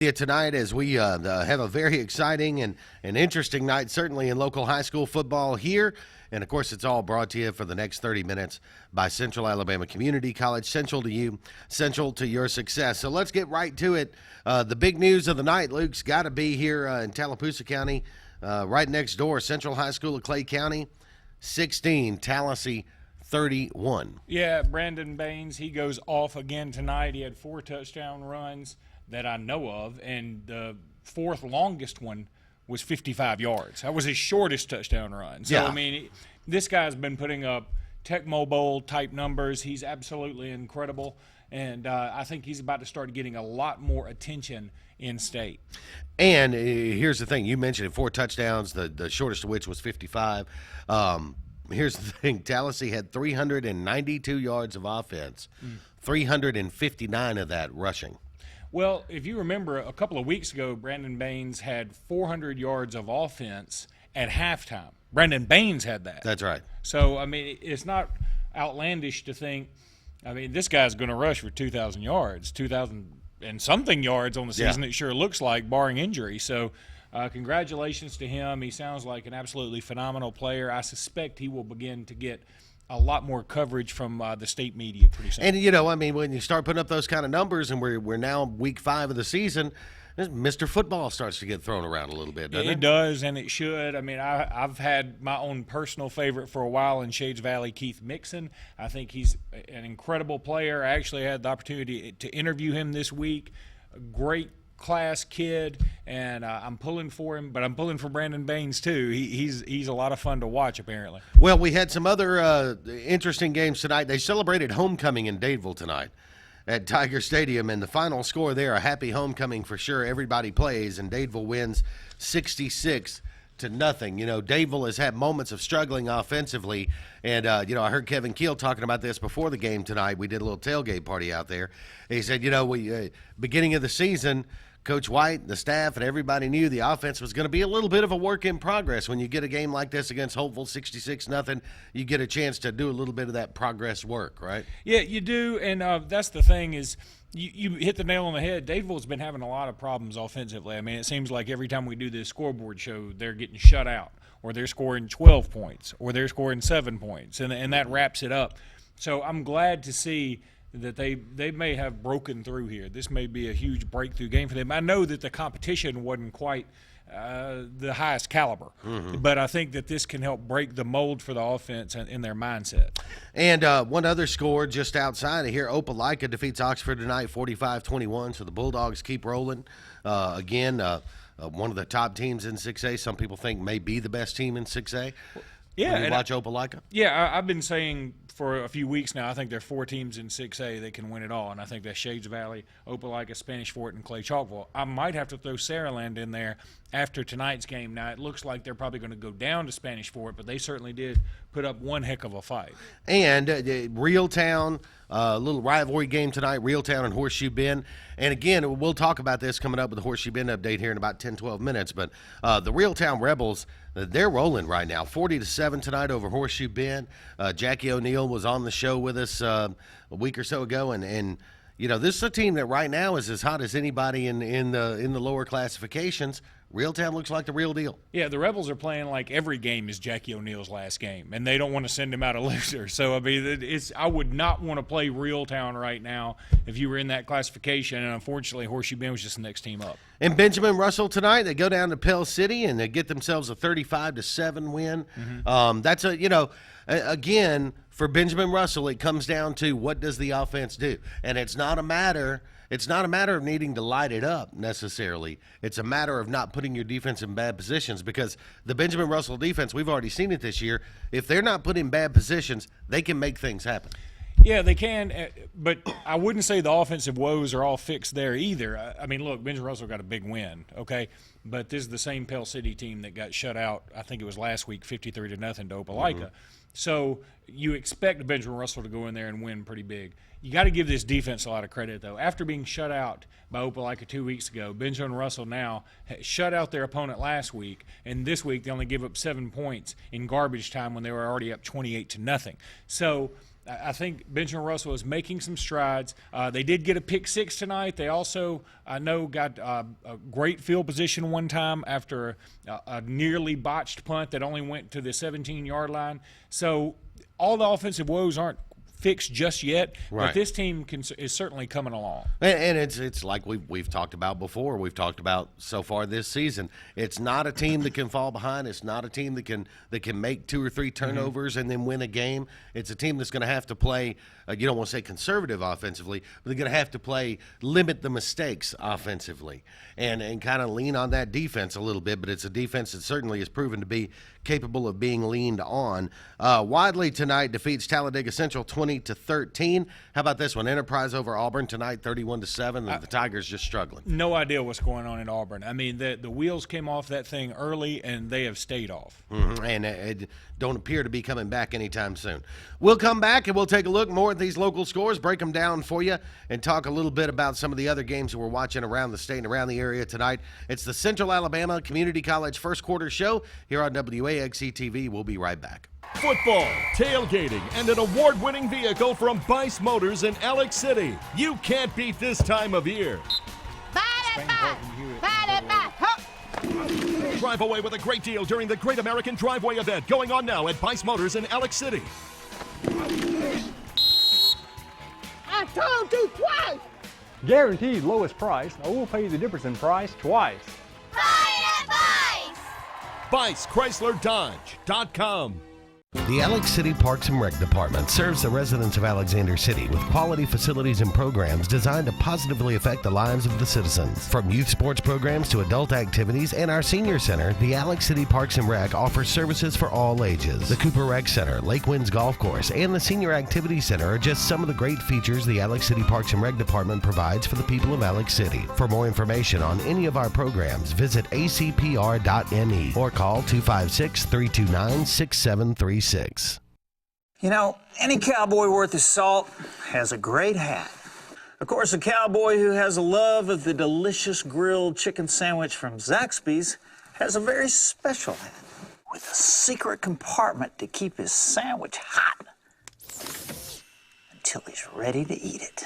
Tonight as we have a very exciting and interesting night, certainly in local high school football here. And, of course, it's all brought to you for the next 30 minutes by Central Alabama Community College, central to you, central to your success. So let's get right to it. The big news of the night, Luke's got to be here in Tallapoosa County, right next door, Central High School of Clay County, 16, Tallahassee 31. Yeah, Brandon Baines, he goes off again tonight. He had 4 touchdown runs that I know of, and the fourth longest one was 55 yards. That was his shortest touchdown run. So, yeah. I mean, this guy's been putting up Tecmo Bowl-type numbers. He's absolutely incredible, and I think he's about to start getting a lot more attention in state. And here's the thing. You mentioned it, 4 touchdowns, the shortest of which was 55. Here's the thing. Tallahassee had 392 yards of offense, 359 of that rushing. Well, if you remember, a couple of weeks ago, Brandon Baines had 400 yards of offense at halftime. Brandon Baines had that. That's right. So, I mean, it's not outlandish to think, I mean, this guy's going to rush for 2,000 yards, 2,000 and something yards on the season, it sure looks like, barring injury. So, congratulations to him. He sounds like an absolutely phenomenal player. I suspect he will begin to get a lot more coverage from the state media pretty soon. And, you know, I mean, when you start putting up those kind of numbers, and we're now week 5 of the season, Mr. Football starts to get thrown around a little bit, doesn't it? It does, and it should. I mean, I've had my own personal favorite for a while in Shades Valley, Keith Mixon. I think he's an incredible player. I actually had the opportunity to interview him this week. A great class kid, and I'm pulling for him, but I'm pulling for Brandon Baines too. He's a lot of fun to watch, apparently. Well, we had some other interesting games tonight. They celebrated homecoming in Dadeville tonight at Tiger Stadium, and the final score there, a happy homecoming for sure. Everybody plays, and Dadeville wins 66-0. You know, Dadeville has had moments of struggling offensively, and, you know, I heard Kevin Keel talking about this before the game tonight. We did a little tailgate party out there. He said, you know, we beginning of the season, Coach White, the staff, and everybody knew the offense was going to be a little bit of a work in progress. When you get a game like this against Hopeful, 66-0, you get a chance to do a little bit of that progress work, right? Yeah, you do, and that's the thing is you hit the nail on the head. Dadeville's been having a lot of problems offensively. I mean, it seems like every time we do this scoreboard show, they're getting shut out, or they're scoring 12 points, or they're scoring 7 points, and that wraps it up. So I'm glad to see that they may have broken through here. This may be a huge breakthrough game for them. I know that the competition wasn't quite the highest caliber, but I think that this can help break the mold for the offense in their mindset. And one other score just outside of here, Opelika defeats Oxford tonight 45-21, so the Bulldogs keep rolling. Again, one of the top teams in 6A. Some people think may be the best team in 6A. Yeah, when you watch Opelika? Yeah, I've been saying for a few weeks now, I think there are 4 teams in 6A that can win it all, and I think that's Shades Valley, Opelika, Spanish Fort, and Clay Chalkville. I might have to throw Saraland in there after tonight's game. Now, it looks like they're probably going to go down to Spanish Fort, but they certainly did put up one heck of a fight. And Reeltown, a little rivalry game tonight, Reeltown and Horseshoe Bend. And again, we'll talk about this coming up with the Horseshoe Bend update here in about 10-12 minutes. But the Reeltown Rebels, they're rolling right now, 40-7 tonight over Horseshoe Bend. Jackie O'Neill was on the show with us a week or so ago, and you know, this is a team that right now is as hot as anybody in the lower classifications. Reeltown looks like the real deal. Yeah, the Rebels are playing like every game is Jackie O'Neill's last game, and they don't want to send him out a loser. So, I mean, I would not want to play Reeltown right now if you were in that classification, and unfortunately, Horseshoe Bend was just the next team up. And Benjamin Russell tonight, they go down to Pell City, and they get themselves a 35-7 win. That's again, for Benjamin Russell, it comes down to what does the offense do, and it's not a matter of needing to light it up necessarily. It's a matter of not putting your defense in bad positions, because the Benjamin Russell defense, we've already seen it this year. If they're not put in bad positions, they can make things happen. Yeah, they can, but I wouldn't say the offensive woes are all fixed there either. I mean, look, Benjamin Russell got a big win, okay? But this is the same Pell City team that got shut out, I think it was last week, 53-0 to Opelika. So you expect Benjamin Russell to go in there and win pretty big. You got to give this defense a lot of credit, though. After being shut out by Opelika 2 weeks ago, Benjamin Russell now shut out their opponent last week, and this week they only give up 7 points in garbage time when they were already up 28-0. So I think Benjamin Russell is making some strides. They did get a pick six tonight. They also, I know, got a great field position one time after a nearly botched punt that only went to the 17-yard line. So all the offensive woes aren't fixed just yet, but this team is certainly coming along. And it's like we've talked about before. We've talked about so far this season. It's not a team that can fall behind. It's not a team that can make 2 or 3 turnovers and then win a game. It's a team that's going to have to play. You don't want to say conservative offensively, but they're going to have to limit the mistakes offensively, and kind of lean on that defense a little bit. But it's a defense that certainly has proven to be capable of being leaned on. Wadley tonight defeats Talladega Central 20-13. How about this one? Enterprise over Auburn tonight, 31-7. The Tigers just struggling. No idea what's going on in Auburn. I mean, the wheels came off that thing early, and they have stayed off. And it don't appear to be coming back anytime soon. We'll come back and we'll take a look more at these local scores, break them down for you, and talk a little bit about some of the other games that we're watching around the state and around the area tonight. It's the Central Alabama Community College first quarter show here on WAXC TV. We'll be right back. Football, tailgating, and an award-winning vehicle from Bice Motors in Alex City. You can't beat this time of year. Drive away with a great deal during the Great American Driveway event going on now at Bice Motors in Alex City. I told you twice! Guaranteed lowest price. I will pay you the difference in price twice. Buy at Bice! BiceChryslerDodge.com. The Alex City Parks and Rec Department serves the residents of Alexander City with quality facilities and programs designed to positively affect the lives of the citizens. From youth sports programs to adult activities and our senior center, the Alex City Parks and Rec offers services for all ages. The Cooper Rec Center, Lake Winds Golf Course, and the Senior Activities Center are just some of the great features the Alex City Parks and Rec Department provides for the people of Alex City. For more information on any of our programs, visit acpr.me or call 256-329-6736. You know, any cowboy worth his salt has a great hat. Of course, a cowboy who has a love of the delicious grilled chicken sandwich from Zaxby's has a very special hat with a secret compartment to keep his sandwich hot until he's ready to eat it.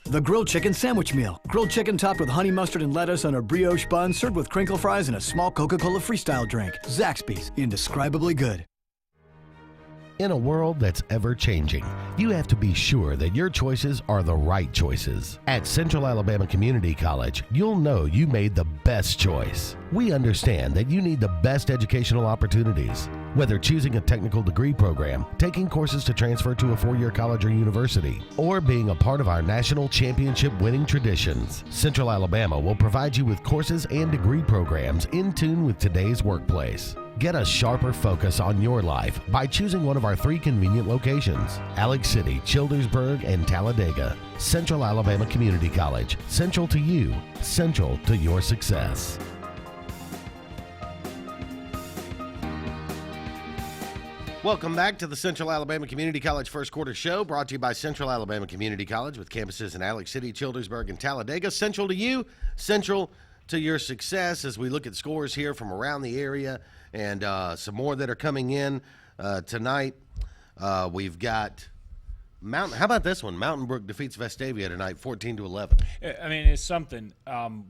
The grilled chicken sandwich meal. Grilled chicken topped with honey mustard and lettuce on a brioche bun, served with crinkle fries and a small Coca-Cola Freestyle drink. Zaxby's, indescribably good. In a world that's ever-changing, you have to be sure that your choices are the right choices. At Central Alabama Community College, you'll know you made the best choice. We understand that you need the best educational opportunities. Whether choosing a technical degree program, taking courses to transfer to a 4-year college or university, or being a part of our national championship winning traditions, Central Alabama will provide you with courses and degree programs in tune with today's workplace. Get a sharper focus on your life by choosing one of our 3 convenient locations: Alex City, Childersburg, and Talladega. Central Alabama Community College. Central to you, central to your success. Welcome back to the Central Alabama Community College First Quarter Show, brought to you by Central Alabama Community College with campuses in Alex City, Childersburg, and Talladega. Central to you, central to your success, as we look at scores here from around the area and some more that are coming in tonight. We've got Mountain. How about this one? Mountain Brook defeats Vestavia tonight, 14-11. I mean, it's something.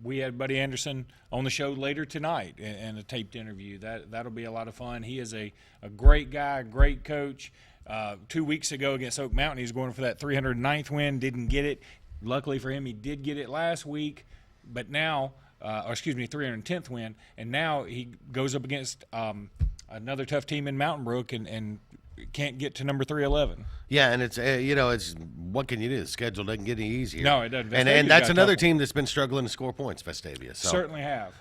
We had Buddy Anderson on the show later tonight in a taped interview. That'll be a lot of fun. He is a great guy, great coach. 2 weeks ago against Oak Mountain, he was going for that 309th win, didn't get it. Luckily for him, he did get it last week, but now, 310th win, and now he goes up against another tough team in Mountain Brook and can't get to number 311. Yeah, and it's it's what can you do? The schedule doesn't get any easier. No, it doesn't. And that's another team that's been struggling to score points, Vestavia. So. Certainly have.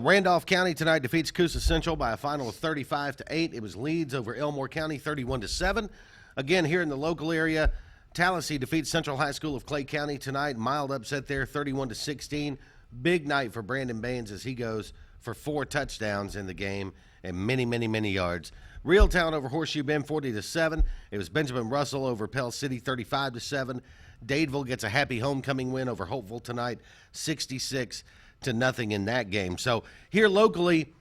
Randolph County tonight defeats Coosa Central by a final of 35-8. It was Leeds over Elmore County, 31-7. Again, here in the local area, Tallahassee defeats Central High School of Clay County tonight. Mild upset there, 31-16. Big night for Brandon Baines as he goes for 4 touchdowns in the game and many, many, many yards. Reeltown over Horseshoe Bend, 40-7. It was Benjamin Russell over Pell City, 35-7. Dadeville gets a happy homecoming win over Hopeful tonight, 66-0 in that game. So here locally,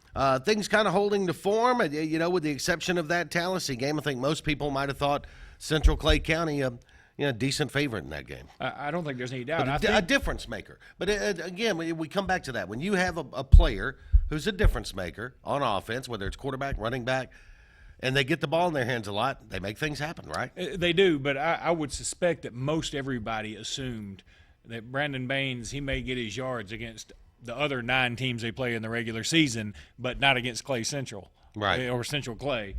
things kind of holding to form, with the exception of that Tallahassee game. I think most people might have thought Central Clay County decent favorite in that game. I don't think there's any doubt. But a difference maker. But again, we come back to that. When you have a player who's a difference maker on offense, whether it's quarterback, running back, and they get the ball in their hands a lot, they make things happen, right? They do, but I would suspect that most everybody assumed that Brandon Baines, he may get his yards against the other 9 teams they play in the regular season, but not against Clay Central. Right. Or Central Clay.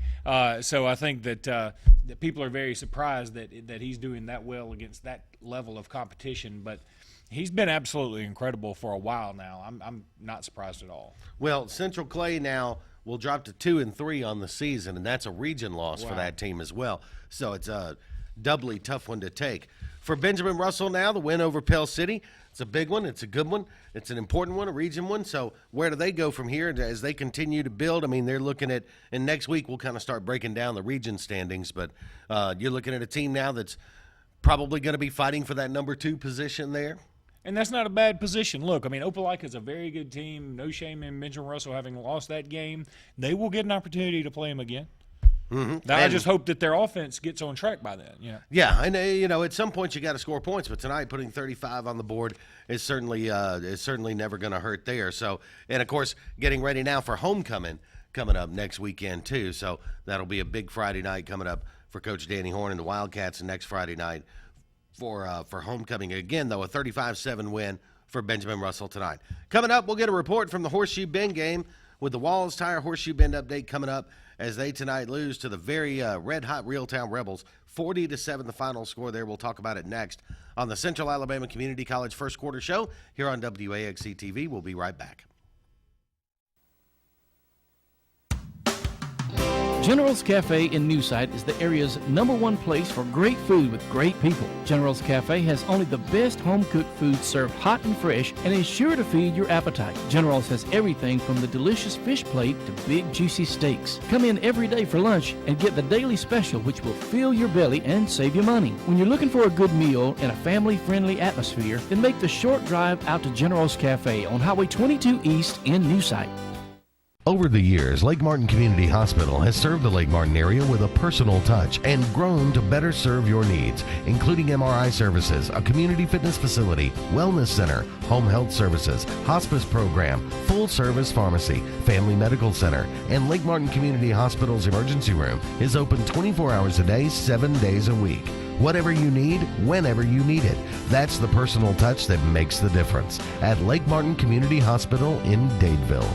So I think that people are very surprised that he's doing that well against that level of competition. But he's been absolutely incredible for a while now. I'm not surprised at all. Well, Central Clay now will drop to 2-3 on the season, and that's a region loss for that team as well. So it's a doubly tough one to take. For Benjamin Russell now, the win over Pell City. It's a big one. It's a good one. It's an important one, a region one. So where do they go from here as they continue to build? I mean, they're looking at – and next week we'll kind of start breaking down the region standings. But you're looking at a team now that's probably going to be fighting for that number 2 position there. And that's not a bad position. Look, I mean, Opelika is a very good team. No shame in Benjamin Russell having lost that game. They will get an opportunity to play him again. Mm-hmm. I just hope that their offense gets on track by then. Yeah, and at some point you got to score points, but tonight putting 35 on the board is certainly never going to hurt there. So, and of course, getting ready now for homecoming coming up next weekend too. So that'll be a big Friday night coming up for Coach Danny Horn and the Wildcats, and next Friday night for homecoming again. Though a 35-7 win for Benjamin Russell tonight. Coming up, we'll get a report from the Horseshoe Bend game with the Walls Tire Horseshoe Bend update coming up, as they tonight lose to the very red-hot Reeltown Rebels, 40-7 the final score there. We'll talk about it next on the Central Alabama Community College First Quarter Show here on WAXC TV. We'll be right back. General's Cafe in Newside is the area's #1 place for great food with great people. General's Cafe has only the best home-cooked food served hot and fresh and is sure to feed your appetite. General's has everything from the delicious fish plate to big juicy steaks. Come in every day for lunch and get the daily special, which will fill your belly and save you money. When you're looking for a good meal in a family-friendly atmosphere, then make the short drive out to General's Cafe on Highway 22 East in Newside. Over the years, Lake Martin Community Hospital has served the Lake Martin area with a personal touch and grown to better serve your needs, including MRI services, a community fitness facility, wellness center, home health services, hospice program, full-service pharmacy, family medical center, and Lake Martin Community Hospital's emergency room is open 24 hours a day, 7 days a week. Whatever you need, whenever you need it. That's the personal touch that makes the difference at Lake Martin Community Hospital in Dadeville.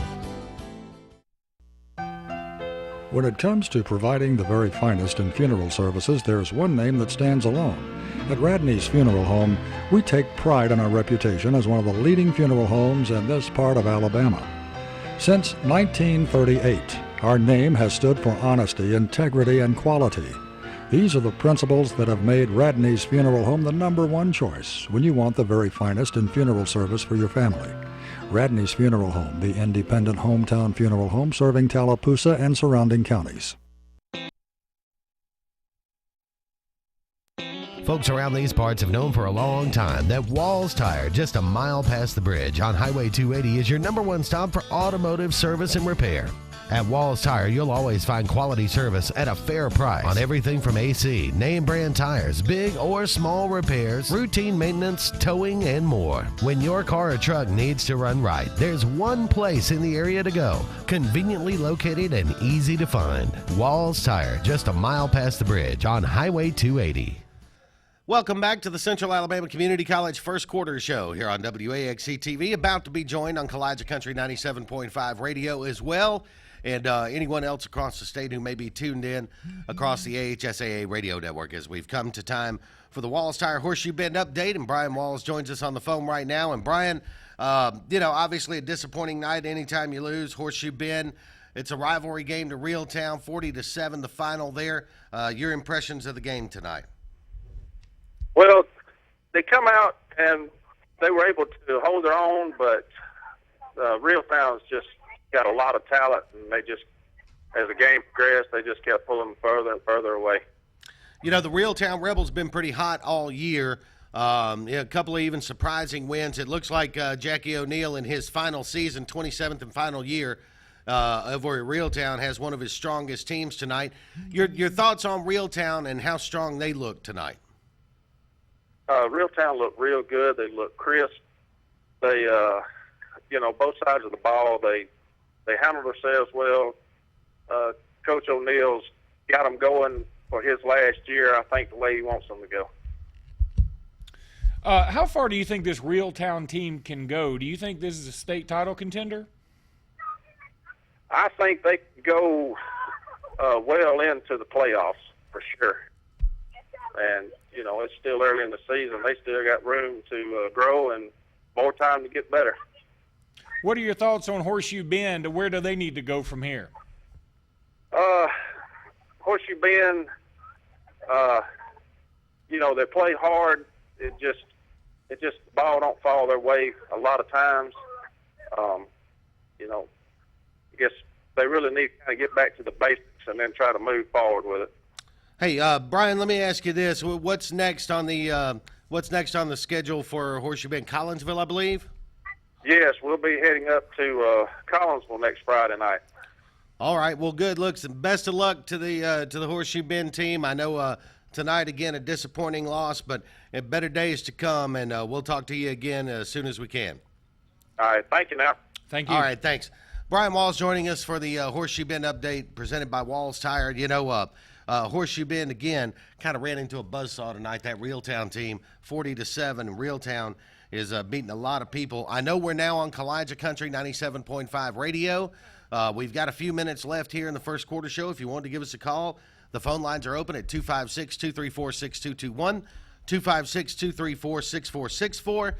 When it comes to providing the very finest in funeral services, there's one name that stands alone. At Radney's Funeral Home, we take pride in our reputation as one of the leading funeral homes in this part of Alabama. Since 1938, our name has stood for honesty, integrity, and quality. These are the principles that have made Radney's Funeral Home the #1 choice when you want the very finest in funeral service for your family. Radney's Funeral Home, the independent hometown funeral home serving Tallapoosa and surrounding counties. Folks around these parts have known for a long time that Walls Tire, just a mile past the bridge on Highway 280, is your #1 stop for automotive service and repair. At Walls Tire, you'll always find quality service at a fair price on everything from AC, name brand tires, big or small repairs, routine maintenance, towing, and more. When your car or truck needs to run right, there's one place in the area to go, conveniently located and easy to find. Walls Tire, just a mile past the bridge on Highway 280. Welcome back to the Central Alabama Community College First Quarter Show here on WAXC TV. About to be joined on Kalijah Country 97.5 radio as well. And anyone else across the state who may be tuned in across the AHSAA radio network, as we've come to time for the Walls Tire Horseshoe Bend update. And Brian Walls joins us on the phone right now. And Brian, obviously a disappointing night anytime you lose. Horseshoe Bend, it's a rivalry game to Reeltown, 40-7 the final there. Your impressions of the game tonight? Well, they come out and they were able to hold their own, but Reeltown's just got a lot of talent, and they just, as the game progressed, they just kept pulling further and further away. You know, the Reeltown Rebels been pretty hot all year. A couple of even surprising wins. It looks like Jackie O'Neal in his final season, 27th and final year, over at Reeltown has one of his strongest teams tonight. Your thoughts on Reeltown and how strong they look tonight? Reeltown looked real good. They look crisp. They, both sides of the ball, they handled themselves well. Coach O'Neill's got them going for his last year, I think, the way he wants them to go. How far do you think this Reeltown team can go? Do you think this is a state title contender? I think they can go well into the playoffs for sure. And, it's still early in the season. They still got room to grow and more time to get better. What are your thoughts on Horseshoe Bend? Where do they need to go from here? Horseshoe Bend, they play hard. It just the ball don't fall their way a lot of times. I guess they really need to kind of get back to the basics and then try to move forward with it. Hey, Brian, let me ask you this: what's next on the schedule for Horseshoe Bend? Collinsville, I believe. Yes, we'll be heading up to Collinsville next Friday night. All right. Well, good looks and best of luck to the Horseshoe Bend team. I know tonight again a disappointing loss, but better days to come, and we'll talk to you again as soon as we can. All right. Thank you. Now. Thank you. All right. Thanks. Brian Walls joining us for the Horseshoe Bend update presented by Walls Tire. Horseshoe Bend again kind of ran into a buzzsaw tonight. That Reeltown team, 40-7. Reeltown is beating a lot of people. I know we're now on Kalijah Country 97.5 radio. We've got a few minutes left here in the first quarter show. If you want to give us a call, the phone lines are open at 256-234-6221, 256-234-6464,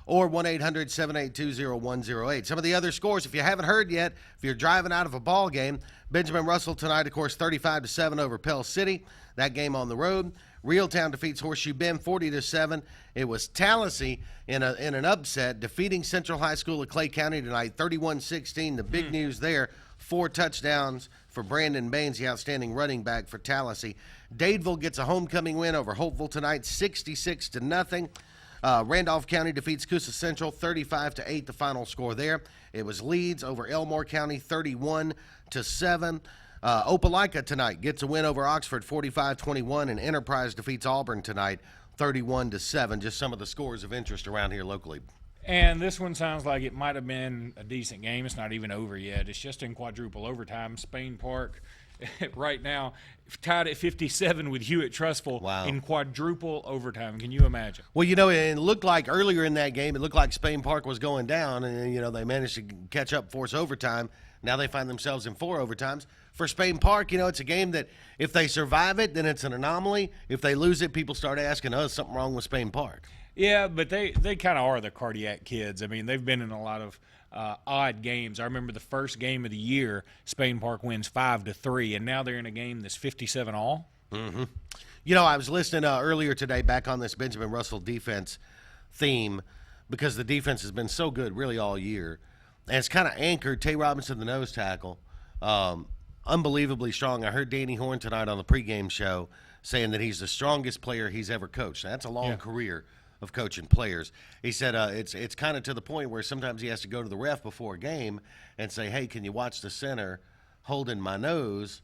or 1-800-782-0108. Some of the other scores, if you haven't heard yet, if you're driving out of a ball game, Benjamin Russell tonight, of course, 35-7 over Pell City. That game on the road. Reeltown defeats Horseshoe Bend 40-7. It was Tallahassee in an upset, defeating Central High School of Clay County tonight, 31-16. The big news there, 4 touchdowns for Brandon Baines, the outstanding running back for Tallahassee. Dadeville gets a homecoming win over Hopeville tonight, 66-0. Randolph County defeats Coosa Central 35-8, the final score there. It was Leeds over Elmore County 31-7. Opelika tonight gets a win over Oxford 45-21, and Enterprise defeats Auburn tonight 31-7. Just some of the scores of interest around here locally. And this one sounds like it might have been a decent game. It's not even over yet. It's just in quadruple overtime. Spain Park right now tied at 57 with Hewitt Trustful in quadruple overtime. Can you imagine? Well, it looked like earlier in that game, it looked like Spain Park was going down, and, they managed to catch up, force overtime. Now they find themselves in 4 overtimes. For Spain Park, it's a game that if they survive it, then it's an anomaly. If they lose it, people start asking, something wrong with Spain Park. Yeah, but they kind of are the cardiac kids. I mean, they've been in a lot of odd games. I remember the first game of the year, Spain Park wins 5-3, and now they're in a game that's 57-all. Mm-hmm. I was listening earlier today back on this Benjamin Russell defense theme because the defense has been so good really all year. And it's kind of anchored Tay Robinson, the nose tackle, unbelievably strong. I heard Danny Horn tonight on the pregame show saying that he's the strongest player he's ever coached. Now, that's a long career of coaching players. He said it's kind of to the point where sometimes he has to go to the ref before a game and say, hey, can you watch the center holding my nose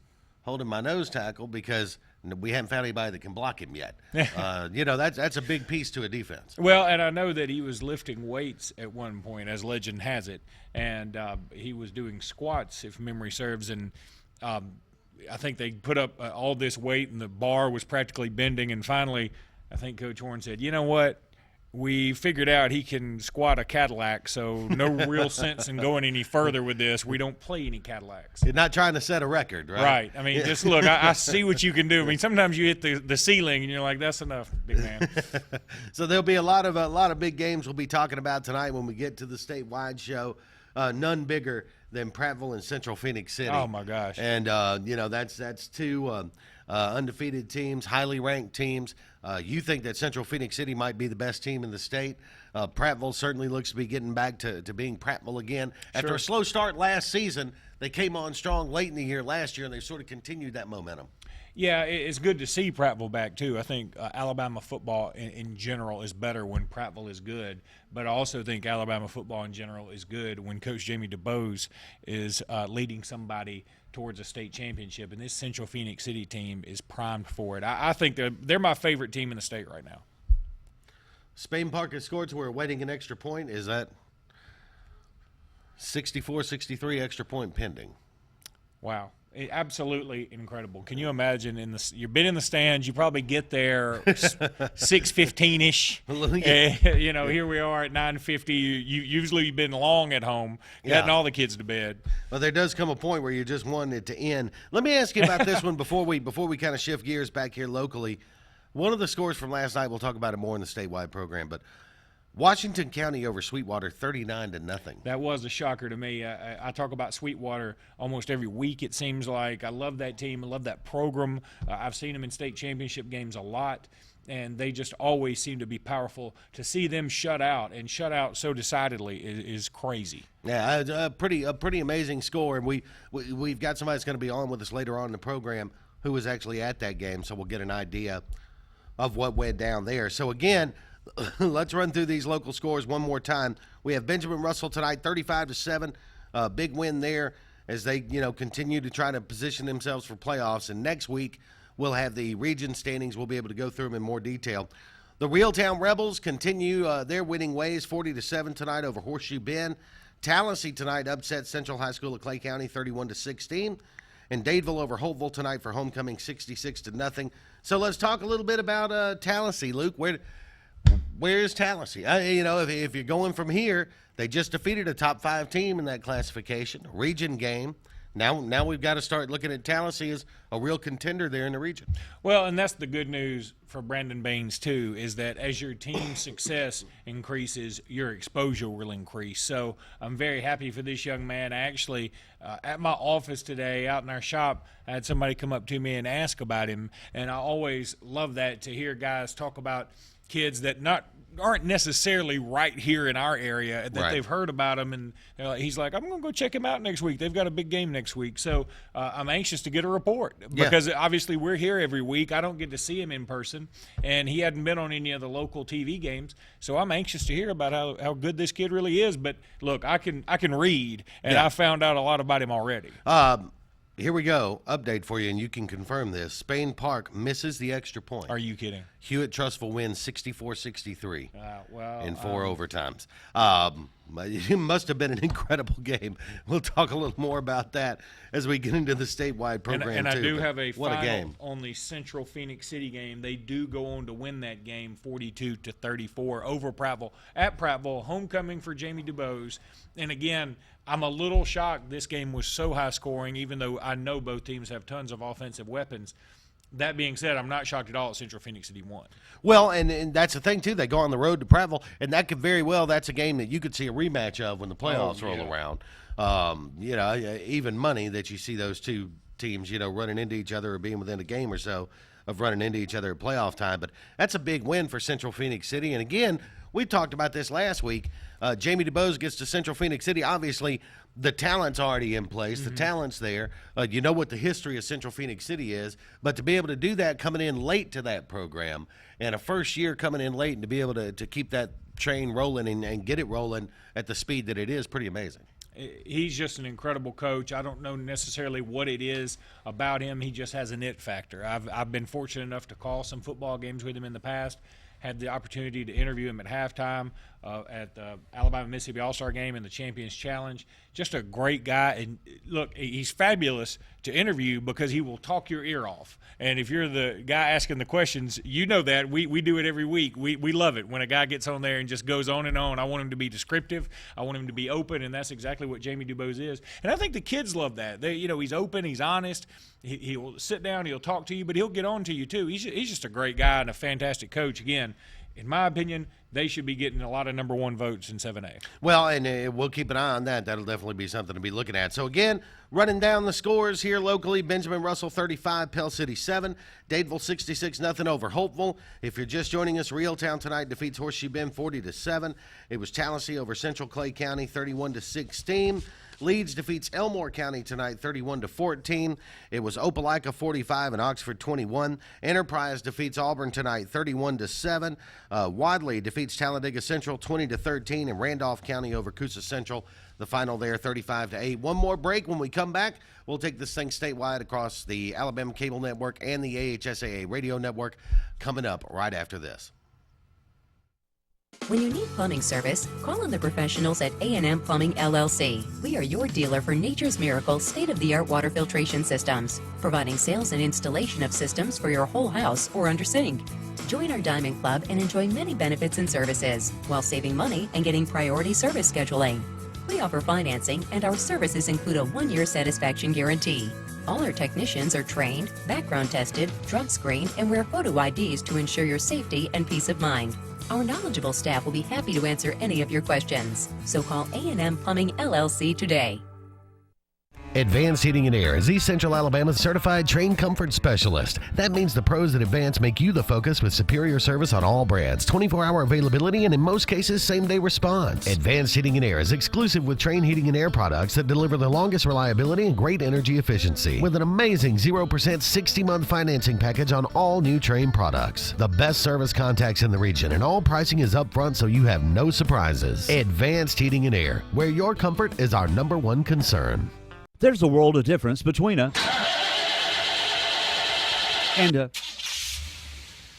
tackle because we haven't found anybody that can block him yet. That's a big piece to a defense. Well, and I know that he was lifting weights at one point, as legend has it, and he was doing squats, if memory serves, and I think they put up all this weight, and the bar was practically bending, and finally I think Coach Horn said, you know what, we figured out he can squat a Cadillac, so no real sense in going any further with this. We don't play any Cadillacs. You're not trying to set a record, right? Right. I mean, just look, I see what you can do. I mean, sometimes you hit the ceiling, and you're like, that's enough, big man. So there'll be a lot of big games we'll be talking about tonight when we get to the statewide show. None bigger than Prattville and Central Phoenix City. Oh, my gosh. And, that's 2 undefeated teams, highly ranked teams. You think that Central Phoenix City might be the best team in the state. Prattville certainly looks to be getting back to being Prattville again. After a slow start last season, they came on strong late in the year last year, and they sort of continued that momentum. Yeah, it's good to see Prattville back, too. I think Alabama football in general is better when Prattville is good, but I also think Alabama football in general is good when Coach Jamie DuBose is leading somebody towards a state championship, and this Central Phoenix City team is primed for it. I think they're my favorite team in the state right now. Spain Park has scored, so we're awaiting an extra point. Is that 64-63 extra point pending? Wow. Absolutely incredible. Can you imagine you've been in the stands, you probably get there 6:15-ish. Here we are at 9:50. You usually been long at home, getting all the kids to bed. Well, there does come a point where you just want it to end. Let me ask you about this one before we kind of shift gears back here locally. One of the scores from last night, we'll talk about it more in the statewide program, but Washington County over Sweetwater 39-0. That was a shocker to me. I talk about Sweetwater almost every week, it seems like. I love that team. I love that program. I've seen them in state championship games a lot, and they just always seem to be powerful. To see them shut out so decidedly is crazy. Yeah, a pretty amazing score, and we've got somebody that's going to be on with us later on in the program who was actually at that game, so we'll get an idea of what went down there. So, again, let's run through these local scores one more time. We have Benjamin Russell tonight, 35-7, big win there as they, continue to try to position themselves for playoffs. And next week we'll have the region standings. We'll be able to go through them in more detail. The Reeltown Rebels continue their winning ways, 40-7 tonight over Horseshoe Bend. Tallahassee tonight upset Central High School of Clay County, 31-16. And Dadeville over Holtville tonight for homecoming, 66-0. So let's talk a little bit about Tallahassee, Luke. Where's Tallahassee? If you're going from here, they just defeated a top 5 team in that classification, region game. Now we've got to start looking at Tallahassee as a real contender there in the region. Well, and that's the good news for Brandon Baines, too, is that as your team's success increases, your exposure will increase. So I'm very happy for this young man. Actually, at my office today, out in our shop, I had somebody come up to me and ask about him, and I always love that, to hear guys talk about kids that aren't necessarily right here in our area, that they've heard about him, and he's like, I'm going to go check him out next week. They've got a big game next week. So I'm anxious to get a report because obviously we're here every week. I don't get to see him in person, and he hadn't been on any of the local TV games. So I'm anxious to hear about how good this kid really is. But look, I can read, and I found out a lot about him already. Here we go. Update for you, and you can confirm this. Spain Park misses the extra point. Are you kidding? Hewitt-Trussville wins 64-63 in 4 overtimes. It must have been an incredible game. We'll talk a little more about that as we get into the statewide program, and I do have a final game on the Central Phoenix City game. They do go on to win that game 42-34 over Prattville. At Prattville, homecoming for Jamie DuBose. And, again, I'm a little shocked this game was so high scoring, even though I know both teams have tons of offensive weapons. That being said, I'm not shocked at all that Central Phoenix City won. Well, and that's the thing, too. They go on the road to Prattville, and that could very well, that's a game that you could see a rematch of when the playoffs roll around. Even money that you see those two teams, running into each other or being within a game or so of running into each other at playoff time. But that's a big win for Central Phoenix City. And, again, we talked about this last week. Jamie DuBose gets to Central Phoenix City. Obviously, the talent's already in place. The talent's there. You know what the history of Central Phoenix City is. But to be able to do that coming in late to that program and a first year coming in late and to be able to keep that train rolling and get it rolling at the speed that it is, pretty amazing. He's just an incredible coach. I don't know necessarily what it is about him. He just has an it factor. I've been fortunate enough to call some football games with him in the past. Had the opportunity to interview him at halftime at the Alabama-Mississippi All-Star Game and the Champions Challenge. Just a great guy. And, look, he's fabulous to interview because he will talk your ear off. And if you're the guy asking the questions, you know that. We do it every week. We love it when a guy gets on there and just goes on and on. I want him to be descriptive. I want him to be open, and that's exactly what Jamie DuBose is. And I think the kids love that. He's open. He's honest. He'll sit down. He'll talk to you, but he'll get on to you too. He's just a great guy and a fantastic coach. Again, in my opinion, they should be getting a lot of number 1 votes in 7A. Well, and we'll keep an eye on that. That'll definitely be something to be looking at. So, again, running down the scores here locally, Benjamin Russell 35, Pell City 7, Dadeville 66-0 over Holtville. If you're just joining us, Reeltown tonight defeats Horseshoe Bend 40-7. It was Tallahassee over Central Clay County 31-16. Leeds defeats Elmore County tonight 31-14. It was Opelika 45 and Oxford 21. Enterprise defeats Auburn tonight 31-7. Wadley defeats Talladega Central 20-13, and Randolph County over Coosa Central. The final there 35-8. One more break. When we come back, we'll take this thing statewide across the Alabama Cable Network and the AHSAA Radio Network coming up right after this. When you need plumbing service, call on the professionals at A&M Plumbing LLC. We are your dealer for Nature's Miracle state-of-the-art water filtration systems, providing sales and installation of systems for your whole house or under sink. Join our Diamond Club and enjoy many benefits and services while saving money and getting priority service scheduling. We offer financing, and our services include a 1-year satisfaction guarantee. All our technicians are trained, background tested, drug screened, and wear photo IDs to ensure your safety and peace of mind. Our knowledgeable staff will be happy to answer any of your questions. So call A&M Plumbing LLC today. Advanced Heating and Air is East Central Alabama's certified train comfort specialist. That means the pros at Advanced make you the focus with superior service on all brands, 24-hour availability, and in most cases, same-day response. Advanced Heating and Air is exclusive with Train Heating and Air products that deliver the longest reliability and great energy efficiency with an amazing 0% 60-month financing package on all new Train products. The best service contacts in the region, and all pricing is upfront so you have no surprises. Advanced Heating and Air, where your comfort is our #1 concern. There's a world of difference between a and a.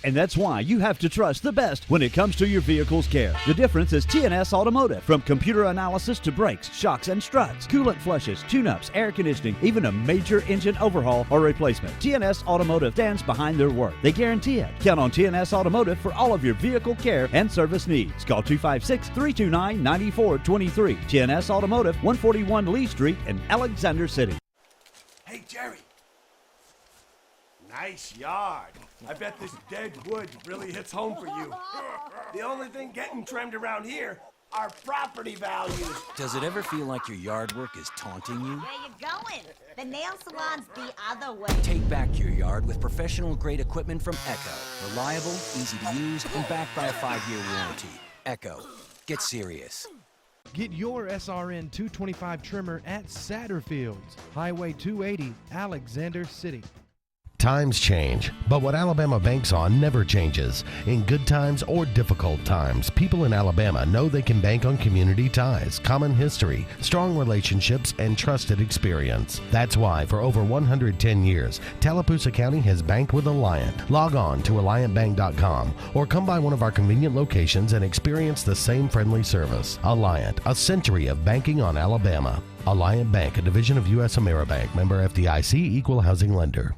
And that's why you have to trust the best when it comes to your vehicle's care. The difference is TNS Automotive. From computer analysis to brakes, shocks, and struts, coolant flushes, tune-ups, air conditioning, even a major engine overhaul or replacement. TNS Automotive stands behind their work. They guarantee it. Count on TNS Automotive for all of your vehicle care and service needs. Call 256-329-9423. TNS Automotive, 141 Lee Street in Alexander City. Hey, Jerry. Nice yard. I bet this dead wood really hits home for you. The only thing getting trimmed around here are property values. Does it ever feel like your yard work is taunting you? Where you going? The nail salon's the other way. Take back your yard with professional-grade equipment from Echo. Reliable, easy to use, and backed by a 5-year warranty. Echo. Get serious. Get your SRN 225 trimmer at Satterfield's, Highway 280, Alexander City. Times change, but what Alabama banks on never changes. In good times or difficult times, people in Alabama know they can bank on community ties, common history, strong relationships, and trusted experience. That's why for over 110 years, Tallapoosa County has banked with Alliant. Log on to AlliantBank.com or come by one of our convenient locations and experience the same friendly service. Alliant, a century of banking on Alabama. Alliant Bank, a division of U.S. Ameribank, member FDIC, equal housing lender.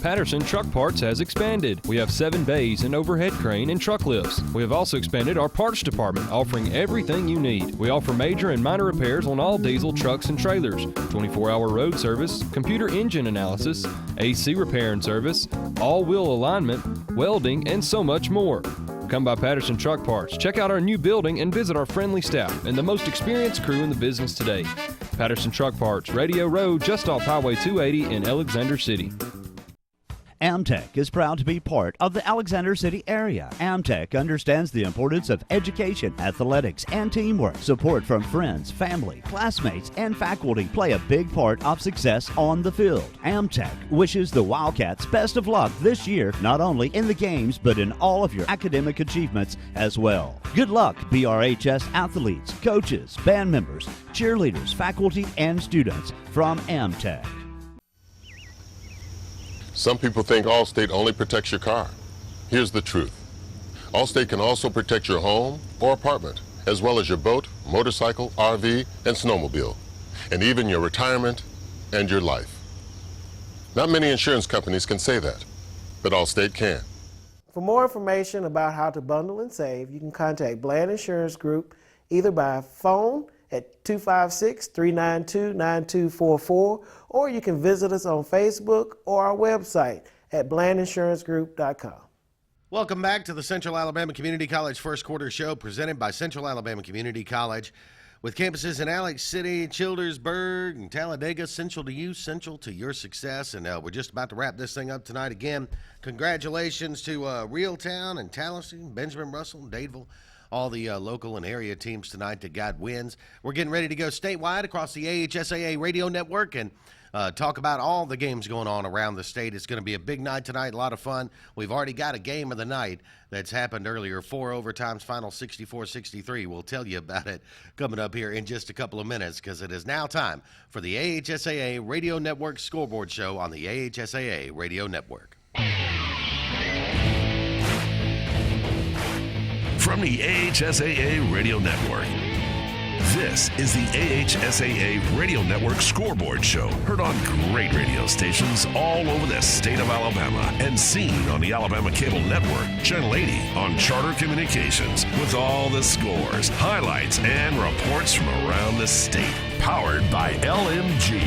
Patterson Truck Parts has expanded. We have 7 bays, an overhead crane, and truck lifts. We have also expanded our parts department, offering everything you need. We offer major and minor repairs on all diesel trucks and trailers, 24-hour road service, computer engine analysis, AC repair and service, all-wheel alignment, welding, and so much more. Come by Patterson Truck Parts, check out our new building, and visit our friendly staff and the most experienced crew in the business today. Patterson Truck Parts, Radio Road, just off Highway 280 in Alexander City. Amtech is proud to be part of the Alexander City area. Amtech understands the importance of education, athletics, and teamwork. Support from friends, family, classmates, and faculty play a big part of success on the field. Amtech wishes the Wildcats best of luck this year, not only in the games, but in all of your academic achievements as well. Good luck, BRHS athletes, coaches, band members, cheerleaders, faculty, and students from Amtech. Some people think Allstate only protects your car. Here's the truth. Allstate can also protect your home or apartment, as well as your boat, motorcycle, RV, and snowmobile, and even your retirement and your life. Not many insurance companies can say that, but Allstate can. For more information about how to bundle and save, you can contact Bland Insurance Group either by phone at 256-392-9244, or you can visit us on Facebook or our website at blandinsuranceGroup.com. Welcome back to the Central Alabama Community College First Quarter Show, presented by Central Alabama Community College. With campuses in Alex City, Childersburg, and Talladega, central to you, central to your success. And we're just about to wrap this thing up tonight. Again, congratulations to Reeltown and Tallahassee, Benjamin Russell, and Dadeville all the local and area teams tonight that got wins. We're getting ready to go statewide across the AHSAA radio network and talk about all the games going on around the state. It's going to be a big night tonight, a lot of fun. We've already got a game of the night that's happened earlier, 4 overtimes, final 64-63. We'll tell you about it coming up here in just a couple of minutes, because it is now time for the AHSAA Radio Network Scoreboard Show on the AHSAA Radio Network. From the AHSAA Radio Network, this is the AHSAA Radio Network Scoreboard Show, heard on great radio stations all over the state of Alabama and seen on the Alabama Cable Network, Channel 80 on Charter Communications, with all the scores, highlights, and reports from around the state. Powered by LMG.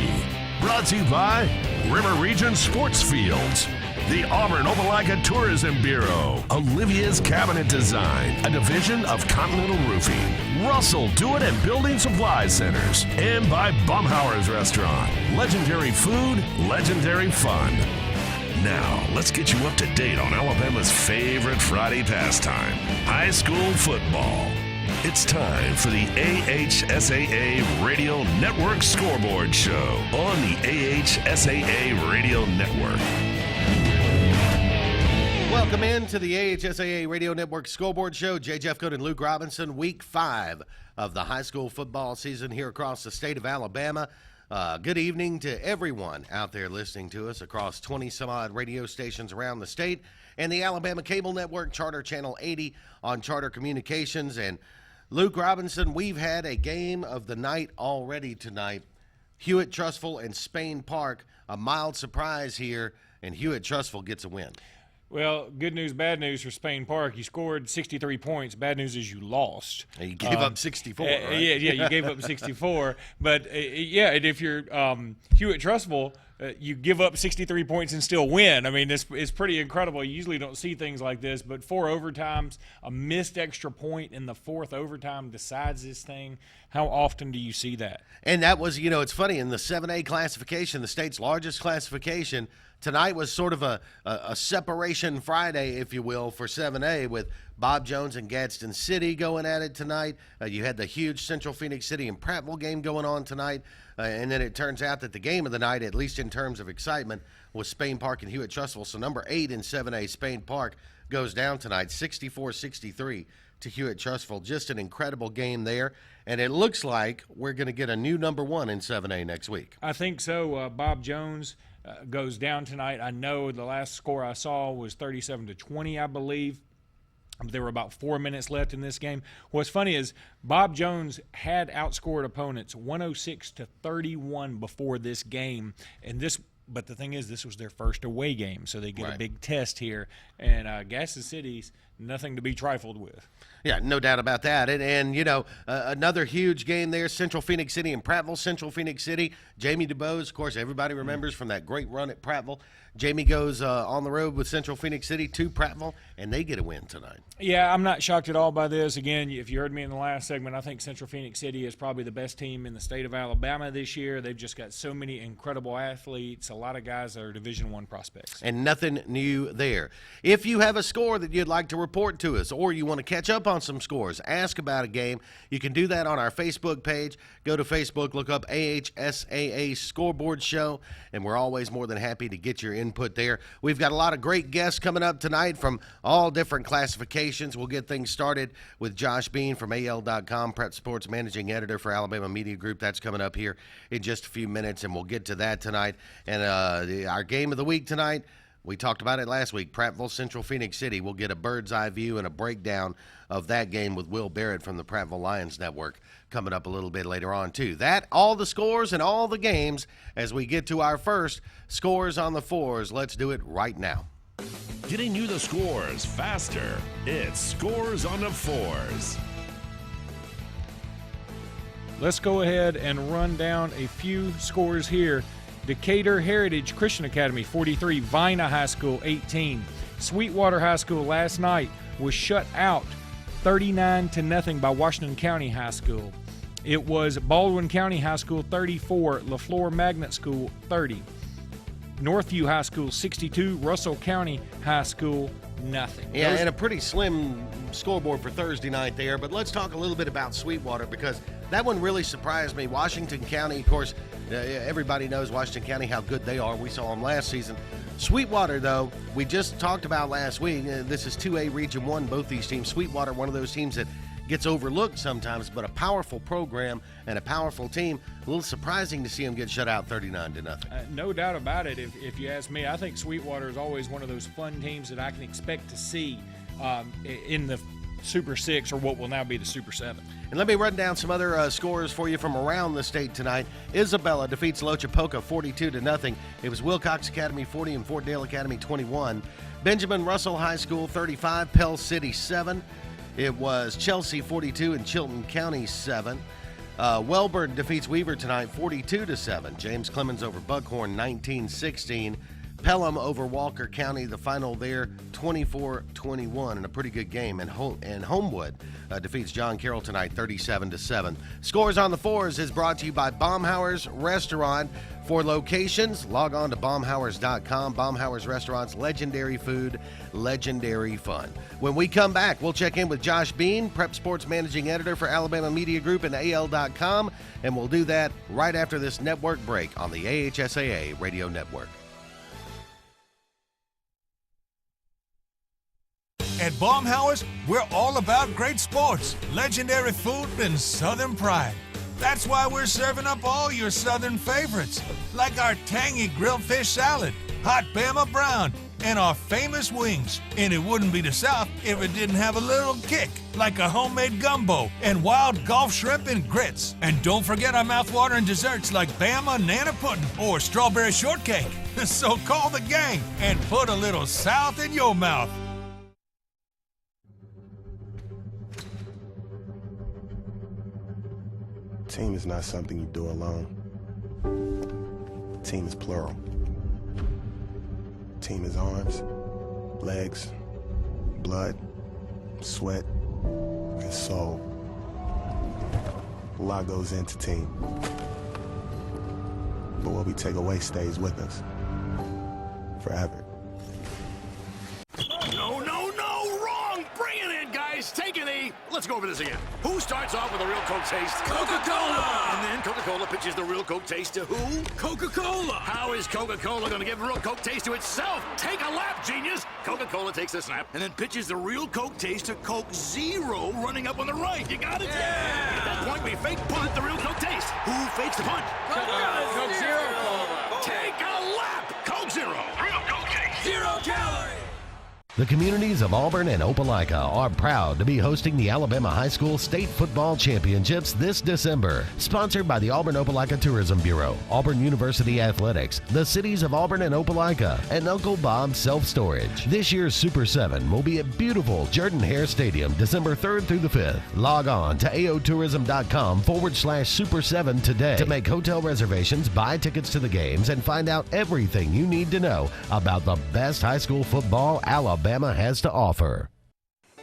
Brought to you by River Region Sports Fields, the Auburn Opelika Tourism Bureau, Olivia's Cabinet Design, a division of Continental Roofing, Russell Do It and Building Supply Centers, and by Baumhauer's Restaurant. Legendary food, legendary fun. Now, let's get you up to date on Alabama's favorite Friday pastime, high school football. It's time for the AHSAA Radio Network Scoreboard Show on the AHSAA Radio Network. Welcome in to the AHSAA Radio Network Scoreboard Show. Jeffcoat and Luke Robinson, week 5 of the high school football season here across the state of Alabama. Good evening to everyone out there listening to us across 20-some-odd radio stations around the state and the Alabama Cable Network, Charter Channel 80 on Charter Communications. And Luke Robinson, we've had a game of the night already tonight. Hewitt-Trussville and Spain Park, a mild surprise here, and Hewitt-Trussville gets a win. Well, good news, bad news for Spain Park. You scored 63 points. Bad news is you lost. And you gave up 64, right? Yeah, you gave up 64. But, and if you're Hewitt-Trussville, you give up 63 points and still win. I mean, it's pretty incredible. You usually don't see things like this, but 4 overtimes, a missed extra point in the 4th overtime decides this thing. How often do you see that? And that was, it's funny, in the 7A classification, the state's largest classification, tonight was sort of a separation Friday, if you will, for 7A, with Bob Jones and Gadsden City going at it tonight. You had the huge Central Phoenix City and Prattville game going on tonight. And then it turns out that the game of the night, at least in terms of excitement, was Spain Park and Hewitt-Trussville. So number 8 in 7A, Spain Park, goes down tonight, 64-63 to Hewitt-Trussville. Just an incredible game there. And it looks like we're going to get a new number 1 in 7A next week. I think so. Bob Jones goes down tonight. I know the last score I saw was 37-20, I believe. There were about 4 minutes left in this game. What's funny is Bob Jones had outscored opponents 106-31 before this game, but the thing is, this was their first away game, so they get a big test here. And Gadsden City's nothing to be trifled with. Yeah, no doubt about that. And another huge game there, Central Phoenix City and Prattville. Central Phoenix City, Jamie DuBose, of course, everybody remembers from that great run at Prattville. Jamie goes on the road with Central Phoenix City to Prattville, and they get a win tonight. Yeah, I'm not shocked at all by this. Again, if you heard me in the last segment, I think Central Phoenix City is probably the best team in the state of Alabama this year. They've just got so many incredible athletes, a lot of guys that are Division I prospects. And nothing new there. If you have a score that you'd like to report to us, or you want to catch up on some scores, ask about a game, you can do that on our Facebook page. Go to Facebook, look up AHSAA Scoreboard Show, and we're always more than happy to get your input there. We've got a lot of great guests coming up tonight from all different classifications. We'll get things started with Josh Bean from AL.com, Prep Sports Managing Editor for Alabama Media Group. That's coming up here in just a few minutes, and we'll get to that tonight. And our game of the week tonight, we talked about it last week, Prattville Central Phoenix City. We'll get a bird's eye view and a breakdown of that game with Will Barrett from the Prattville Lions Network coming up a little bit later on, too. That, all the scores and all the games as we get to our first Scores on the Fours. Let's do it right now. Getting you the scores faster. It's Scores on the Fours. Let's go ahead and run down a few scores here. Decatur Heritage Christian Academy 43, Vina High School 18. Sweetwater High School last night was shut out 39-0 by Washington County High School. It was Baldwin County High School 34, LaFleur Magnet School 30. Northview High School 62, Russell County High School nothing. Yeah, and a pretty slim scoreboard for Thursday night there. But let's talk a little bit about Sweetwater, because that one really surprised me. Washington County, of course, everybody knows Washington County, how good they are. We saw them last season. Sweetwater, though, we just talked about last week. This is 2A Region 1, both these teams. Sweetwater, one of those teams that gets overlooked sometimes, but a powerful program and a powerful team. A little surprising to see them get shut out 39-0. No doubt about it. If you ask me, I think Sweetwater is always one of those fun teams that I can expect to see in the Super 6, or what will now be the Super 7. And let me run down some other scores for you from around the state tonight. Isabella defeats Lochapoka 42-0. It was Wilcox Academy 40 and Fort Dale Academy 21. Benjamin Russell High School 35, Pell City 7. It was Chelsea 42 and Chilton County 7. Wellborn defeats Weaver tonight 42-7. James Clemens over Buckhorn 19-16. Pelham over Walker County, the final there 24-21, and a pretty good game. And Homewood defeats John Carroll tonight 37-7. Scores on the Fours is brought to you by Baumhauer's Restaurant. For locations, log on to baumhauers.com. Baumhauer's Restaurant's legendary food, legendary fun. When we come back, we'll check in with Josh Bean, Prep Sports Managing Editor for Alabama Media Group and AL.com, and we'll do that right after this network break on the AHSAA Radio Network. At Baumhauer's, we're all about great sports, legendary food, and Southern pride. That's why we're serving up all your Southern favorites, like our tangy grilled fish salad, hot Bama brown, and our famous wings. And it wouldn't be the South if it didn't have a little kick, like a homemade gumbo and wild Gulf shrimp and grits. And don't forget our mouthwatering desserts like Bama Nana Pudding or strawberry shortcake. So call the gang and put a little South in your mouth. Team is not something you do alone. Team is plural. Team is arms, legs, blood, sweat, and soul. A lot goes into team. But what we take away stays with us forever. No, wrong! Bring it in, guys! Take a knee! Let's go over this again. Who starts off with a real Coke taste? Coca-Cola! And then Coca-Cola pitches the real Coke taste to who? Coca-Cola! How is Coca-Cola going to give real Coke taste to itself? Take a lap, genius! Coca-Cola takes a snap and then pitches the real Coke taste to Coke Zero running up on the right. You got it? Yeah! At that point, we fake punt the real Coke taste. Who fakes the punt? Coke Zero! Take a lap! Coke Zero! Real Coke taste! 0 calories! The communities of Auburn and Opelika are proud to be hosting the Alabama High School State Football Championships this December. Sponsored by the Auburn-Opelika Tourism Bureau, Auburn University Athletics, the cities of Auburn and Opelika, and Uncle Bob's Self-Storage. This year's Super 7 will be at beautiful Jordan-Hare Stadium, December 3rd through the 5th. Log on to aotourism.com/Super 7 today to make hotel reservations, buy tickets to the games, and find out everything you need to know about the best high school football Alabama has to offer.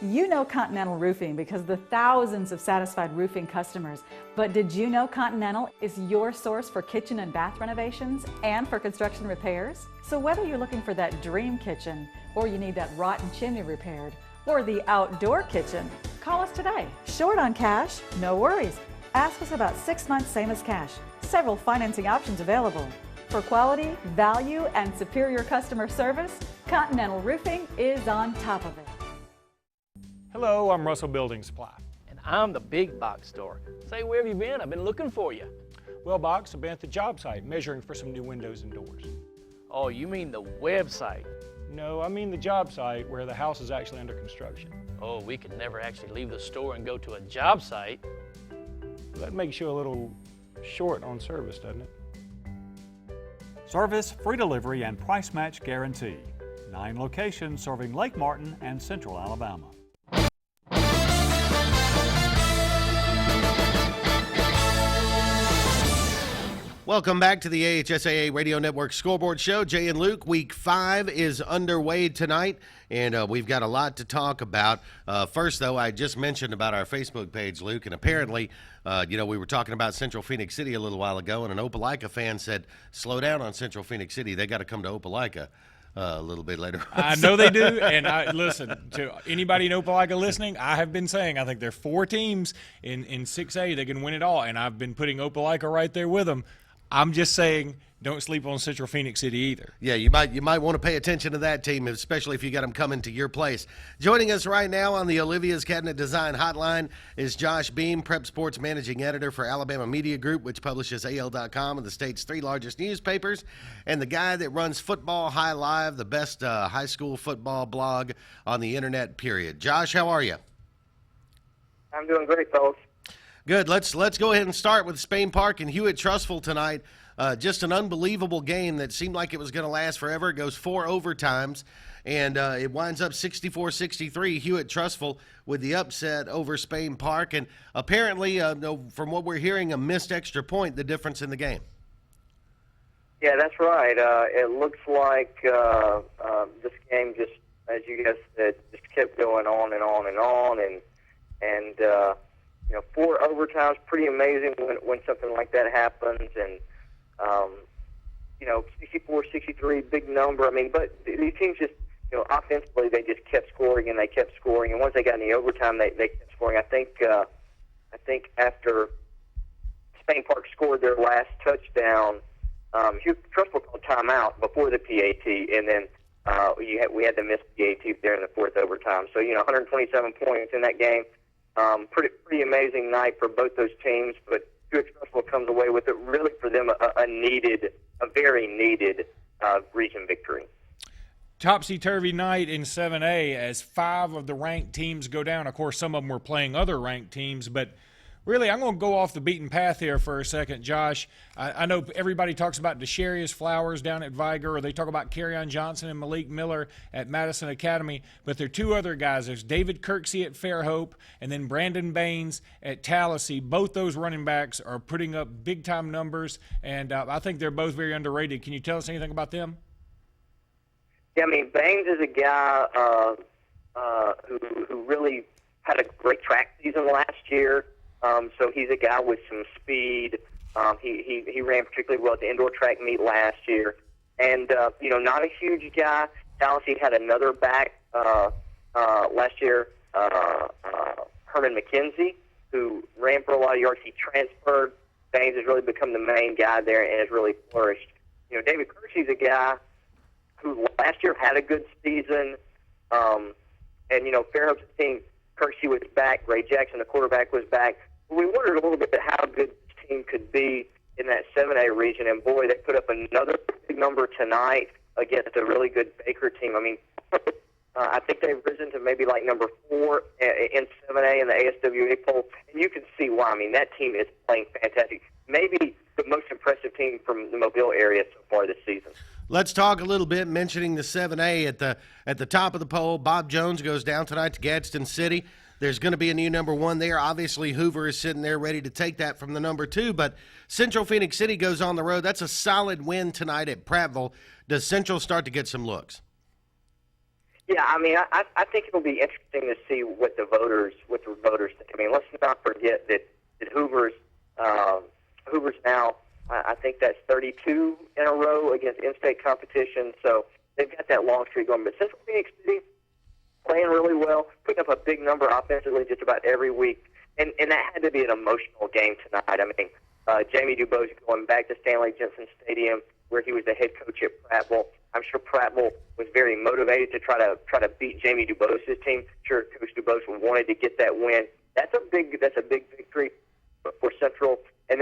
You know Continental Roofing because of the thousands of satisfied roofing customers. But did you know Continental is your source for kitchen and bath renovations and for construction repairs? So whether you're looking for that dream kitchen, or you need that rotten chimney repaired, or the outdoor kitchen, call us today. Short on cash? No worries. Ask us about 6 months, same as cash. Several financing options available. For quality, value, and superior customer service, Continental Roofing is on top of it. Hello, I'm Russell Building Supply. And I'm the big box store. Say, where have you been? I've been looking for you. Well, Box, I've been at the job site measuring for some new windows and doors. Oh, you mean the website? No, I mean the job site where the house is actually under construction. Oh, we could never actually leave the store and go to a job site. That makes you a little short on service, doesn't it? Service, free delivery, and price match guarantee. 9 locations serving Lake Martin and Central Alabama. Welcome back to the AHSAA Radio Network Scoreboard Show. Jay and Luke, Week 5 is underway tonight, and we've got a lot to talk about. First, though, I just mentioned about our Facebook page, Luke, and apparently, we were talking about Central Phoenix City a little while ago, and an Opelika fan said, slow down on Central Phoenix City. They got to come to Opelika. a little bit later. I know they do, and listen, to anybody in Opelika listening, I have been saying I think there are 4 teams in 6A that can win it all, and I've been putting Opelika right there with them. I'm just saying, don't sleep on Central Phoenix City either. Yeah, you might want to pay attention to that team, especially if you got them coming to your place. Joining us right now on the Olivia's Cabinet Design Hotline is Josh Beam, Prep Sports Managing Editor for Alabama Media Group, which publishes AL.com and the state's 3 largest newspapers, and the guy that runs Football High Live, the best high school football blog on the internet, period. Josh, how are you? I'm doing great, fellas. Good. Let's go ahead and start with Spain Park and Hewitt-Trussville tonight. Just an unbelievable game that seemed like it was going to last forever. It goes 4 overtimes, and it winds up 64-63. Hewitt-Trussville with the upset over Spain Park, and apparently, from what we're hearing, a missed extra point, the difference in the game. Yeah, that's right. It looks like this game just, as you guys said, just kept going on and on and on, and 4 overtimes, pretty amazing when something like that happens, and 64-63, big number. I mean, but these teams just, offensively, they just kept scoring and they kept scoring, and once they got in the overtime, they kept scoring. I think after Spain Park scored their last touchdown, Hewitt-Trussville called timeout before the PAT, and then we had to miss PAT there in the 4th overtime. So 127 points in that game. Pretty amazing night for both those teams, but Hewitt-Trussville comes away with it, really for them a very needed region victory. Topsy-turvy night in 7A as 5 of the ranked teams go down. Of course, some of them were playing other ranked teams, but really, I'm going to go off the beaten path here for a second, Josh. I know everybody talks about DeSharius Flowers down at Viger, or they talk about Kerryon Johnson and Malik Miller at Madison Academy, but there are 2 other guys. There's David Kirksey at Fairhope, and then Brandon Baines at Tallahassee. Both those running backs are putting up big-time numbers, and I think they're both very underrated. Can you tell us anything about them? Yeah, I mean, Baines is a guy who really had a great track season last year. So he's a guy with some speed. He ran particularly well at the indoor track meet last year. And, not a huge guy. Tallahassee had another back last year, Herman McKenzie, who ran for a lot of yards. He transferred. Baines has really become the main guy there and has really flourished. David Kirksey's a guy who last year had a good season. Fairhope's team, Kirksey was back. Ray Jackson, the quarterback, was back. We wondered a little bit how good this team could be in that 7A region, and boy, they put up another big number tonight against a really good Baker team. I mean, I think they've risen to maybe like number 4 in 7A in the ASWA poll, and you can see why. I mean, that team is playing fantastic. Maybe the most impressive team from the Mobile area so far this season. Let's talk a little bit, mentioning the 7A at the top of the poll. Bob Jones goes down tonight to Gadsden City. There's going to be a new number 1 there. Obviously, Hoover is sitting there ready to take that from the number 2, but Central Phoenix City goes on the road. That's a solid win tonight at Prattville. Does Central start to get some looks? Yeah, I mean, I think it'll be interesting to see what the voters think. I mean, let's not forget that Hoover's now, I think that's 32 in a row against in-state competition, so they've got that long streak going. But Central Phoenix City, playing really well, putting up a big number offensively just about every week. And that had to be an emotional game tonight. I mean, Jamie Dubose going back to Stanley Jensen Stadium where he was the head coach at Prattville. I'm sure Prattville was very motivated to try to beat Jamie Dubose's team. I'm sure Coach Dubose wanted to get that win. That's a big victory for Central. And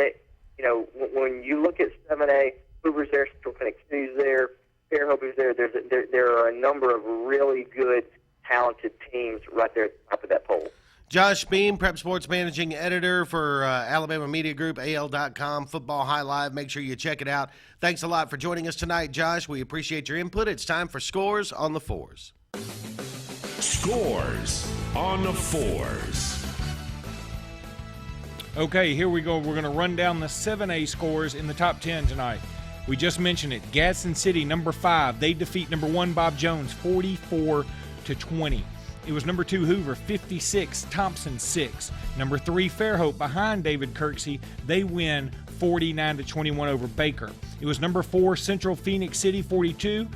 when you look at 7A, Hoover's there, Central Phoenix City's there, Fairhope is there. There are a number of really good, talented teams right there at the top of that poll. Josh Beam, Prep Sports Managing Editor for Alabama Media Group, AL.com, Football High Live. Make sure you check it out. Thanks a lot for joining us tonight, Josh. We appreciate your input. It's time for Scores on the Fours. Scores on the Fours. Okay, here we go. We're going to run down the 7A scores in the top 10 tonight. We just mentioned it. Gadsden City, number 5. They defeat number 1, Bob Jones, 44-20. It was number 2, Hoover, 56, Thompson, 6. Number 3, Fairhope, behind David Kirksey. They win 49-21 over Baker. It was number 4, Central Phoenix City, 42.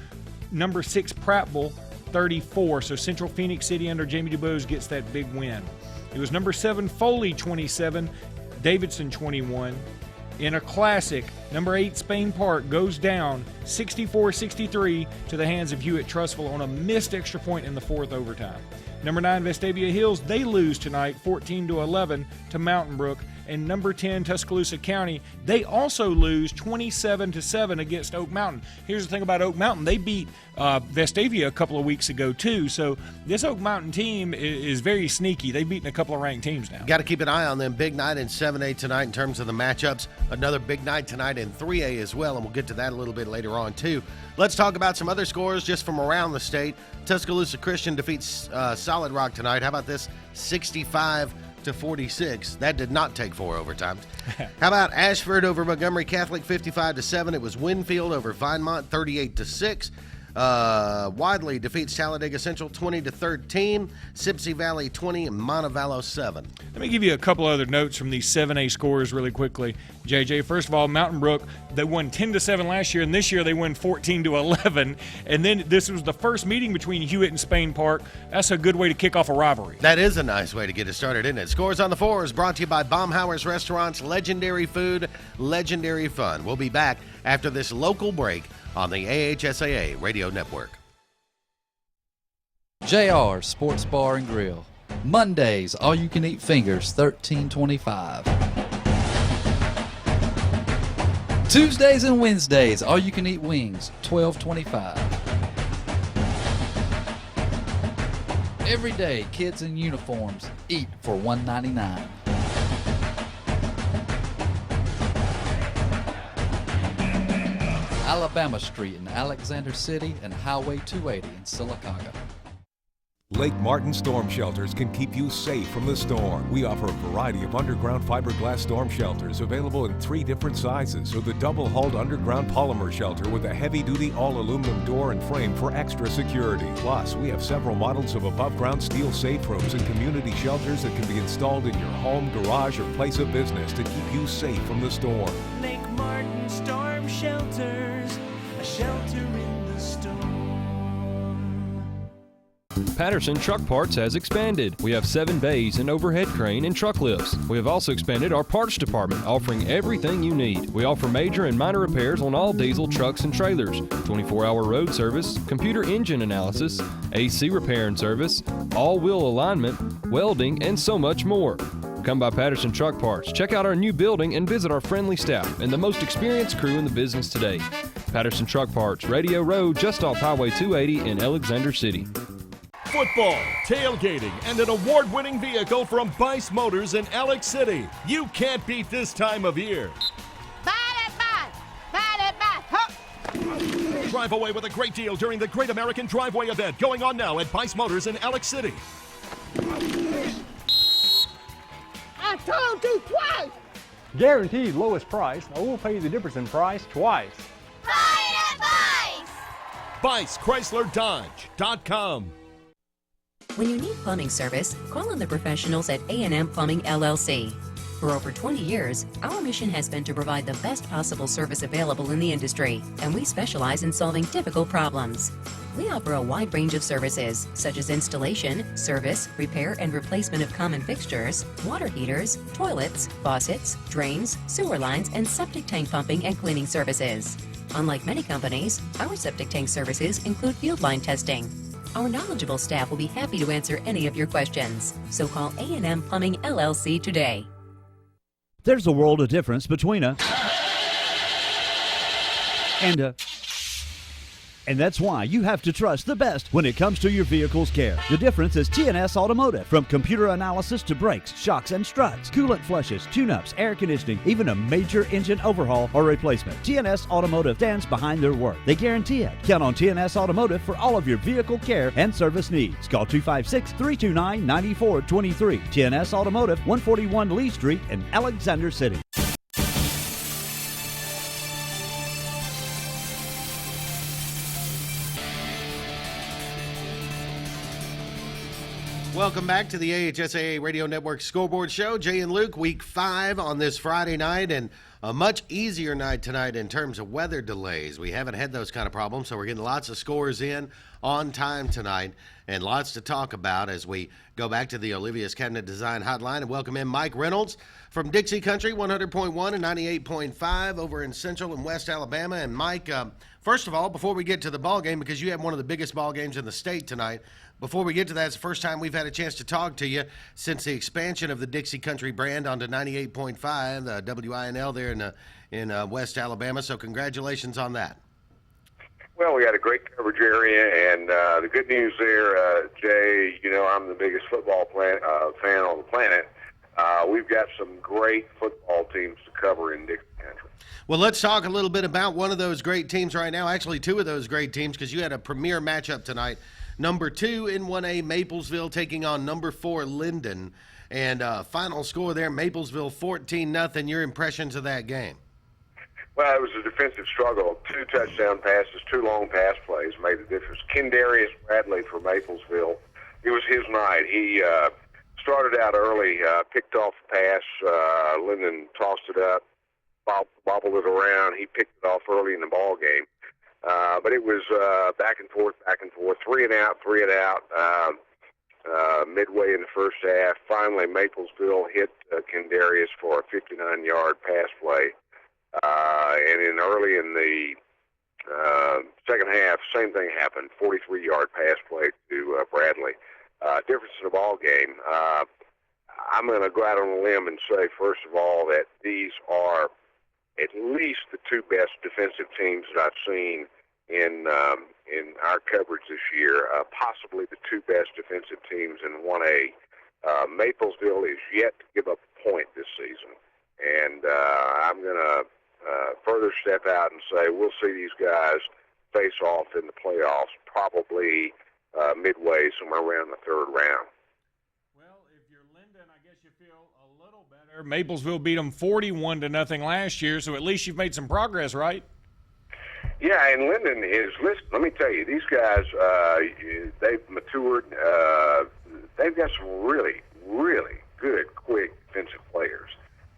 number 6 Prattville 34. So Central Phoenix City under Jamie DuBose gets that big win. It was number 7 Foley 27, Davidson 21. In a classic, number 8 Spain Park goes down 64-63 to the hands of Hewitt-Trussville on a missed extra point in the 4th overtime. Number 9 Vestavia Hills, they lose tonight 14-11 to Mountain Brook. And number 10 Tuscaloosa County, they also lose 27-7 against Oak Mountain. Here's the thing about Oak Mountain. They beat Vestavia a couple of weeks ago too. So this Oak Mountain team is very sneaky. They've beaten a couple of ranked teams now. Got to keep an eye on them. Big night in 7A tonight in terms of the matchups. Another big night tonight in 3A as well, and we'll get to that a little bit later on too. Let's talk about some other scores just from around the state. Tuscaloosa Christian defeats Solid Rock tonight. How about this? 65-46. That did not take 4 overtimes. How about Ashford over Montgomery Catholic 55-7? It was Winfield over Vinemont 38-6. Wadley defeats Talladega Central 20-13. Sipsey Valley 20, Montevallo 7. Let me give you a couple other notes from these 7A scores really quickly, JJ. First of all, Mountain Brook, they won 10-7 last year, and this year they won 14-11. And then this was the first meeting between Hewitt and Spain Park. That's a good way to kick off a rivalry. That is a nice way to get it started, isn't it? Scores on the 4 is brought to you by Baumhauer's Restaurants. Legendary food, legendary fun. We'll be back after this local break on the AHSAA Radio Network. JR Sports Bar and Grill. Mondays, all-you-can-eat fingers, $13.25. Tuesdays and Wednesdays, all-you-can-eat wings, $12.25. Every day, kids in uniforms eat for $1.99. Alabama Street in Alexander City and Highway 280 in Sylacauga. Lake Martin Storm Shelters can keep you safe from the storm. We offer a variety of underground fiberglass storm shelters available in 3 different sizes, or the double-hulled underground polymer shelter with a heavy-duty all-aluminum door and frame for extra security. Plus, we have several models of above-ground steel safe rooms and community shelters that can be installed in your home, garage, or place of business to keep you safe from the storm. Lake Martin Storm Shelters, a shelter in the storm. Patterson Truck Parts has expanded. We have 7 bays, an overhead crane, and truck lifts. We have also expanded our parts department, offering everything you need. We offer major and minor repairs on all diesel trucks and trailers, 24-hour road service, computer engine analysis, AC repair and service, all-wheel alignment, welding, and so much more. Come by Patterson Truck Parts, check out our new building, and visit our friendly staff and the most experienced crew in the business today. Patterson Truck Parts, Radio Road, just off Highway 280 in Alexander City. Football, tailgating, and an award-winning vehicle from Bice Motors in Alex City. You can't beat this time of year. Drive away with a great deal during the Great American Driveway event going on now at Bice Motors in Alex City. I told you twice! Guaranteed lowest price, or we'll pay you the difference in price twice. Buy it at Bice! BiceChryslerDodge.com. When you need plumbing service, call on the professionals at A&M Plumbing LLC. For over 20 years, our mission has been to provide the best possible service available in the industry, and we specialize in solving difficult problems. We offer a wide range of services, such as installation, service, repair, and replacement of common fixtures, water heaters, toilets, faucets, drains, sewer lines, and septic tank pumping and cleaning services. Unlike many companies, our septic tank services include field line testing. Our knowledgeable staff will be happy to answer any of your questions. So call A&M Plumbing LLC today. There's a world of difference between a and a. And that's why you have to trust the best when it comes to your vehicle's care. The difference is TNS Automotive. From computer analysis to brakes, shocks, and struts, coolant flushes, tune-ups, air conditioning, even a major engine overhaul or replacement. TNS Automotive stands behind their work. They guarantee it. Count on TNS Automotive for all of your vehicle care and service needs. Call 256-329-9423. TNS Automotive, 141 Lee Street in Alexander City. Welcome back to the AHSAA Radio Network Scoreboard Show. Jay and Luke, week 5 on this Friday night. And a much easier night tonight in terms of weather delays. We haven't had those kind of problems, so we're getting lots of scores in on time tonight and lots to talk about as we go back to the Olivia's Cabinet Design Hotline and welcome in Mike Reynolds from Dixie Country 100.1 and 98.5 over in Central and West Alabama. And Mike, first of all, before we get to the ball game, because you have one of the biggest ball games in the state tonight, before we get to that, it's the first time we've had a chance to talk to you since the expansion of the Dixie Country brand onto 98.5, the WINL there in West Alabama. So congratulations on that. Well, we got a great coverage area, and the good news there, Jay, you know I'm the biggest football fan on the planet. We've got some great football teams to cover in Dixie Country. Well, let's talk a little bit about one of those great teams right now, actually two of those great teams, because you had a premier matchup tonight. Number 2 in 1A, Maplesville taking on number 4, Linden. And final score there, Maplesville 14-0. Your impressions of that game? Well, it was a defensive struggle. 2 touchdown passes, 2 long pass plays made the difference. Kendarius Bradley for Maplesville, it was his night. He started out early, picked off the pass. Linden tossed it up, bobbled it around. He picked it off early in the ball game. But it was back and forth, 3 and out. Midway in the first half, finally Maplesville hit Kendarius for a 59-yard pass play. And then early in the second half, same thing happened, 43-yard pass play to Bradley. Difference in the ball game. I'm going to go out on a limb and say, first of all, that these are at least the 2 best defensive teams that I've seen in our coverage this year, possibly the 2 best defensive teams in 1A. Maplesville is yet to give up a point this season, and I'm going to further step out and say we'll see these guys face off in the playoffs probably midway, somewhere around the 3rd round. Maplesville beat them 41-0 last year, so at least you've made some progress, right? Yeah, and Linden is, listen, let me tell you, these guys, they've matured. They've got some really, really good, quick defensive players.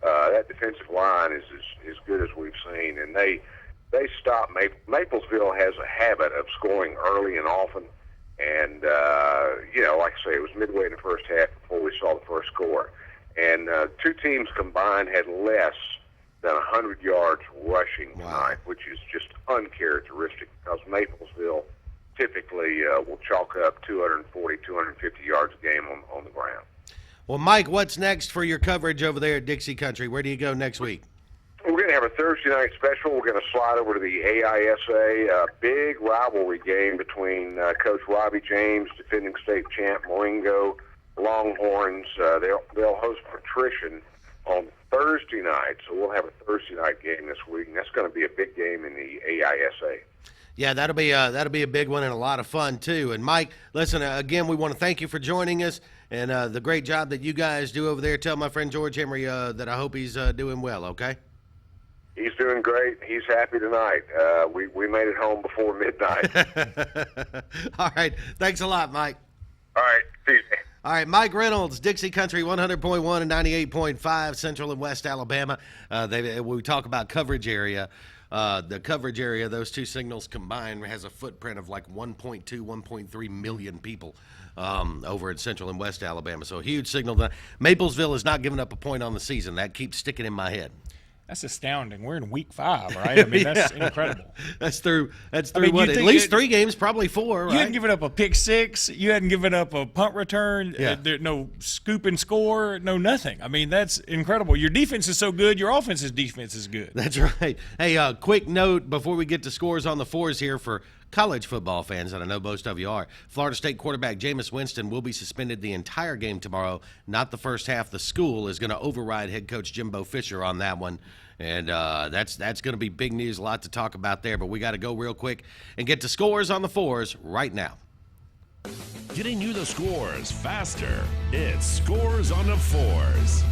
That defensive line is as good as we've seen, and they stop. Maplesville has a habit of scoring early and often, and, like I say, it was midway in the first half before we saw the first score. And 2 teams combined had less than 100 yards rushing tonight, which is just uncharacteristic because Maplesville typically will chalk up 240, 250 yards a game on the ground. Well, Mike, what's next for your coverage over there at Dixie Country? Where do you go next week? We're going to have a Thursday night special. We're going to slide over to the AHSAA, big rivalry game between Coach Robbie James, defending state champ Marengo Longhorns. They'll host Patrician on Thursday night, so we'll have a Thursday night game this week, and that's going to be a big game in the AHSAA. Yeah, that'll be a big one and a lot of fun too. And Mike, listen, again, we want to thank you for joining us and the great job that you guys do over there. Tell my friend George Henry that I hope he's doing well. Okay. He's doing great. He's happy tonight. We made it home before midnight. All right. Thanks a lot, Mike. All right. See you. All right, Mike Reynolds, Dixie Country 100.1 and 98.5, Central and West Alabama. We talk about coverage area. The coverage area, those 2 signals combined, has a footprint of like 1.2, 1.3 million people over in Central and West Alabama. So a huge signal. Maplesville has not given up a point on the season. That keeps sticking in my head. That's astounding. We're in week 5, right? I mean, that's incredible. That's through at least 3 games, probably 4, right? You hadn't given up a pick 6. You hadn't given up a punt return. Yeah. No scoop and score. No nothing. I mean, that's incredible. Your defense is so good. Your offense's defense is good. That's right. Hey, quick note before we get to scores on the 4s here for college football fans, and I know most of you are. Florida State quarterback Jameis Winston will be suspended the entire game tomorrow, not the first half. The school is going to override head coach Jimbo Fisher on that one, and that's going to be big news, a lot to talk about there, but we got to go real quick and get to scores on the 4s right now. Getting you the scores faster. It's Scores on the 4s.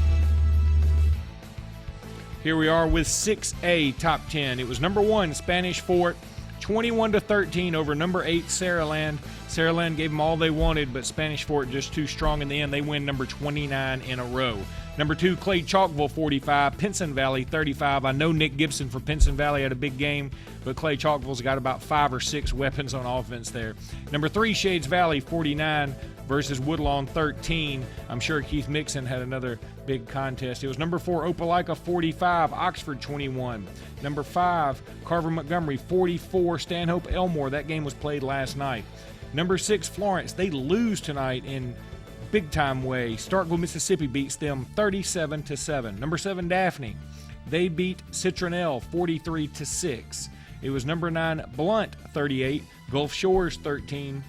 Here we are with 6A top 10. It was number 1, Spanish Fort, 21-13 over number 8, Saraland. Saraland gave them all they wanted, but Spanish Fort just too strong in the end. They win number 29 in a row. Number 2, Clay Chalkville 45, Pinson Valley 35. I know Nick Gibson for Pinson Valley had a big game, but Clay Chalkville's got about 5 or 6 weapons on offense there. Number 3, Shades Valley 49 versus Woodlawn 13. I'm sure Keith Mixon had another big contest. It was number 4, Opelika 45, Oxford 21. Number 5, Carver Montgomery 44, Stanhope Elmore. That game was played last night. Number 6, Florence. They lose tonight in big-time way. Starkville, Mississippi beats them 37-7. Number 7, Daphne. They beat Citronelle 43-6. It was number 9, Blunt 38, Gulf Shores 13.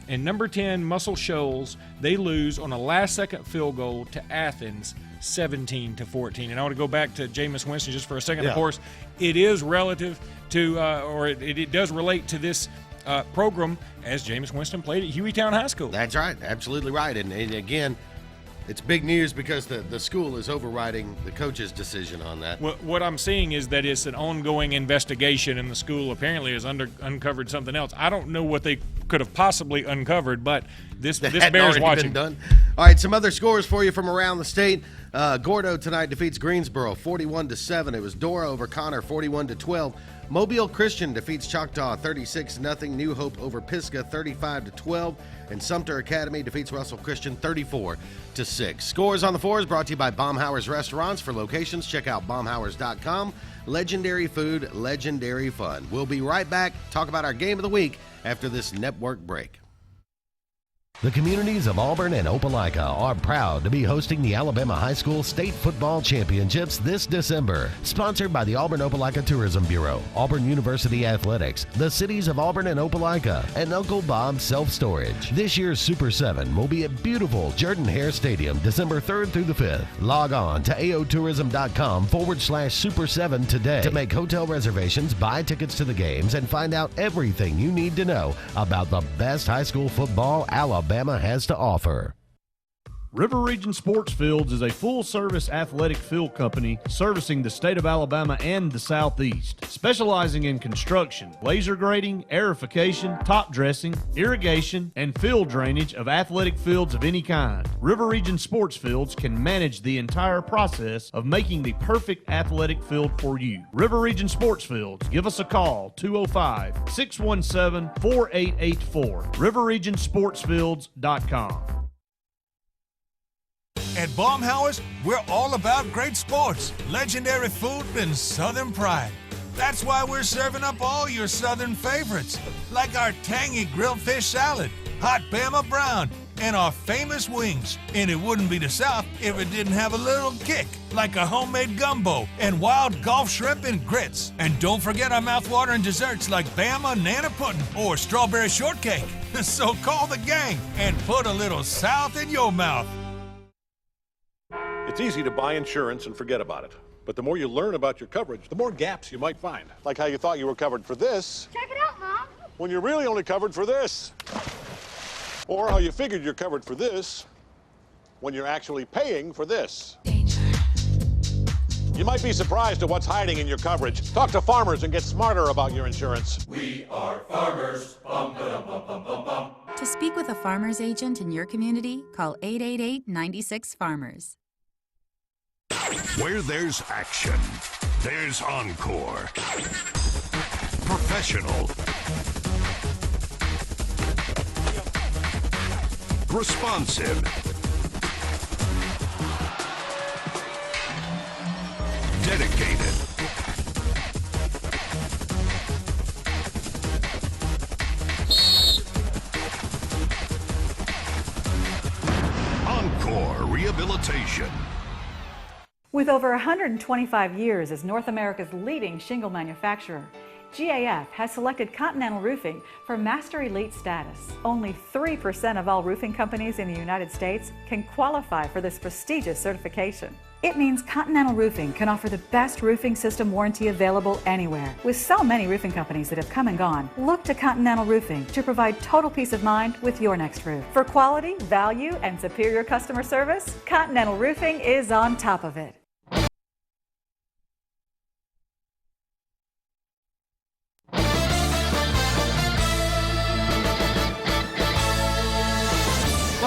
And number 10, Muscle Shoals, they lose on a last-second field goal to Athens, 17-14. And I want to go back to Jameis Winston just for a second. Yeah. Of course, it is relative to, or it does relate to this program as Jameis Winston played at Hueytown High School. That's right. Absolutely right. And again, it's big news because the school is overriding the coach's decision on that. What I'm seeing is that it's an ongoing investigation, and the school apparently has uncovered something else. I don't know what they could have possibly uncovered, but this bears watching. Been done. All right, some other scores for you from around the state. Gordo tonight defeats Greensboro 41-7. It was Dora over Connor 41-12. Mobile Christian defeats Choctaw 36-0. New Hope over Pisgah 35-12. And Sumter Academy defeats Russell Christian 34-6. Scores on the Fours brought to you by Baumhauer's Restaurants. For locations, check out baumhauers.com. Legendary food, legendary fun. We'll be right back. Talk about our game of the week after this network break. The communities of Auburn and Opelika are proud to be hosting the Alabama High School State Football Championships this December. Sponsored by the Auburn-Opelika Tourism Bureau, Auburn University Athletics, the cities of Auburn and Opelika, and Uncle Bob's Self-Storage. This year's Super 7 will be at beautiful Jordan-Hare Stadium, December 3rd through the 5th. Log on to aotourism.com/Super 7 today to make hotel reservations, buy tickets to the games, and find out everything you need to know about the best high school football Alabama has to offer. River Region Sports Fields is a full-service athletic field company servicing the state of Alabama and the Southeast, specializing in construction, laser grading, aerification, top dressing, irrigation, and field drainage of athletic fields of any kind. River Region Sports Fields can manage the entire process of making the perfect athletic field for you. River Region Sports Fields. Give us a call, 205-617-4884. RiverRegionSportsFields.com. At Baumhauer's, we're all about great sports, legendary food, and Southern pride. That's why we're serving up all your Southern favorites, like our tangy grilled fish salad, hot Bama brown, and our famous wings. And it wouldn't be the South if it didn't have a little kick, like a homemade gumbo and wild Gulf shrimp and grits. And don't forget our mouthwatering desserts like Bama Nana Pudding or strawberry shortcake. So call the gang and put a little South in your mouth. It's easy to buy insurance and forget about it. But the more you learn about your coverage, the more gaps you might find. Like how you thought you were covered for this. Check it out, Mom. When you're really only covered for this. Or how you figured you're covered for this when you're actually paying for this. Danger. You might be surprised at what's hiding in your coverage. Talk to Farmers and get smarter about your insurance. We are farmers. Bum, ba-dum, bum, bum, bum, bum. To speak with a farmer's agent in your community, call 888-96-FARMERS. Where there's action, there's Encore. Professional. Responsive. Dedicated. Encore Rehabilitation. With over 125 years as North America's leading shingle manufacturer, GAF has selected Continental Roofing for Master Elite status. Only 3% of all roofing companies in the United States can qualify for this prestigious certification. It means Continental Roofing can offer the best roofing system warranty available anywhere. With so many roofing companies that have come and gone, look to Continental Roofing to provide total peace of mind with your next roof. For quality, value, and superior customer service, Continental Roofing is on top of it.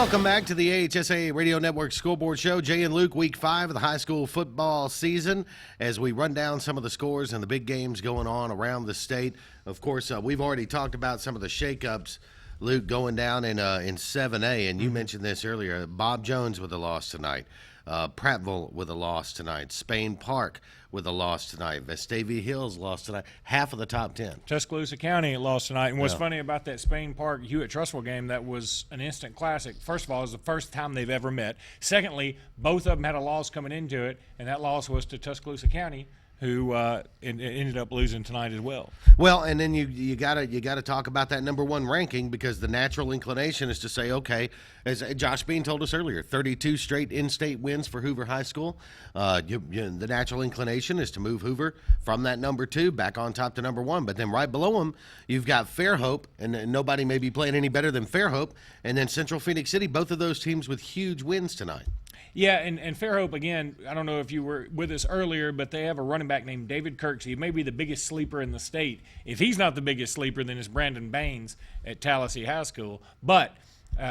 Welcome back to the AHSAA Radio Network Scoreboard Show. Jay and Luke, week 5 of the high school football season, as we run down some of the scores and the big games going on around the state. Of course, we've already talked about some of the shakeups, Luke, going down in 7A, and you mentioned this earlier. Bob Jones with a loss tonight. Prattville with a loss tonight. Spain Park with a loss tonight. Vestavia Hills lost tonight. Half of the top 10. Tuscaloosa County lost tonight. And what's funny about that Spain Park Hewitt-Trussville game, that was an instant classic. First of all, it was the first time they've ever met. Secondly, both of them had a loss coming into it, and that loss was to Tuscaloosa County, who ended up losing tonight as well. Well, and then you gotta talk about that number 1 ranking, because the natural inclination is to say, okay, as Josh Bean told us earlier, 32 straight in-state wins for Hoover High School. The natural inclination is to move Hoover from that number 2 back on top to number 1. But then right below them, you've got Fairhope, and nobody may be playing any better than Fairhope, and then Central Phoenix City. Both of those teams with huge wins tonight. Yeah, and Fairhope, again, I don't know if you were with us earlier, but they have a running back named David Kirksey. He may be the biggest sleeper in the state. If he's not the biggest sleeper, then it's Brandon Baines at Tallahassee High School. But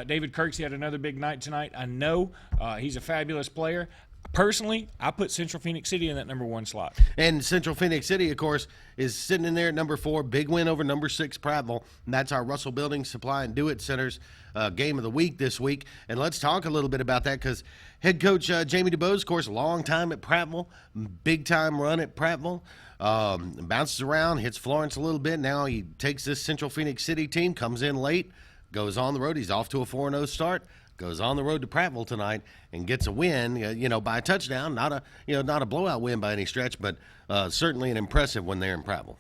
David Kirksey had another big night tonight. I know he's a fabulous player. Personally, I put Central Phoenix City in that number 1 slot. And Central Phoenix City, of course, is sitting in there at number 4. Big win over number 6 Prattville. And that's our Russell Building Supply and Do It Center's game of the week this week. And let's talk a little bit about that, because head coach Jamie DuBose, of course, long time at Prattville, big time run at Prattville. Bounces around, hits Florence a little bit. Now he takes this Central Phoenix City team, comes in late, goes on the road. He's off to a 4-0 start. Goes on the road to Prattville tonight and gets a win, by a touchdown. Not a blowout win by any stretch, but certainly an impressive one there in Prattville.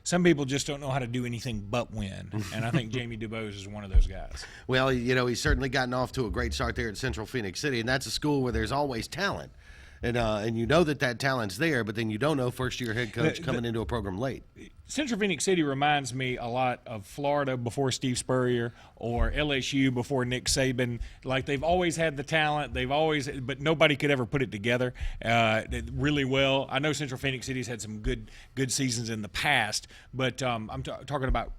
Some people just don't know how to do anything but win, and I think Jamie DuBose is one of those guys. Well, he's certainly gotten off to a great start there at Central Phoenix City, and that's a school where there's always talent. And you know that talent's there, but then you don't know first-year head coach coming into a program late. Central Phoenix City reminds me a lot of Florida before Steve Spurrier, or LSU before Nick Saban. Like, they've always had the talent, but nobody could ever put it together really well. I know Central Phoenix City's had some good seasons in the past, but I'm talking about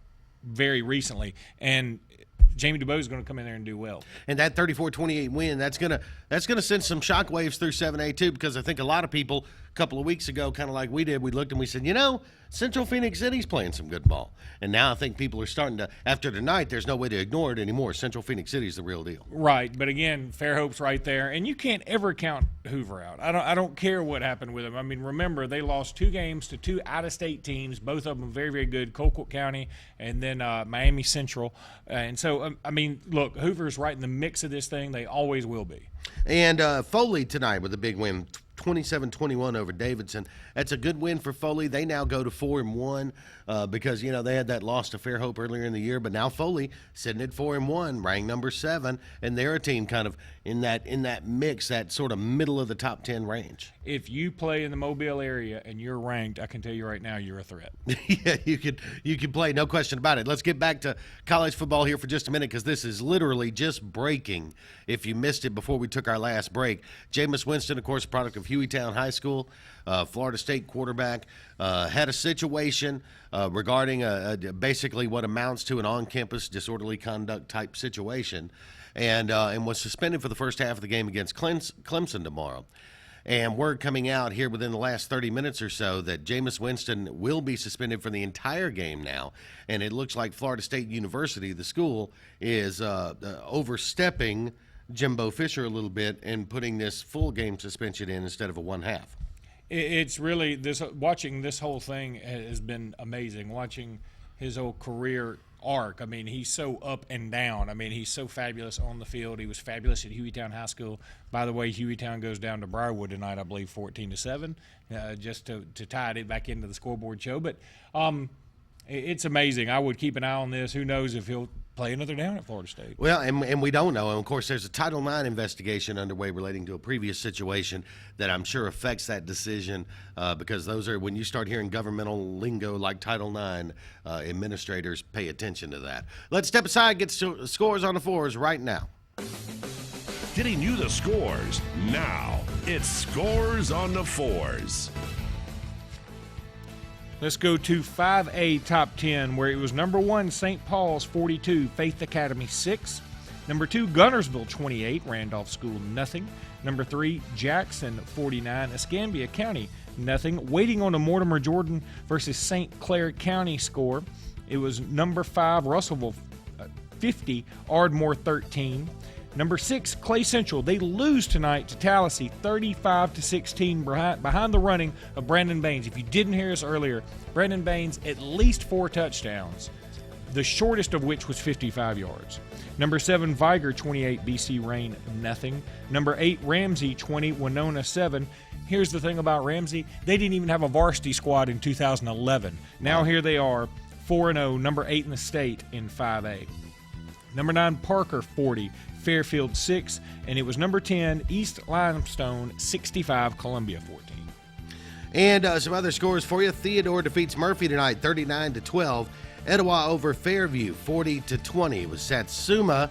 very recently. And Jamie DuBose is going to come in there and do well. And that 34-28 win, that's gonna send some shockwaves through 7A too, because I think a lot of people a couple of weeks ago, kind of like we did, we looked and we said, Central Phoenix City's playing some good ball. And now I think people are starting to, after tonight, there's no way to ignore it anymore. Central Phoenix City's the real deal. Right, but again, Fairhope's right there, and you can't ever count Hoover out. I don't care what happened with them. I mean, remember, they lost 2 games to 2 out-of-state teams, both of them very, very good, Colquitt County and then Miami Central. And so, look, Hoover's right in the mix of this thing. They always will be. And Foley tonight with a big win, 27-21 over Davidson. That's a good win for Foley. They now go to 4-1 because, they had that loss to Fairhope earlier in the year. But now Foley sitting at 4-1, ranked number 7, and they're a team kind of in that mix, that sort of middle of the top 10 range. If you play in the Mobile area and you're ranked, I can tell you right now you're a threat. Yeah, you could play, no question about it. Let's get back to college football here for just a minute, because this is literally just breaking. If you missed it before we took our last break, Jameis Winston, of course, product of Hueytown High School, Florida State quarterback, had a situation regarding basically what amounts to an on-campus disorderly conduct type situation, and was suspended for the first half of the game against Clemson tomorrow. And word coming out here within the last 30 minutes or so that Jameis Winston will be suspended for the entire game now. And it looks like Florida State University, the school, is overstepping Jimbo Fisher a little bit and putting this full game suspension in instead of a 1/2. It's really watching this whole thing has been amazing. Watching his whole career arc. He's so up and down. He's so fabulous on the field. He was fabulous at Hueytown High School. By the way, Hueytown goes down to Briarwood tonight, I believe, 14-7, just to tie it back into the scoreboard show. But it's amazing. I would keep an eye on this. Who knows if he'll play another down at Florida State. Well, and we don't know. And, of course, there's a Title IX investigation underway relating to a previous situation that I'm sure affects that decision because those are, when you start hearing governmental lingo like Title IX, administrators pay attention to that. Let's step aside, get scores on the fours right now. Getting you the scores now. It's Scores on the Fours. Let's go to 5A top 10, where it was number 1, St. Paul's 42, Faith Academy 6. Number 2, Gunnersville 28, Randolph School nothing. Number 3, Jackson 49, Escambia County nothing. Waiting on a Mortimer Jordan versus St. Clair County score. It was number 5, Russellville 50, Ardmore 13. Number 6, Clay Central. They lose tonight to Tallahassee 35-16 behind the running of Brandon Baines. If you didn't hear us earlier, Brandon Baines at least 4 touchdowns, the shortest of which was 55 yards. Number 7, Viger 28, BC Rain nothing. Number 8, Ramsey 20, Winona 7. Here's the thing about Ramsey. They didn't even have a varsity squad in 2011. Now here they are, 4-0, number 8 in the state in 5A. Number 9, Parker 40, Fairfield 6, and it was number 10, East Limestone 65, Columbia 14. And some other scores for you. Theodore defeats Murphy tonight 39-12. Etowah over Fairview 40-20. It was Satsuma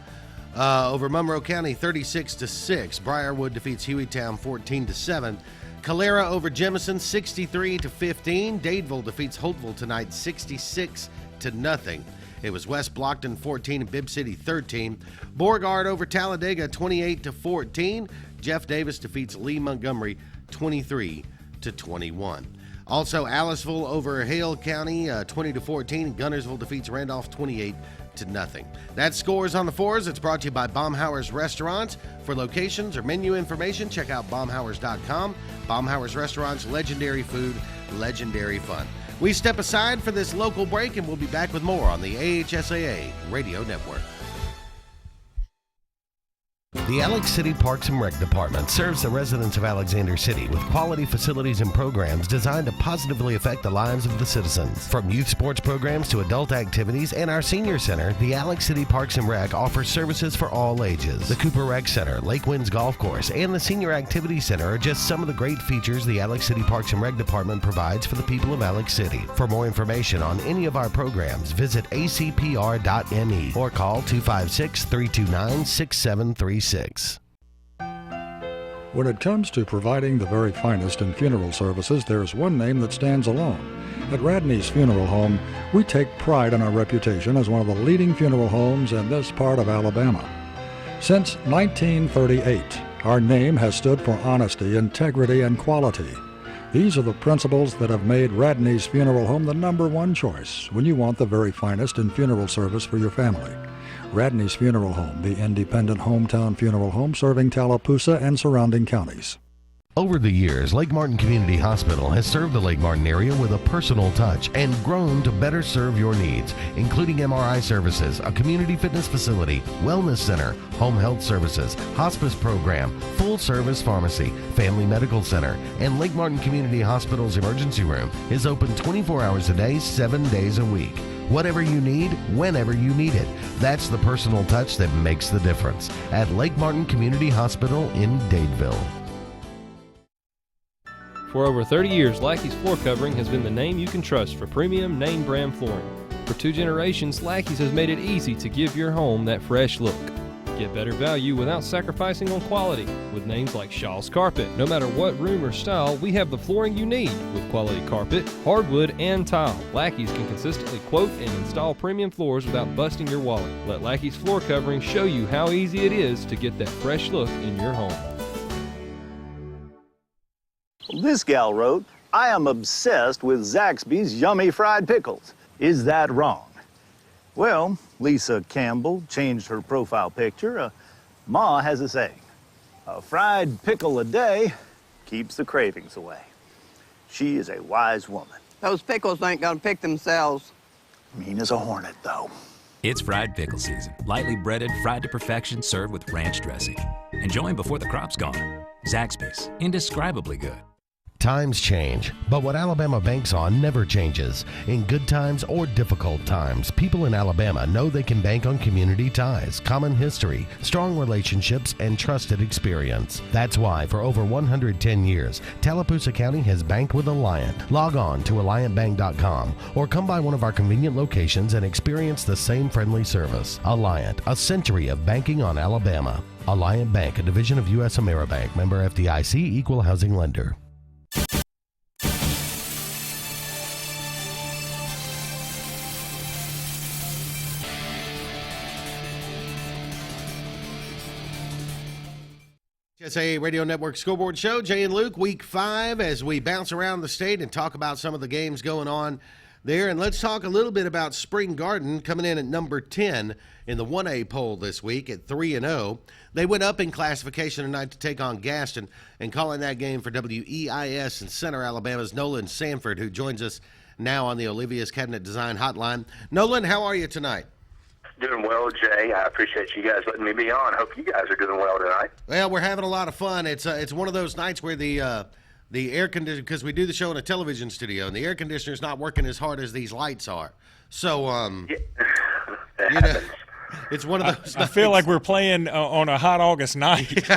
over Monroe County 36-6. Briarwood defeats Hueytown 14-7. Calera over Jemison 63-15. Dadeville defeats Holtville tonight 66-0. It was West Blockton 14 and Bibb City 13. Beauregard over Talladega 28-14. Jeff Davis defeats Lee Montgomery 23-21. Also, Aliceville over Hale County 20-14. Gunnersville defeats Randolph 28-0. That scores on the fours. It's brought to you by Baumhauer's Restaurants. For locations or menu information, check out baumhauers.com. Baumhauer's Restaurants, legendary food, legendary fun. We step aside for this local break, and we'll be back with more on the AHSAA Radio Network. The Alex City Parks and Rec Department serves the residents of Alexander City with quality facilities and programs designed to positively affect the lives of the citizens. From youth sports programs to adult activities and our senior center, the Alex City Parks and Rec offers services for all ages. The Cooper Rec Center, Lake Winds Golf Course, and the Senior Activity Center are just some of the great features the Alex City Parks and Rec Department provides for the people of Alex City. For more information on any of our programs, visit acpr.me or call 256-329-6736. When it comes to providing the very finest in funeral services, there's one name that stands alone. At Radney's Funeral Home, we take pride in our reputation as one of the leading funeral homes in this part of Alabama. Since 1938, our name has stood for honesty, integrity, and quality. These are the principles that have made Radney's Funeral Home the #1 choice when you want the very finest in funeral service for your family. Radney's Funeral Home, the independent hometown funeral home serving Tallapoosa and surrounding counties. Over the years, Lake Martin Community Hospital has served the Lake Martin area with a personal touch and grown to better serve your needs, including MRI services, a community fitness facility, wellness center, home health services, hospice program, full-service pharmacy, family medical center, and Lake Martin Community Hospital's emergency room is open 24 hours a day, 7 days a week. Whatever you need, whenever you need it. That's the personal touch that makes the difference at Lake Martin Community Hospital in Dadeville. For over 30 years, Lackey's Floor Covering has been the name you can trust for premium name brand flooring. For 2 generations, Lackey's has made it easy to give your home that fresh look. Get better value without sacrificing on quality with names like Shaw's Carpet. No matter what room or style, we have the flooring you need with quality carpet, hardwood, and tile. Lackey's can consistently quote and install premium floors without busting your wallet. Let Lackey's Floor Covering show you how easy it is to get that fresh look in your home. This gal wrote, "I am obsessed with Zaxby's yummy fried pickles. Is that wrong?" Well, Lisa Campbell changed her profile picture. Ma has a saying, "A fried pickle a day keeps the cravings away." She is a wise woman. Those pickles ain't gonna pick themselves. Mean as a hornet, though. It's fried pickle season. Lightly breaded, fried to perfection, served with ranch dressing. Enjoy them before the crop's gone. Zaxby's, indescribably good. Times change, but what Alabama banks on never changes. In good times or difficult times, people in Alabama know they can bank on community ties, common history, strong relationships, and trusted experience. That's why for over 110 years, Tallapoosa County has banked with Alliant. Log on to AlliantBank.com or come by one of our convenient locations and experience the same friendly service. Alliant, a century of banking on Alabama. Alliant Bank, a division of U.S. Ameribank, member FDIC, equal housing lender. AHSAA Radio Network Scoreboard Show, Jay and Luke, Week 5, as we bounce around the state and talk about some of the games going on there. And let's talk a little bit about Spring Garden coming in at number 10 in the 1A poll this week at 3-0. They went up in classification tonight to take on Gaston, and calling that game for WEIS in Center, Alabama's Nolan Sanford, who joins us now on the Olivia's Cabinet Design Hotline. Nolan, how are you tonight? Doing well, Jay. I appreciate you guys letting me be on. Hope you guys are doing well tonight. Well, we're having a lot of fun. It's one of those nights where the air conditioner, because we do the show in a television studio, and the air conditioner's not working as hard as these lights are. So, you know, it's one of those. I feel like we're playing on a hot August night.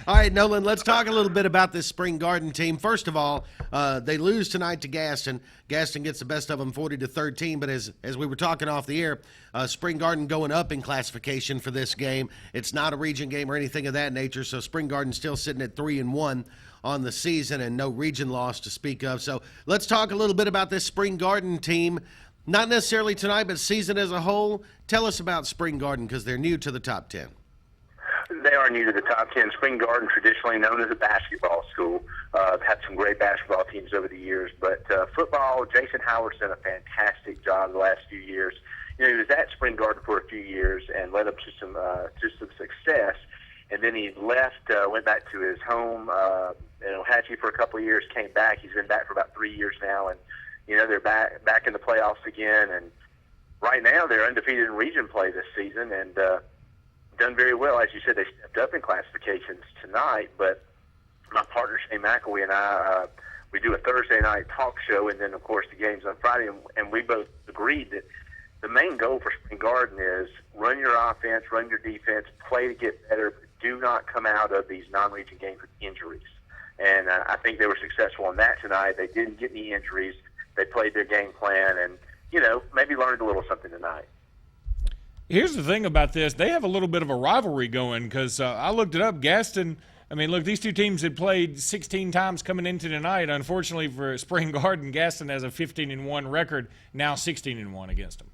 All right, Nolan, let's talk a little bit about this Spring Garden team. First of all, they lose tonight to Gaston. Gaston gets the best of them 40-13, but as we were talking off the air, Spring Garden going up in classification for this game. It's not a region game or anything of that nature, so Spring Garden still sitting at 3-1 on the season and no region loss to speak of. So let's talk a little bit about this Spring Garden team. Not necessarily tonight, but season as a whole. Tell us about Spring Garden, because they're new to the top 10. They are new to the top 10. Spring Garden, traditionally known as a basketball school, had some great basketball teams over the years. But football, Jason Howard's done a fantastic job the last few years. You know, he was at Spring Garden for a few years and led up to some success. And then he left, went back to his home in Ohatchee for a couple of years, came back. He's been back for about 3 years now, and you know, they're back in the playoffs again, and right now they're undefeated in region play this season and done very well. As you said, they stepped up in classifications tonight, but my partner Shane McElwee and I, we do a Thursday night talk show, and then, of course, the game's on Friday, and we both agreed that the main goal for Spring Garden is run your offense, run your defense, play to get better, but do not come out of these non-region games with injuries. And I think they were successful in that tonight. They didn't get any injuries. They played their game plan and, you know, maybe learned a little something tonight. Here's the thing about this. They have a little bit of a rivalry going because I looked it up. Gaston, I mean, look, these two teams had played 16 times coming into tonight. Unfortunately for Spring Garden, Gaston has a 15-1 record, now 16-1 against them.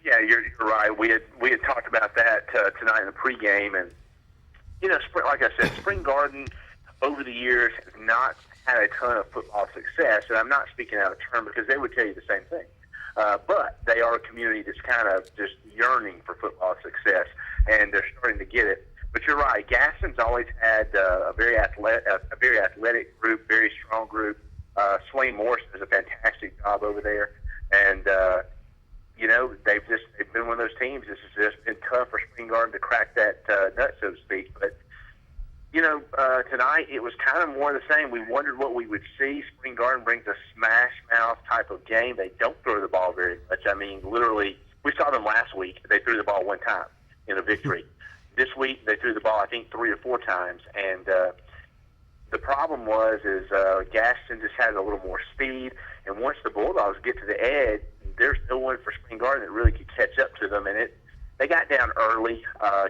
Yeah, you're right. We had talked about that tonight in the pregame. And, you know, like I said, Spring Garden over the years has not had a ton of football success, and I'm not speaking out of turn because they would tell you the same thing. But they are a community that's kind of just yearning for football success, and they're starting to get it. But you're right. Gaston's always had a very athletic group, very strong group. Swain Morrison does a fantastic job over there, and you know they've been one of those teams. This has just been tough for Spring Garden to crack that nut, so to speak, but. You know, tonight it was kind of more of the same. We wondered what we would see. Spring Garden brings a smash-mouth type of game. They don't throw the ball very much. I mean, literally, we saw them last week. They threw the ball one time in a victory. This week they threw the ball, I think, 3 or 4 times. And the problem is Gaston just has a little more speed. And once the Bulldogs get to the edge, there's no one for Spring Garden that really could catch up to them. And they got down early,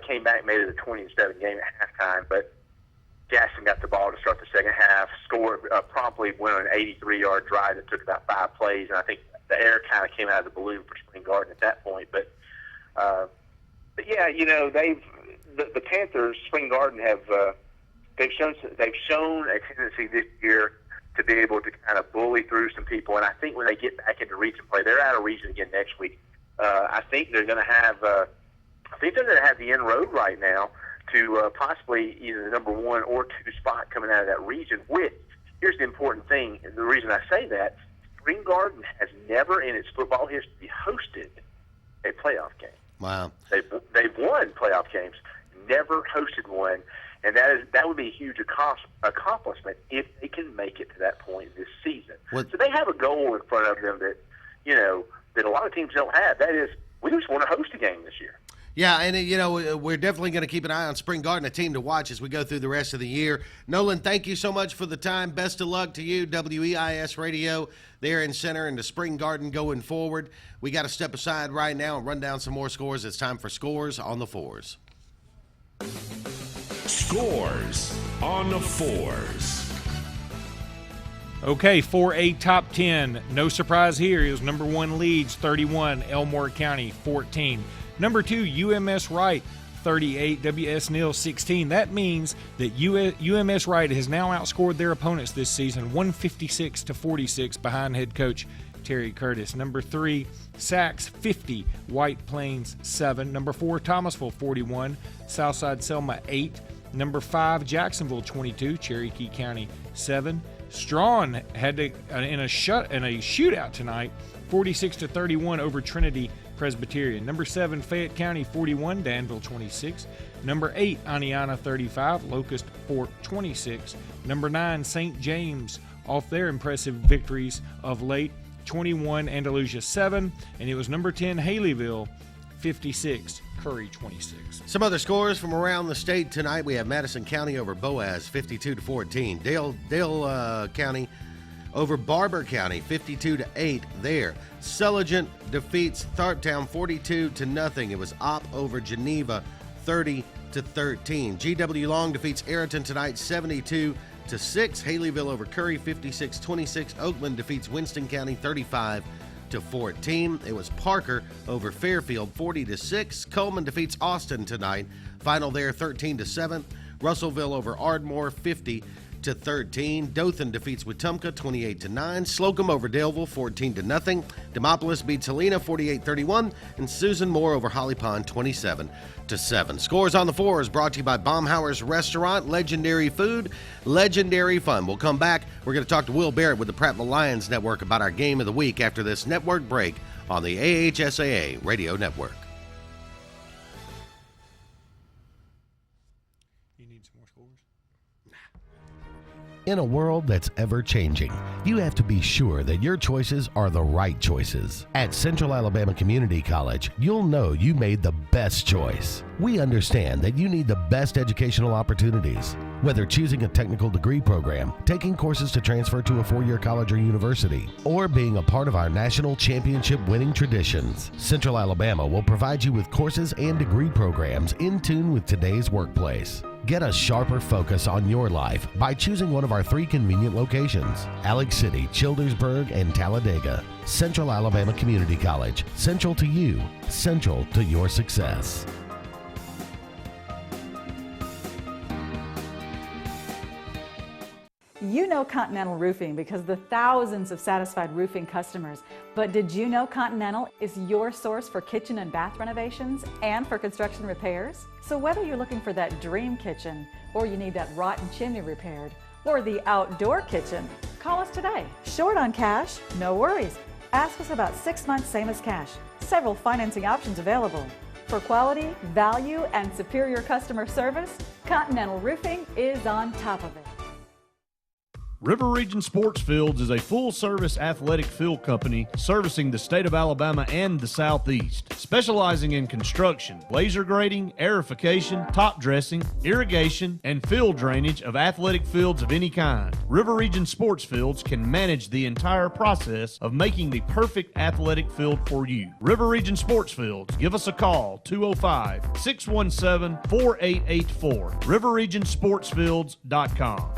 came back, made it a 20-7 game at halftime, but Gaston got the ball to start the second half, scored promptly, went on an 83-yard drive that took about 5 plays, and I think the air kind of came out of the balloon for Spring Garden at that point. But yeah, you know, the Panthers, Spring Garden they've shown a tendency this year to be able to kind of bully through some people, and I think when they get back into region play, they're out of region again next week. I think they're going to have the inroad right now to possibly either the number 1 or 2 spot coming out of that region, which, here's the important thing, and the reason I say that, Spring Garden has never in its football history hosted a playoff game. Wow. They've won playoff games, never hosted one, and that would be a huge accomplishment if they can make it to that point this season. So they have a goal in front of them that, you know, that a lot of teams don't have. That is, we just want to host a game this year. Yeah, and, you know, we're definitely going to keep an eye on Spring Garden, a team to watch as we go through the rest of the year. Nolan, thank you so much for the time. Best of luck to you, WEIS Radio, there in Center, and the Spring Garden going forward. We got to step aside right now and run down some more scores. It's time for Scores on the Fours. Scores on the Fours. Okay, 4A top 10. No surprise here. It was number 1 Leeds, 31. Elmore County, 14. Number 2, UMS Wright, 38, W.S. Neal 16. That means that UMS Wright has now outscored their opponents this season 156-46 behind head coach Terry Curtis. Number 3, Sachs 50, White Plains 7. Number 4, Thomasville 41, Southside Selma 8. Number 5, Jacksonville 22, Cherokee County 7. Strawn had to, in a shootout tonight, 46-31 over Trinity Presbyterian. Number 7, Fayette County 41, Danville 26. Number 8, Aniana 35, Locust Fork 26. Number 9, St. James off their impressive victories of late, 21, Andalusia 7, and it was number 10, Haleyville 56, Curry 26. Some other scores from around the state tonight. We have Madison County over Boaz 52-14. Dale County over Barber County 52-8 there. Sulligent defeats Tharptown 42-0. It was Opp over Geneva 30-13. GW Long defeats Ayrton tonight 72-6. Haleyville over Curry 56-26. Oakland defeats Winston County 35-14. It was Parker over Fairfield 40-6. Coleman defeats Austin tonight. Final there 13-7. Russellville over Ardmore 50-13. Dothan defeats Wetumpka 28-9. Slocum over Daleville 14-0. Demopolis beats Helena 48-31. And Susan Moore over Holly Pond 27-7. Scores on the Four is brought to you by Baumhauer's Restaurant. Legendary food, legendary fun. We'll come back. We're going to talk to Will Barrett with the Prattville Lions Network about our game of the week after this network break on the AHSAA Radio Network. In a world that's ever-changing, you have to be sure that your choices are the right choices. At Central Alabama Community College, you'll know you made the best choice. We understand that you need the best educational opportunities. Whether choosing a technical degree program, taking courses to transfer to a four-year college or university, or being a part of our national championship winning traditions, Central Alabama will provide you with courses and degree programs in tune with today's workplace. Get a sharper focus on your life by choosing one of our 3 convenient locations: Alex City, Childersburg, and Talladega. Central Alabama Community College. Central to you. Central to your success. You know Continental Roofing because of the thousands of satisfied roofing customers. But did you know Continental is your source for kitchen and bath renovations and for construction repairs? So whether you're looking for that dream kitchen, or you need that rotten chimney repaired, or the outdoor kitchen, call us today. Short on cash? No worries. Ask us about 6 months same as cash. Several financing options available. For quality, value, and superior customer service, Continental Roofing is on top of it. River Region Sports Fields is a full-service athletic field company servicing the state of Alabama and the Southeast, specializing in construction, laser grading, aerification, top dressing, irrigation, and field drainage of athletic fields of any kind. River Region Sports Fields can manage the entire process of making the perfect athletic field for you. River Region Sports Fields. Give us a call, 205-617-4884, riverregionsportsfields.com.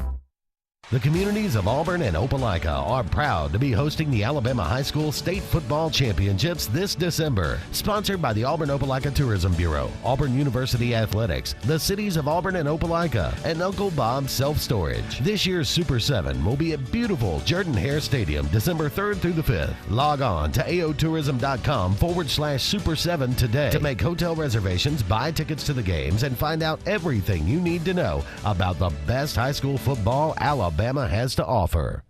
The communities of Auburn and Opelika are proud to be hosting the Alabama High School State Football Championships this December. Sponsored by the Auburn-Opelika Tourism Bureau, Auburn University Athletics, the cities of Auburn and Opelika, and Uncle Bob's Self Storage. This year's Super 7 will be at beautiful Jordan-Hare Stadium, December 3rd through the 5th. Log on to aotourism.com/Super 7 today to make hotel reservations, buy tickets to the games, and find out everything you need to know about the best high school football Alabama has to offer.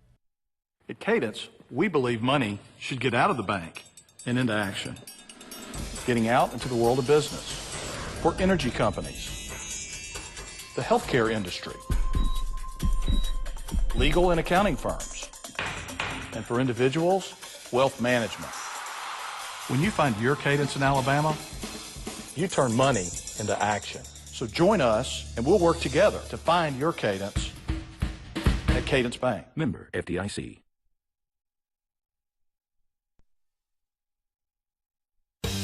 At Cadence, we believe money should get out of the bank and into action. Getting out into the world of business, for energy companies, the healthcare industry, legal and accounting firms, and for individuals, wealth management. When you find your Cadence in Alabama, you turn money into action. So join us and we'll work together to find your Cadence at Cadence Bank. Member FDIC.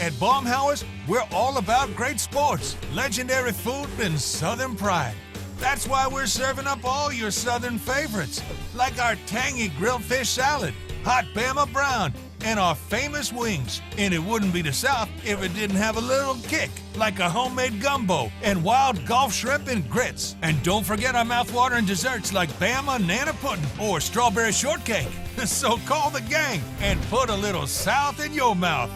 At Baumhauer's, we're all about great sports, legendary food, and Southern pride. That's why we're serving up all your Southern favorites, like our tangy grilled fish salad, hot Bama brown, and our famous wings. And it wouldn't be the South if it didn't have a little kick, like a homemade gumbo and wild Gulf shrimp and grits. And don't forget our mouthwatering desserts like Bama Nana Pudding or strawberry shortcake. So call the gang and put a little South in your mouth.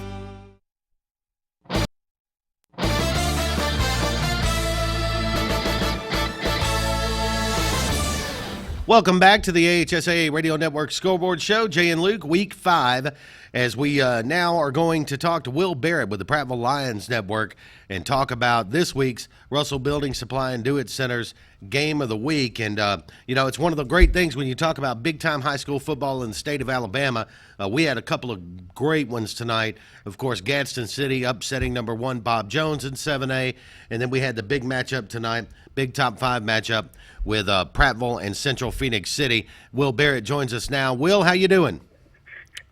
Welcome back to the AHSAA Radio Network Scoreboard Show. Jay and Luke, Week 5, as we now are going to talk to Will Barrett with the Prattville Lions Network and talk about this week's Russell Building Supply and Do-It Center's Game of the Week. And, it's one of the great things when you talk about big-time high school football in the state of Alabama. We had a couple of great ones tonight. Of course, Gadsden City upsetting number 1 Bob Jones in 7A. And then we had the big matchup tonight, big top 5 matchup with Prattville and Central Phoenix City. Will Barrett joins us now. Will, how you doing?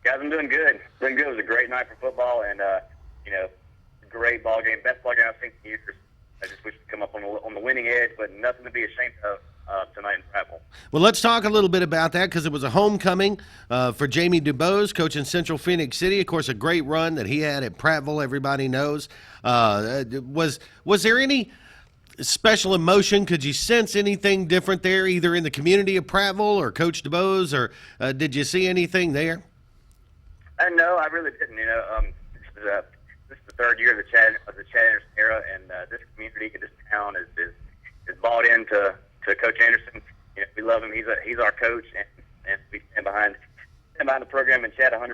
Guys, I'm doing good. Doing good. It was a great night for football, and great ball game, best ball game I've seen in years. I just wish to come up on the winning edge, but nothing to be ashamed of tonight in Prattville. Well, let's talk a little bit about that because it was a homecoming for Jamie DuBose, coaching Central Phoenix City. Of course, a great run that he had at Prattville. Everybody knows. Was there any special emotion? Could you sense anything different there, either in the community of Prattville or Coach DuBose, or did you see anything there? No, I really didn't. This is the third year of the Chad Anderson era, and this community, this town is bought into Coach Anderson. We love him. He's our coach, and we stand behind the program and Chad 100%,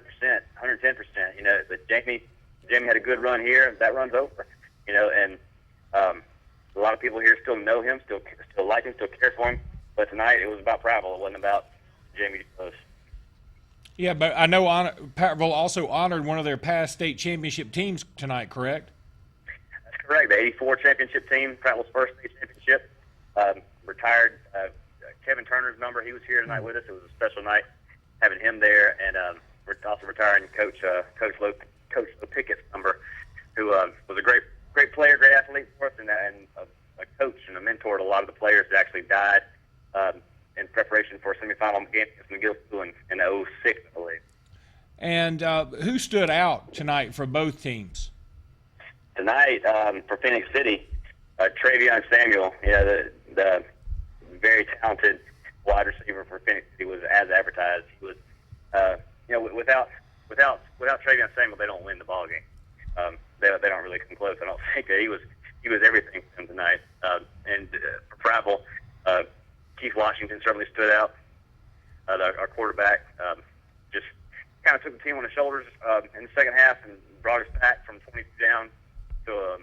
110%. But Jamie had a good run here. That run's over. And a lot of people here still know him, still like him, still care for him. But tonight it was about Prattville. It wasn't about Jamie DuBose. Yeah, but I know Prattville also honored one of their past state championship teams tonight, correct? That's correct. The 84 championship team, Prattville's first state championship, retired Kevin Turner's number. He was here tonight with us. It was a special night having him there, and we're also retiring Coach Low Pickett's number, who was a great player, great athlete for us, and a coach and a mentor to a lot of the players that actually died in preparation for a semifinal game against McGill School in 2006, I believe. And who stood out tonight for both teams? Tonight, for Phoenix City, Travion Samuel, the very talented wide receiver for Phoenix City, was as advertised. He was, without Travion Samuel, they don't win the ball game. They don't really come close. I don't think that he was everything for them tonight. And for Prattville, Keith Washington certainly stood out. Our quarterback just kind of took the team on his shoulders in the second half and brought us back from 22 down to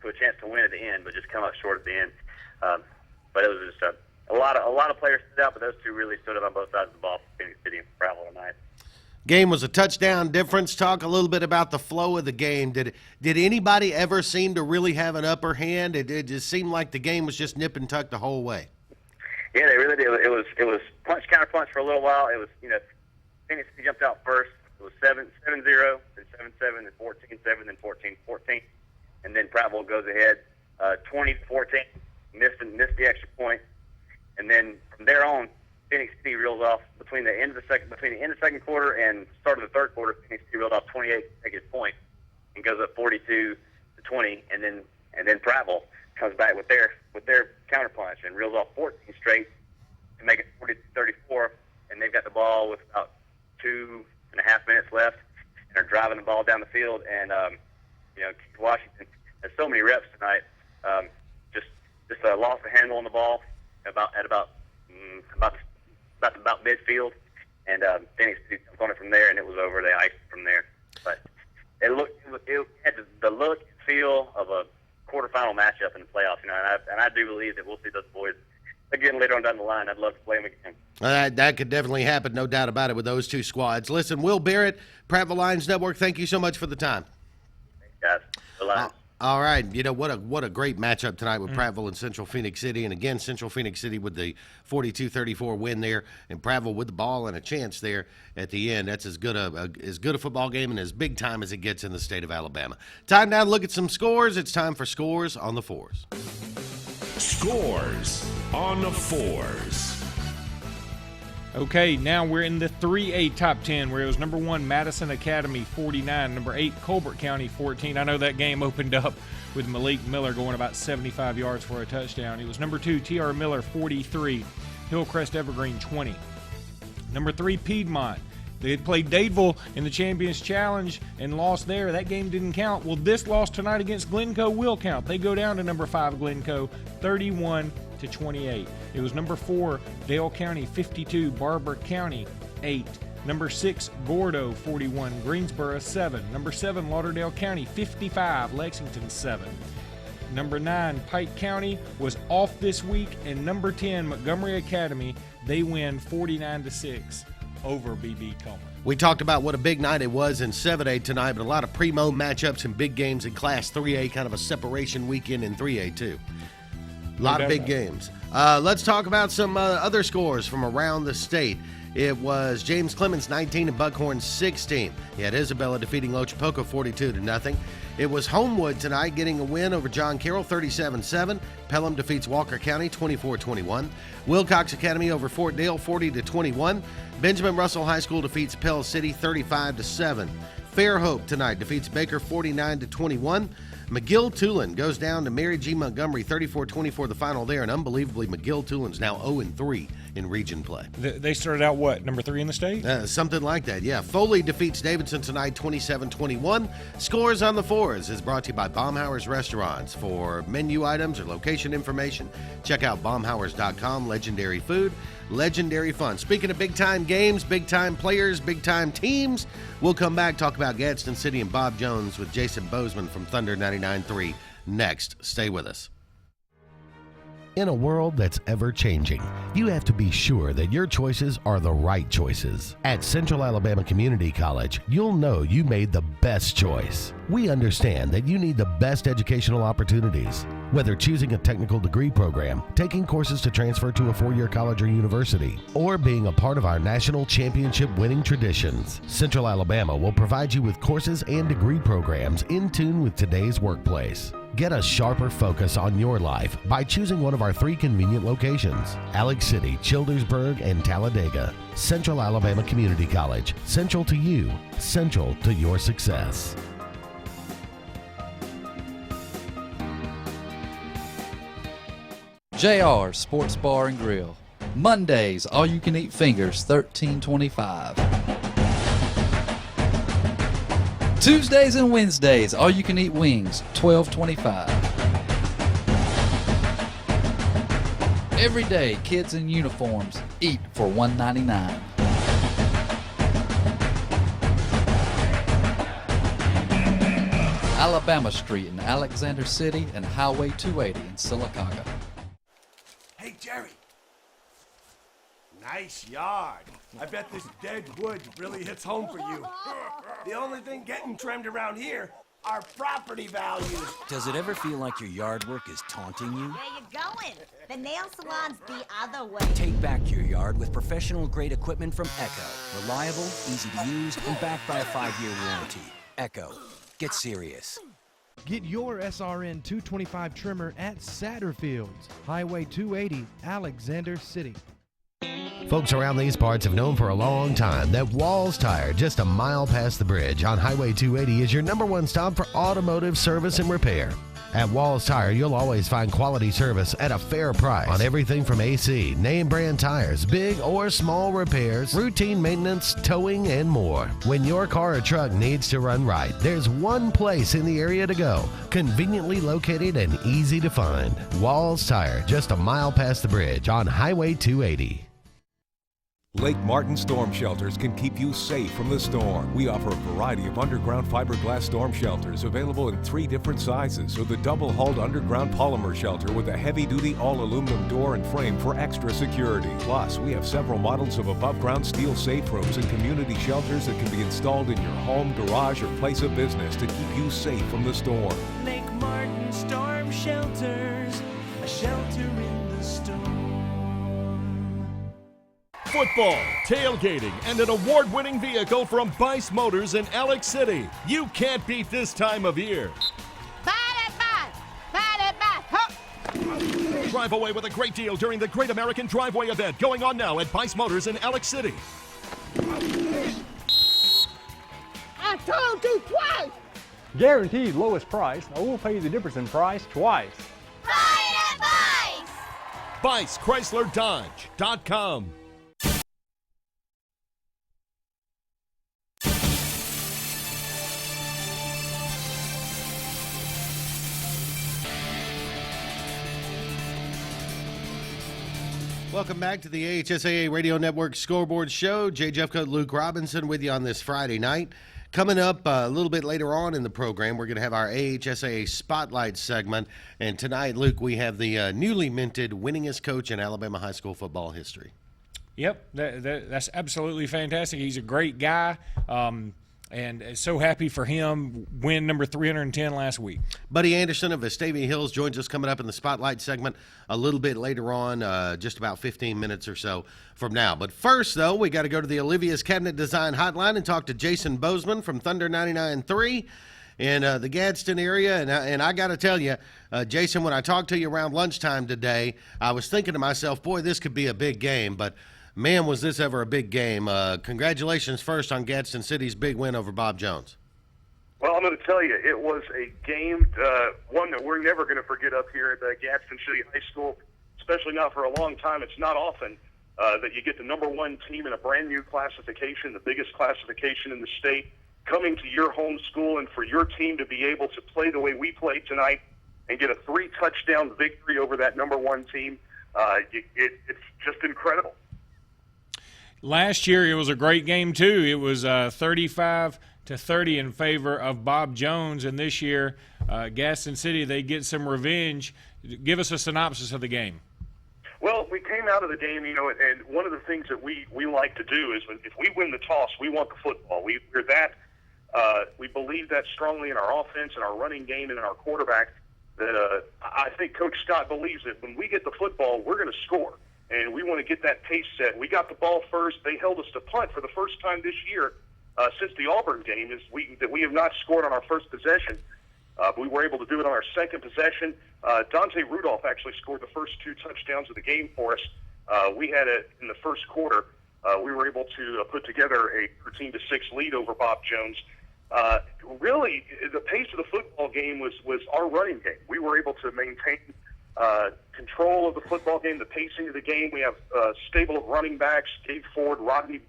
a chance to win at the end, but just come up short at the end. But it was just a lot of players stood out, but those two really stood out on both sides of the ball for Phoenix City and Prattville tonight. Game was a touchdown difference. Talk a little bit about the flow of the game. Did anybody ever seem to really have an upper hand? It just seemed like the game was just nip and tuck the whole way. Yeah, they really did. It was punch counter punch for a little while. It was Phoenix City jumped out first. It was 7-0, then 7-7, then 14-7, then 14-14, and then Prattville goes ahead 20-14, missed the extra point, and then from there on, Phoenix City reels off between the end of the second quarter and start of the third quarter. Phoenix City reeled off 28 consecutive points and goes up 42-20, and then Prattville comes back with their counterpunch and reels off 14 straight to make it 40-34, and they've got the ball with about 2.5 minutes left and are driving the ball down the field. And Keith Washington has so many reps tonight. Just lost the handle on the ball about midfield, and Phoenix City jumped on it from there, and it was over. They iced it from there, but it had the look and feel of a quarterfinal matchup in the playoffs. And I do believe that we'll see those boys again later on down the line. I'd love to play them again. That could definitely happen, no doubt about it, with those two squads. Listen, Will Barrett, Prattville Lions Network, thank you so much for the time. Thanks, guys. The Lions. All right, what a great matchup tonight with Prattville and Central Phoenix City. And again, Central Phoenix City with the 42-34 win there, and Prattville with the ball and a chance there at the end. That's as good a football game and as big time as it gets in the state of Alabama. Time now to look at some scores. It's time for Scores on the Fours. Scores on the Fours. Okay, now we're in the 3A top 10, where it was number 1, Madison Academy, 49. Number 8, Colbert County, 14. I know that game opened up with Malik Miller going about 75 yards for a touchdown. It was number 2, T.R. Miller, 43. Hillcrest Evergreen, 20. Number 3, Piedmont. They had played Dadeville in the Champions Challenge and lost there. That game didn't count. Well, this loss tonight against Glencoe will count. They go down to number 5, Glencoe, 31-28. It was number 4, Dale County, 52. Barber County, 8. Number 6, Gordo, 41. Greensboro, 7. Number 7, Lauderdale County, 55. Lexington, 7. Number 9, Pike County was off this week. And number 10, Montgomery Academy, they win 49-6 over BB Coleman. We talked about what a big night it was in 7A tonight, but a lot of primo matchups and big games in Class 3A, kind of a separation weekend in 3A too. A lot of big games. Let's talk about some other scores from around the state. It was James Clemens 19 and Buckhorn 16. You had Isabella defeating Lochapoka 42-0. It was Homewood tonight getting a win over John Carroll 37-7. Pelham defeats Walker County 24-21. Wilcox Academy over Fort Dale 40-21. Benjamin Russell High School defeats Pell City 35-7. Fairhope tonight defeats Baker 49-21. McGill-Tulane goes down to Mary G. Montgomery 34-24 the final there, and unbelievably McGill-Tulane's now 0-3 in region play. They started out, what, number 3 in the state? Something like that, yeah. Foley defeats Davidson tonight 27-21. Scores on the Fours is brought to you by Baumhauer's Restaurants. For menu items or location information, check out baumhauers.com. Legendary food, legendary fun. Speaking of big-time games, big-time players, big-time teams, we'll come back, talk about Gadsden City and Bob Jones with Jason Bozeman from Thunder 99.3 next. Stay with us. In a world that's ever-changing, you have to be sure that your choices are the right choices. At Central Alabama Community College, you'll know you made the best choice. We understand that you need the best educational opportunities. Whether choosing a technical degree program, taking courses to transfer to a 4-year college or university, or being a part of our national championship winning traditions, Central Alabama will provide you with courses and degree programs in tune with today's workplace. Get a sharper focus on your life by choosing one of our 3 convenient locations: Alex City, Childersburg, and Talladega. Central Alabama Community College. Central to you, central to your success. JR Sports Bar and Grill. Mondays, all you can eat fingers, $13.25. Tuesdays and Wednesdays, all you can eat wings, $12.25. Every day, kids in uniforms eat for $1.99. Alabama Street in Alexander City and Highway 280 in Sylacauga. Hey, Jerry. Nice yard. I bet this dead wood really hits home for you. The only thing getting trimmed around here are property values. Does it ever feel like your yard work is taunting you? Where you going? The nail salon's the other way. Take back your yard with professional-grade equipment from Echo. Reliable, easy to use, and backed by a 5-year warranty. Echo. Get serious. Get your SRN 225 trimmer at Satterfield's, Highway 280, Alexander City. Folks around these parts have known for a long time that Walls Tire, just a mile past the bridge on Highway 280, is your #1 stop for automotive service and repair. At Walls Tire, you'll always find quality service at a fair price on everything from AC, name brand tires, big or small repairs, routine maintenance, towing, and more. When your car or truck needs to run right, there's one place in the area to go, conveniently located and easy to find. Walls Tire, just a mile past the bridge on Highway 280. Lake Martin Storm Shelters can keep you safe from the storm. We offer a variety of underground fiberglass storm shelters available in 3 different sizes, or the double-hulled underground polymer shelter with a heavy-duty all-aluminum door and frame for extra security. Plus, we have several models of above-ground steel safe rooms and community shelters that can be installed in your home, garage, or place of business to keep you safe from the storm. Lake Martin Storm Shelters, a shelter in the storm. Football, tailgating, and an award-winning vehicle from Bice Motors in Alex City. You can't beat this time of year. Drive away with a great deal during the Great American Driveway event going on now at Bice Motors in Alex City. I told you twice! Guaranteed lowest price, or we'll pay you the difference in price twice. Buy it at Bice! BiceChryslerDodge.com. Welcome back to the AHSAA Radio Network Scoreboard Show. Jay Jeffcoat, Luke Robinson with you on this Friday night. Coming up a little bit later on in the program, we're going to have our AHSAA Spotlight segment. And tonight, Luke, we have the newly minted winningest coach in Alabama high school football history. Yep, that's absolutely fantastic. He's a great guy. And so happy for him. Win number 310 last week. Buddy Anderson of Vestavia Hills joins us coming up in the Spotlight segment a little bit later on, just about 15 minutes or so from now. But first, though, we got to go to the Olivia's Cabinet Design Hotline and talk to Jason Bozeman from Thunder 99.3 in the Gadsden area. And I got to tell you, Jason, when I talked to you around lunchtime today, I was thinking to myself, boy, this could be a big game. But man, was this ever a big game. Congratulations first on Gadsden City's big win over Bob Jones. Well, I'm going to tell you, it was a game, one that we're never going to forget up here at Gadsden City High School, especially not for a long time. It's not often that you get the number one team in a brand new classification, the biggest classification in the state, coming to your home school, and for your team to be able to play the way we played tonight and get a 3-touchdown victory over that number one team. It's just incredible. Last year, it was a great game, too. It was 35-30 in favor of Bob Jones. And this year, Gadsden City, they get some revenge. Give us a synopsis of the game. Well, we came out of the game, and one of the things that we like to do is if we win the toss, we want the football. We believe that strongly in our offense and our running game and in our quarterback. That I think Coach Scott believes that when we get the football, we're going to score. And we want to get that pace set. We got the ball first. They held us to punt for the first time this year since the Auburn game. That we have not scored on our first possession. We were able to do it on our second possession. Dante Rudolph actually scored the first 2 touchdowns of the game for us. We had in the first quarter. We were able to put together a 13-6 lead over Bob Jones. Really, the pace of the football game was our running game. We were able to maintain control of the football game, the pacing of the game. We have a stable of running backs, Gabe Ford, Rodney.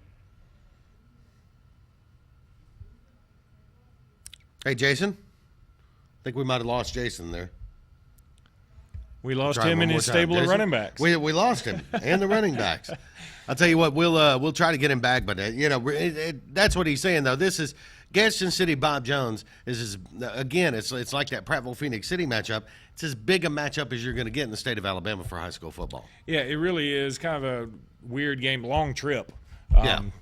Hey, Jason. I think we might have lost Jason there. We lost him and his stable of running backs. We lost him and the running backs. I'll tell you what, we'll try to get him back, but that's what he's saying though. This is Gadsden City. Bob Jones is again. It's like that Prattville Phoenix City matchup. It's as big a matchup as you're going to get in the state of Alabama for high school football. Yeah, it really is kind of a weird game, long trip.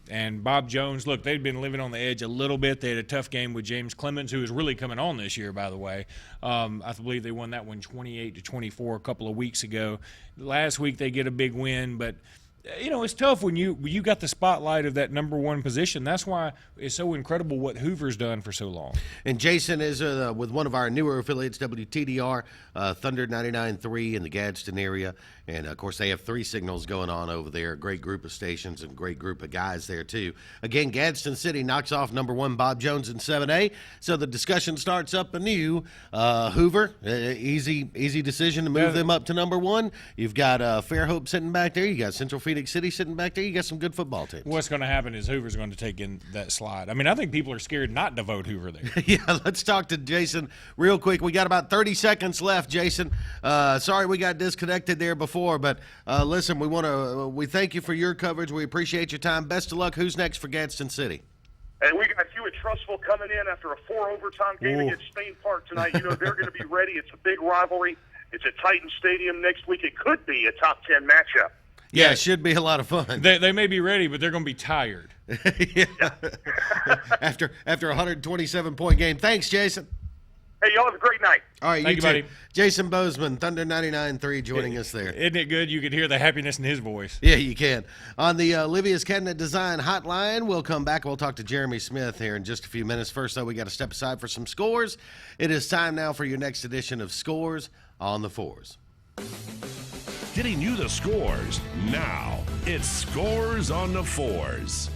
And Bob Jones, look, they'd been living on the edge a little bit. They had a tough game with James Clemens, who is really coming on this year, by the way. I believe they won that one 28-24 a couple of weeks ago. Last week they get a big win, but it's tough when you got the spotlight of that number one position. That's why it's so incredible what Hoover's done for so long. And Jason is with one of our newer affiliates, WTDR, Thunder 99.3 in the Gadsden area. And, of course, they have 3 signals going on over there. A great group of stations and a great group of guys there, too. Again, Gadsden City knocks off number 1 Bob Jones in 7A. So the discussion starts up anew. Hoover, easy decision to move them up to number 1. You've got Fairhope sitting back there. You got Central Phoenix City sitting back there. You got some good football teams. What's going to happen is Hoover's going to take in that slide. I mean, I think people are scared not to vote Hoover there. Yeah, let's talk to Jason real quick. We got about 30 seconds left, Jason. Sorry we got disconnected there before, but listen, we thank you for your coverage. We appreciate your time. Best of luck. Who's next for Gadsden City? And we got Hewitt Trustful coming in after a 4-overtime game against Spain Park tonight. They're going to be ready. It's a big rivalry. It's at Titan Stadium next week. It could be a top 10 matchup. Yeah, it should be a lot of fun. They may be ready, but they're going to be tired. After a 127-point game. Thanks, Jason. Hey, y'all have a great night. All right, Thank you, buddy. Jason Bozeman, Thunder 99.3, joining us there. Isn't it good? You can hear the happiness in his voice. Yeah, you can. On the Olivia's Cabinet Design Hotline, we'll come back. We'll talk to Jeremy Smith here in just a few minutes. First, though, we got to step aside for some scores. It is time now for your next edition of Scores on the Fours. getting you the scores. Now, it's Scores on the Fours.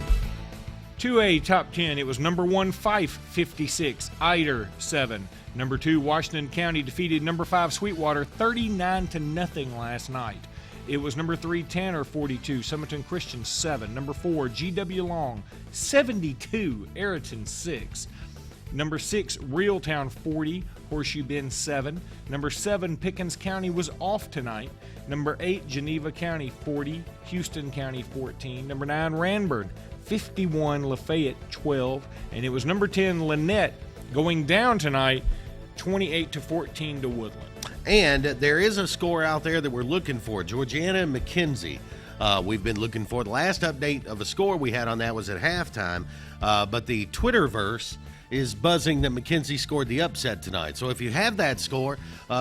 2A Top 10, it was number 1, Fife, 56, Eider, 7. Number 2, Washington County defeated number 5, Sweetwater, 39-0 last night. It was number 3, Tanner, 42, Summerton Christian, 7. Number 4, GW Long, 72, Ayrton, 6. Number 6, Reeltown, 40, Horseshoe Bend, 7. Number 7, Pickens County was off tonight. Number 8, Geneva County, 40, Houston County, 14. Number 9, Ranburn, 51, Lafayette, 12. And it was number 10, Lynette, going down tonight, 28-14 to Woodland. And there is a score out there that we're looking for. Georgiana and McKenzie. We've been looking for. The last update of a score we had on that was at halftime. But the Twitterverse is buzzing that McKenzie scored the upset tonight. So if you have that score,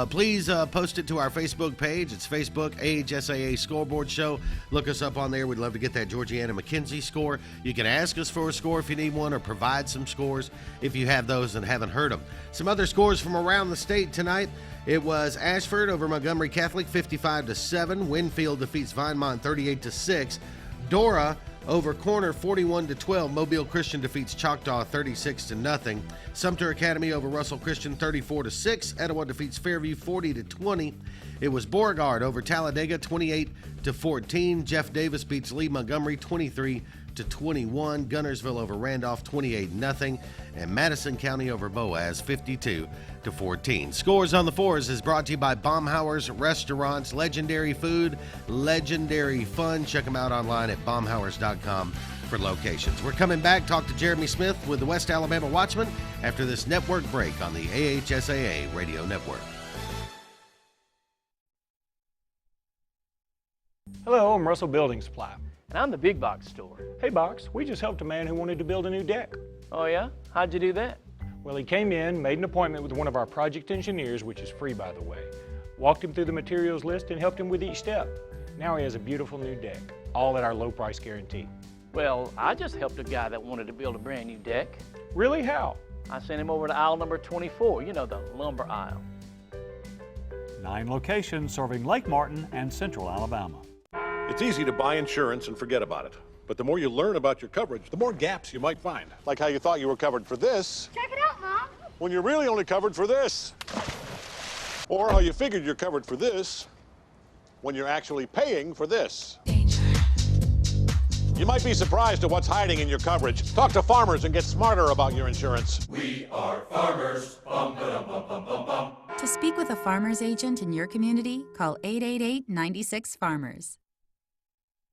please post it to our Facebook page. It's Facebook, AHSAA Scoreboard Show. Look us up on there. We'd love to get that Georgiana McKenzie score. You can ask us for a score if you need one, or provide some scores if you have those and haven't heard them. Some other scores from around the state tonight. It was Ashford over Montgomery Catholic, 55-7. Winfield defeats Vinemont, 38-6. Dora over Corner, 41-12. Mobile Christian defeats Choctaw, 36-0. Sumter Academy over Russell Christian, 34-6. Etowah defeats Fairview, 40-20. It was Beauregard over Talladega, 28-14. Jeff Davis beats Lee Montgomery, 23-21. Gunnersville over Randolph, 28-0. And Madison County over Boaz, 52-14. Scores on the Fours is brought to you by Baumhauer's Restaurants. Legendary food, legendary fun. Check them out online at baumhauers.com for locations. We're coming back, talk to Jeremy Smith with the West Alabama Watchman after this network break on the AHSAA Radio Network. Hello, I'm Russell Building Supply. And I'm the big box store. Hey, Box, we just helped a man who wanted to build a new deck. Oh, yeah? How'd you do that? Well, he came in, made an appointment with one of our project engineers, which is free, by the way, walked him through the materials list and helped him with each step. Now he has a beautiful new deck, all at our low price guarantee. Well, I just helped a guy that wanted to build a brand new deck. Really? How? I sent him over to aisle number 24, you know, the lumber aisle. 9 locations serving Lake Martin and Central Alabama. It's easy to buy insurance and forget about it. But the more you learn about your coverage, the more gaps you might find. Like how you thought you were covered for this. Check it out, Mom. When you're really only covered for this. Or how you figured you're covered for this when you're actually paying for this. Danger. You might be surprised at what's hiding in your coverage. Talk to farmers and get smarter about your insurance. We are farmers. Bum, ba-dum, bum, bum, bum, bum. To speak with a farmer's agent in your community, call 888-96-FARMERS.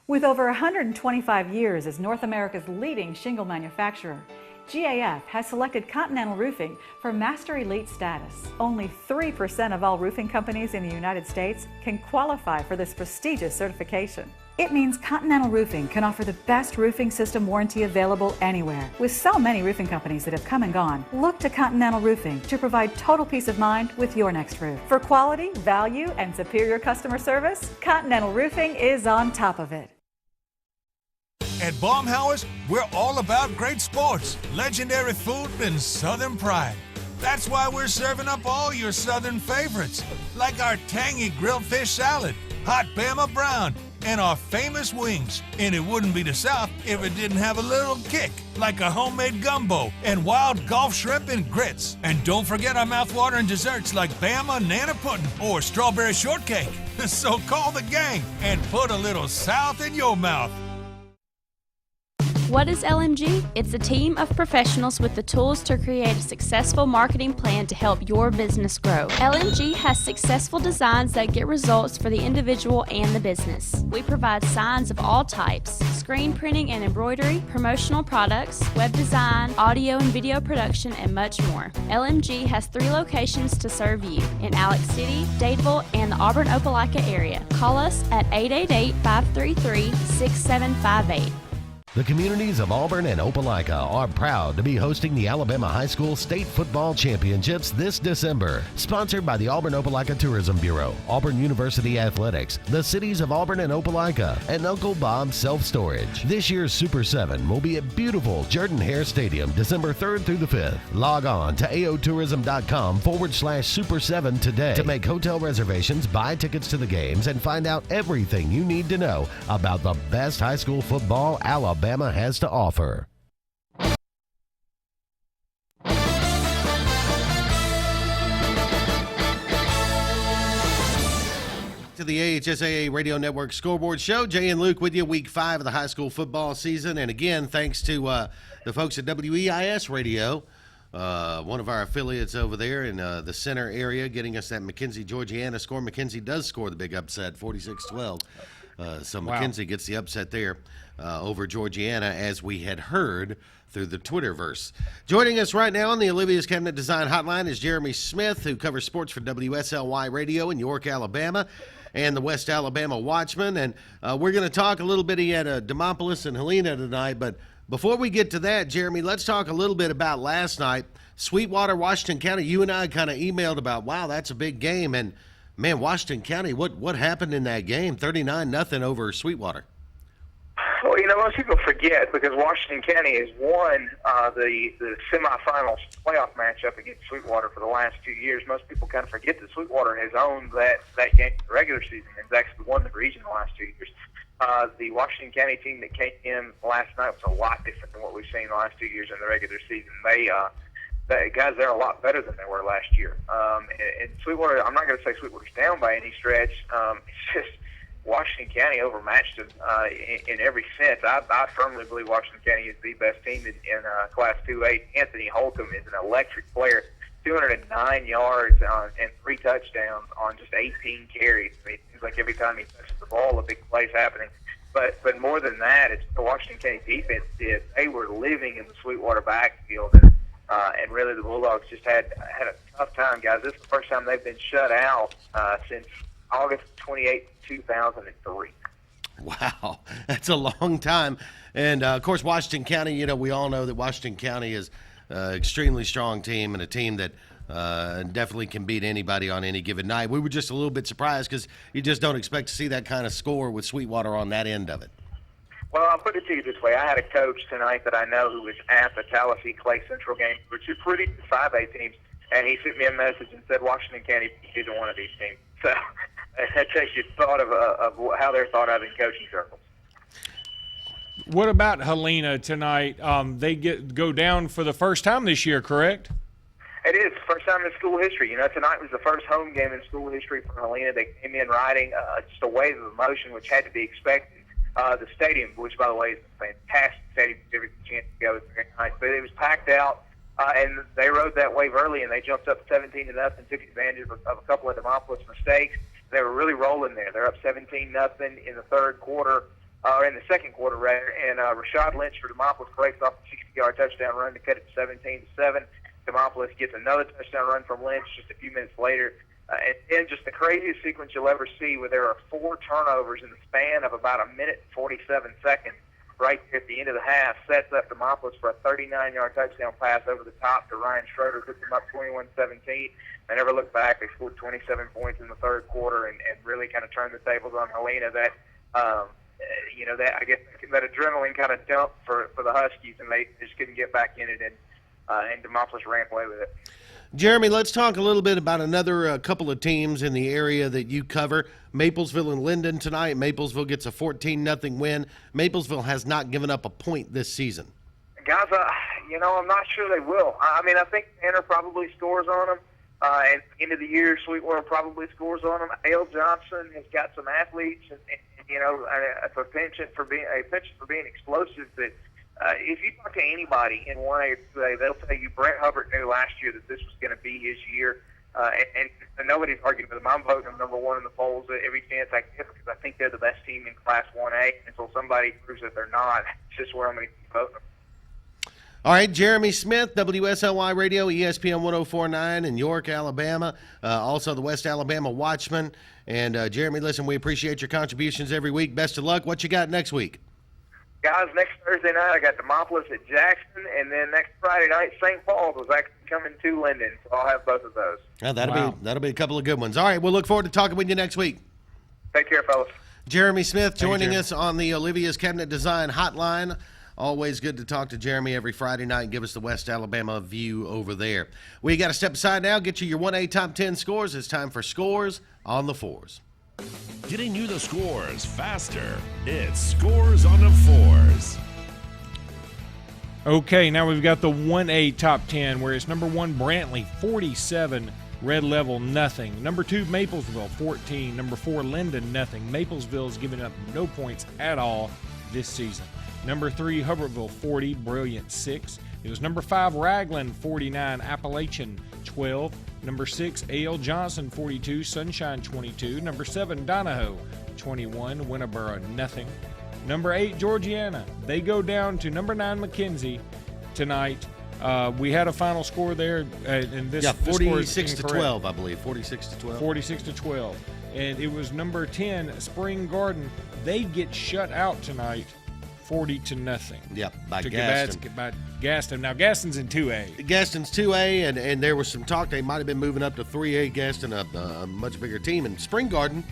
With over 125 years as North America's leading shingle manufacturer, GAF has selected Continental Roofing for Master Elite status. Only 3% of all roofing companies in the United States can qualify for this prestigious certification. It means Continental Roofing can offer the best roofing system warranty available anywhere. With so many roofing companies that have come and gone, look to Continental Roofing to provide total peace of mind with your next roof. For quality, value, and superior customer service, Continental Roofing is on top of it. At Baumhauer's, we're all about great sports, legendary food, and Southern pride. That's why we're serving up all your Southern favorites, like our tangy grilled fish salad, hot Bama brown, and our famous wings. And it wouldn't be the South if it didn't have a little kick, like a homemade gumbo and wild Gulf shrimp and grits. And don't forget our mouthwatering desserts like Bama Nana Pudding or strawberry shortcake. So call the gang and put a little South in your mouth. What is LMG? It's a team of professionals with the tools to create a successful marketing plan to help your business grow. LMG has successful designs that get results for the individual and the business. We provide signs of all types, screen printing and embroidery, promotional products, web design, audio and video production, and much more. LMG has 3 locations to serve you in Alex City, Dadeville, and the Auburn-Opelika area. Call us at 888-533-6758. The communities of Auburn and Opelika are proud to be hosting the Alabama High School State Football Championships this December. Sponsored by the Auburn-Opelika Tourism Bureau, Auburn University Athletics, the cities of Auburn and Opelika, and Uncle Bob's Self-Storage. This year's Super 7 will be at beautiful Jordan-Hare Stadium December 3rd through the 5th. Log on to aotourism.com/Super7 today to make hotel reservations, buy tickets to the games, and find out everything you need to know about the best high school football Alabama has to offer. To the AHSAA Radio Network Scoreboard Show. Jay and Luke with you, week 5 of the high school football season. And again, thanks to the folks at WEIS Radio, one of our affiliates over there in the center area, getting us that McKenzie, Georgiana score. McKenzie does score the big upset, 46-12. So McKenzie gets the upset there over Georgiana, as we had heard through the Twitterverse. Joining us right now on the Olivia's Cabinet Design Hotline is Jeremy Smith, who covers sports for WSLY Radio in York, Alabama, and the West Alabama Watchman. And we're going to talk a little bit. He had Demopolis and Helena tonight. But before we get to that, Jeremy, let's talk a little bit about last night. Sweetwater, Washington County. You and I kind of emailed about, wow, that's a big game. And, man, Washington County, what happened in that game? 39-0 over Sweetwater. Well, most people forget, because Washington County has won the semifinals playoff matchup against Sweetwater for the last 2 years. Most people kind of forget that Sweetwater has owned that game in the regular season and has actually won the region the last 2 years. The Washington County team that came in last night was a lot different than what we've seen the last 2 years in the regular season. Guys, they're a lot better than they were last year. And Sweetwater, I'm not going to say Sweetwater's down by any stretch. It's just Washington County overmatched them in every sense. I firmly believe Washington County is the best team in Class 2A. Anthony Holcomb is an electric player, 209 yards and 3 touchdowns on just 18 carries. I mean, it seems like every time he touches the ball, a big play's happening. But more than that, it's the Washington County defense did. They were living in the Sweetwater backfield, and really the Bulldogs just had a tough time, guys. This is the first time they've been shut out since August 28, 2003. Wow, that's a long time. And, of course, Washington County, we all know that Washington County is an extremely strong team and a team that definitely can beat anybody on any given night. We were just a little bit surprised because you just don't expect to see that kind of score with Sweetwater on that end of it. Well, I'll put it to you this way. I had a coach tonight that I know who was at the Tallahassee Clay Central game, which are pretty 5A teams, and he sent me a message and said Washington County beat either one of these teams. So that takes you thought of how they're thought of in coaching circles. What about Helena tonight? They go down for the first time this year, correct? It is first time in school history. Tonight was the first home game in school history for Helena. They came in riding just a wave of emotion, which had to be expected. The stadium, which by the way is a fantastic stadium, gives a chance to go. It's very nice, but it was packed out. And they rode that wave early, and they jumped up 17-0 and took advantage of a couple of Demopolis mistakes. They were really rolling there. They're up 17-0 in the third quarter, or in the second quarter rather. And Rashad Lynch for Demopolis breaks off a 60-yard touchdown run to cut it 17-7. Demopolis gets another touchdown run from Lynch just a few minutes later. And then just the craziest sequence you'll ever see, where there are 4 turnovers in the span of about a minute and 47 seconds. Right there at the end of the half, sets up Demopolis for a 39-yard touchdown pass over the top to Ryan Schroeder, puts them up 21-17. They never looked back. They scored 27 points in the third quarter and really kind of turned the tables on Helena. That I guess that adrenaline kind of dumped for the Huskies, and they just couldn't get back in it, and Demopolis ran away with it. Jeremy, let's talk a little bit about another couple of teams in the area that you cover. Maplesville and Linden tonight. Maplesville gets a 14-0 win. Maplesville has not given up a point this season. Guys, I'm not sure they will. I think Tanner probably scores on them. And end of the year, Sweetwater probably scores on them. Ale Johnson has got some athletes and a penchant for being explosive that if you talk to anybody in 1A or 2A, they'll tell you Brent Hubbard knew last year that this was going to be his year. And nobody's arguing with them. I'm voting them number 1 in the polls every chance I get because I think they're the best team in Class 1A. Until somebody proves that they're not, it's just where I'm going to keep voting them. All right, Jeremy Smith, WSLY Radio, ESPN 104.9 in York, Alabama. Also the West Alabama Watchman. And, Jeremy, listen, we appreciate your contributions every week. Best of luck. What you got next week? Guys, next Thursday night I got Demopolis at Jackson, and then next Friday night St. Paul's was actually coming to Linden, so I'll have both of those. Oh, that'll be a couple of good ones. All right, we'll look forward to talking with you next week. Take care, fellas. Jeremy Smith joining Jeremy. us on the Olivia's Cabinet Design Hotline. Always good to talk to Jeremy every Friday night and give us the West Alabama view over there. We got to step aside now, get you your 1A Top 10 scores. It's time for Scores on the Fours. Getting you the scores faster. It's Scores on the Fours. Okay, now we've got the 1A top 10, where it's number 1, Brantley, 47. Red Level, nothing. Number 2, Maplesville, 14. Number 4, Linden, nothing. Maplesville's given up no points at all this season. Number 3, Hubbardsville, 40. Brilliant, 6. It was number 5, Ragland, 49. Appalachian, 12. Number 6, A.L. Johnson, 42. Sunshine, 22. Number 7, Donahoe, 21. Winterboro, nothing. Number 8, Georgiana. They go down to number 9, McKenzie tonight. We had a final score there, and this 46 to 12, I believe. 46 to 12. 46 to 12, and it was number 10, Spring Garden. They get shut out tonight, 40 to nothing. Yep, by Gaston. By Gaston. Now Gaston's in 2A. Gaston's 2A, and there was some talk they might have been moving up to 3A. Gaston, a much bigger team, and Spring Garden,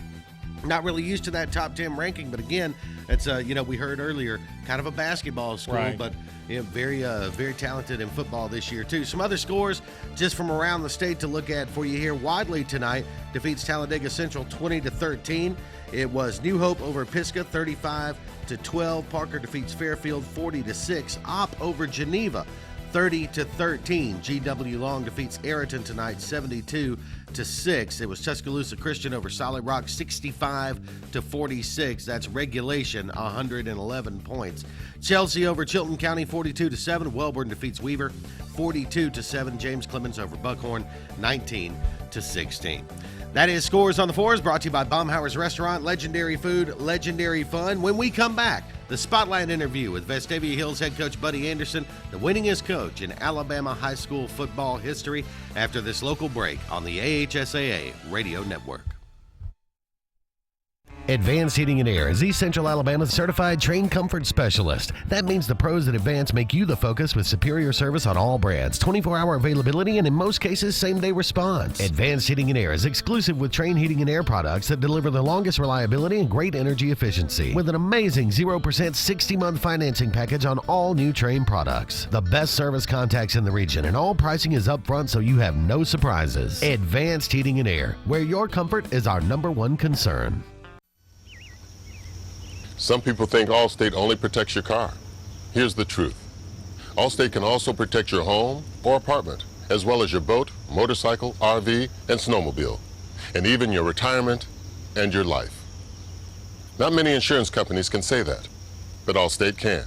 not really used to that top 10 ranking, but again, it's we heard earlier, kind of a basketball school, Right. but very talented in football this year too. Some other scores just from around the state to look at for you here. Wadley tonight defeats Talladega Central 20-13. It was New Hope over Pisgah 35-12. Parker defeats Fairfield 40-6. Opp over Geneva 30-13. GW Long defeats Ayrton tonight 72-6. It was Tuscaloosa Christian over Solid Rock 65-46. That's regulation, 111 points. Chelsea over Chilton County 42-7. Wellborn defeats Weaver 42-7. James Clemens over Buckhorn 19-16. That is Scores on the Fours, brought to you by Baumhauer's Restaurant. Legendary food, legendary fun. When we come back, the Spotlight interview with Vestavia Hills head coach Buddy Anderson, the winningest coach in Alabama high school football history, after this local break on the AHSAA Radio Network. Advanced Heating and Air is East Central Alabama's certified train comfort specialist. That means the pros at Advanced make you the focus with superior service on all brands, 24-hour availability, and in most cases, same-day response. Advanced Heating and Air is exclusive with Train Heating and Air products that deliver the longest reliability and great energy efficiency, with an amazing 0% 60-month financing package on all new Train products. The best service contacts in the region, and all pricing is upfront so you have no surprises. Advanced Heating and Air, where your comfort is our #1 concern. Some people think Allstate only protects your car. Here's the truth. Allstate can also protect your home or apartment, as well as your boat, motorcycle, RV, and snowmobile, and even your retirement and your life. Not many insurance companies can say that, but Allstate can.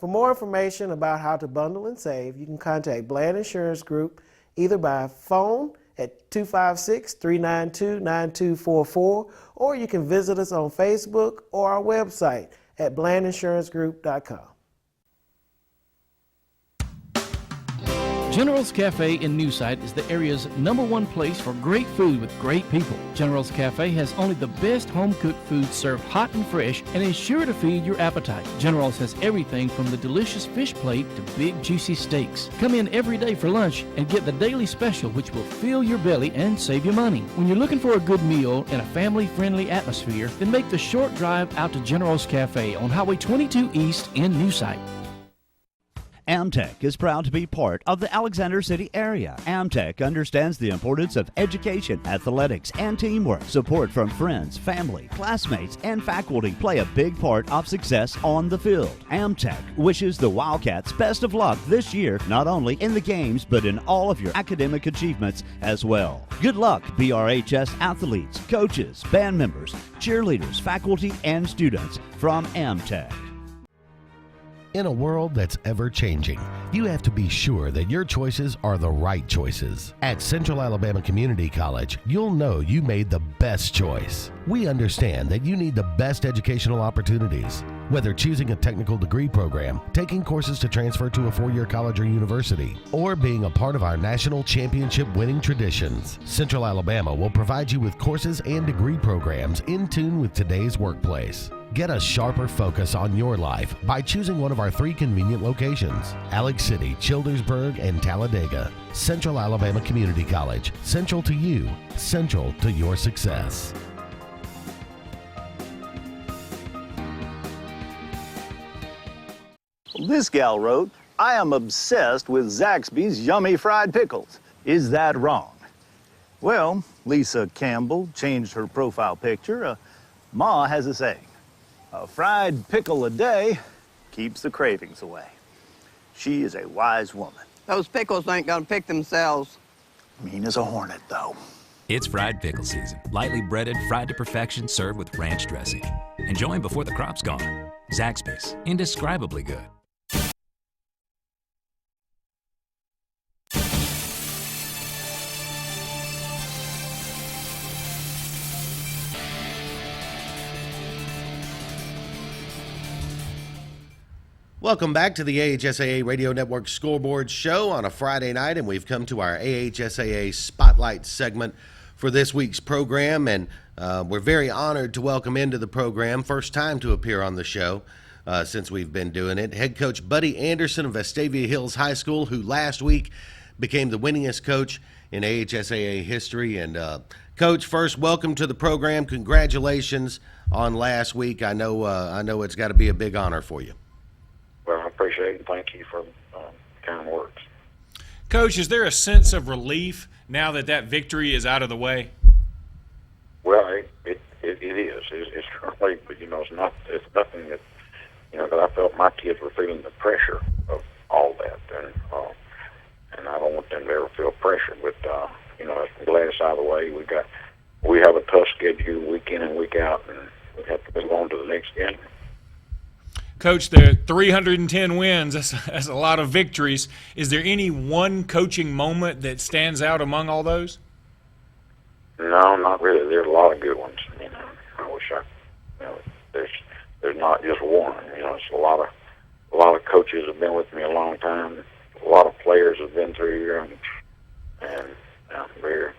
For more information about how to bundle and save, you can contact Bland Insurance Group either by phone at 256-392-9244, or you can visit us on Facebook or our website at blandinsuranceGroup.com. General's Cafe in New Site is the area's #1 place for great food with great people. General's Cafe has only the best home-cooked food served hot and fresh and is sure to feed your appetite. General's has everything from the delicious fish plate to big juicy steaks. Come in every day for lunch and get the daily special, which will fill your belly and save you money. When you're looking for a good meal in a family-friendly atmosphere, then make the short drive out to General's Cafe on Highway 22 East in New Site. Amtech is proud to be part of the Alexander City area. Amtech understands the importance of education, athletics, and teamwork. Support from friends, family, classmates, and faculty play a big part of success on the field. Amtech wishes the Wildcats best of luck this year, not only in the games, but in all of your academic achievements as well. Good luck, BRHS athletes, coaches, band members, cheerleaders, faculty, and students from Amtech. In a world that's ever-changing, you have to be sure that your choices are the right choices. At Central Alabama Community College, you'll know you made the best choice. We understand that you need the best educational opportunities. Whether choosing a technical degree program, taking courses to transfer to a four-year college or university, or being a part of our national championship winning traditions, Central Alabama will provide you with courses and degree programs in tune with today's workplace. Get a sharper focus on your life by choosing one of our 3 convenient locations: Alex City, Childersburg, and Talladega. Central Alabama Community College. Central to you. Central to your success. This gal wrote, "I am obsessed with Zaxby's yummy fried pickles. Is that wrong?" Well, Lisa Campbell changed her profile picture. Ma has a saying, "A fried pickle a day keeps the cravings away." She is a wise woman. Those pickles ain't gonna pick themselves. Mean as a hornet, though. It's fried pickle season. Lightly breaded, fried to perfection, served with ranch dressing. Enjoy 'em before the crop's gone. Zaxby's, indescribably good. Welcome back to the AHSAA Radio Network Scoreboard Show on a Friday night, and we've come to our AHSAA Spotlight segment for this week's program, and we're very honored to welcome into the program, first time to appear on the show since we've been doing it, head coach Buddy Anderson of Vestavia Hills High School, who last week became the winningest coach in AHSAA history. And Coach, first, welcome to the program. Congratulations on last week. I know it's got to be a big honor for you. Well, I appreciate it. Thank you for kind words. Coach, is there a sense of relief now that that victory is out of the way? Well, it is. It's relief, but it's nothing that because I felt my kids were feeling the pressure of all that, and I don't want them to ever feel pressure. But I'm glad it's out of the way. We have a tough schedule week in and week out, and we have to move on to the next game. Coach, there are 310 wins. That's a lot of victories. Is there any one coaching moment that stands out among all those? No, not really. There's a lot of good ones. I wish there's not just one. It's a lot of coaches have been with me a long time. A lot of players have been through here, and I'm very,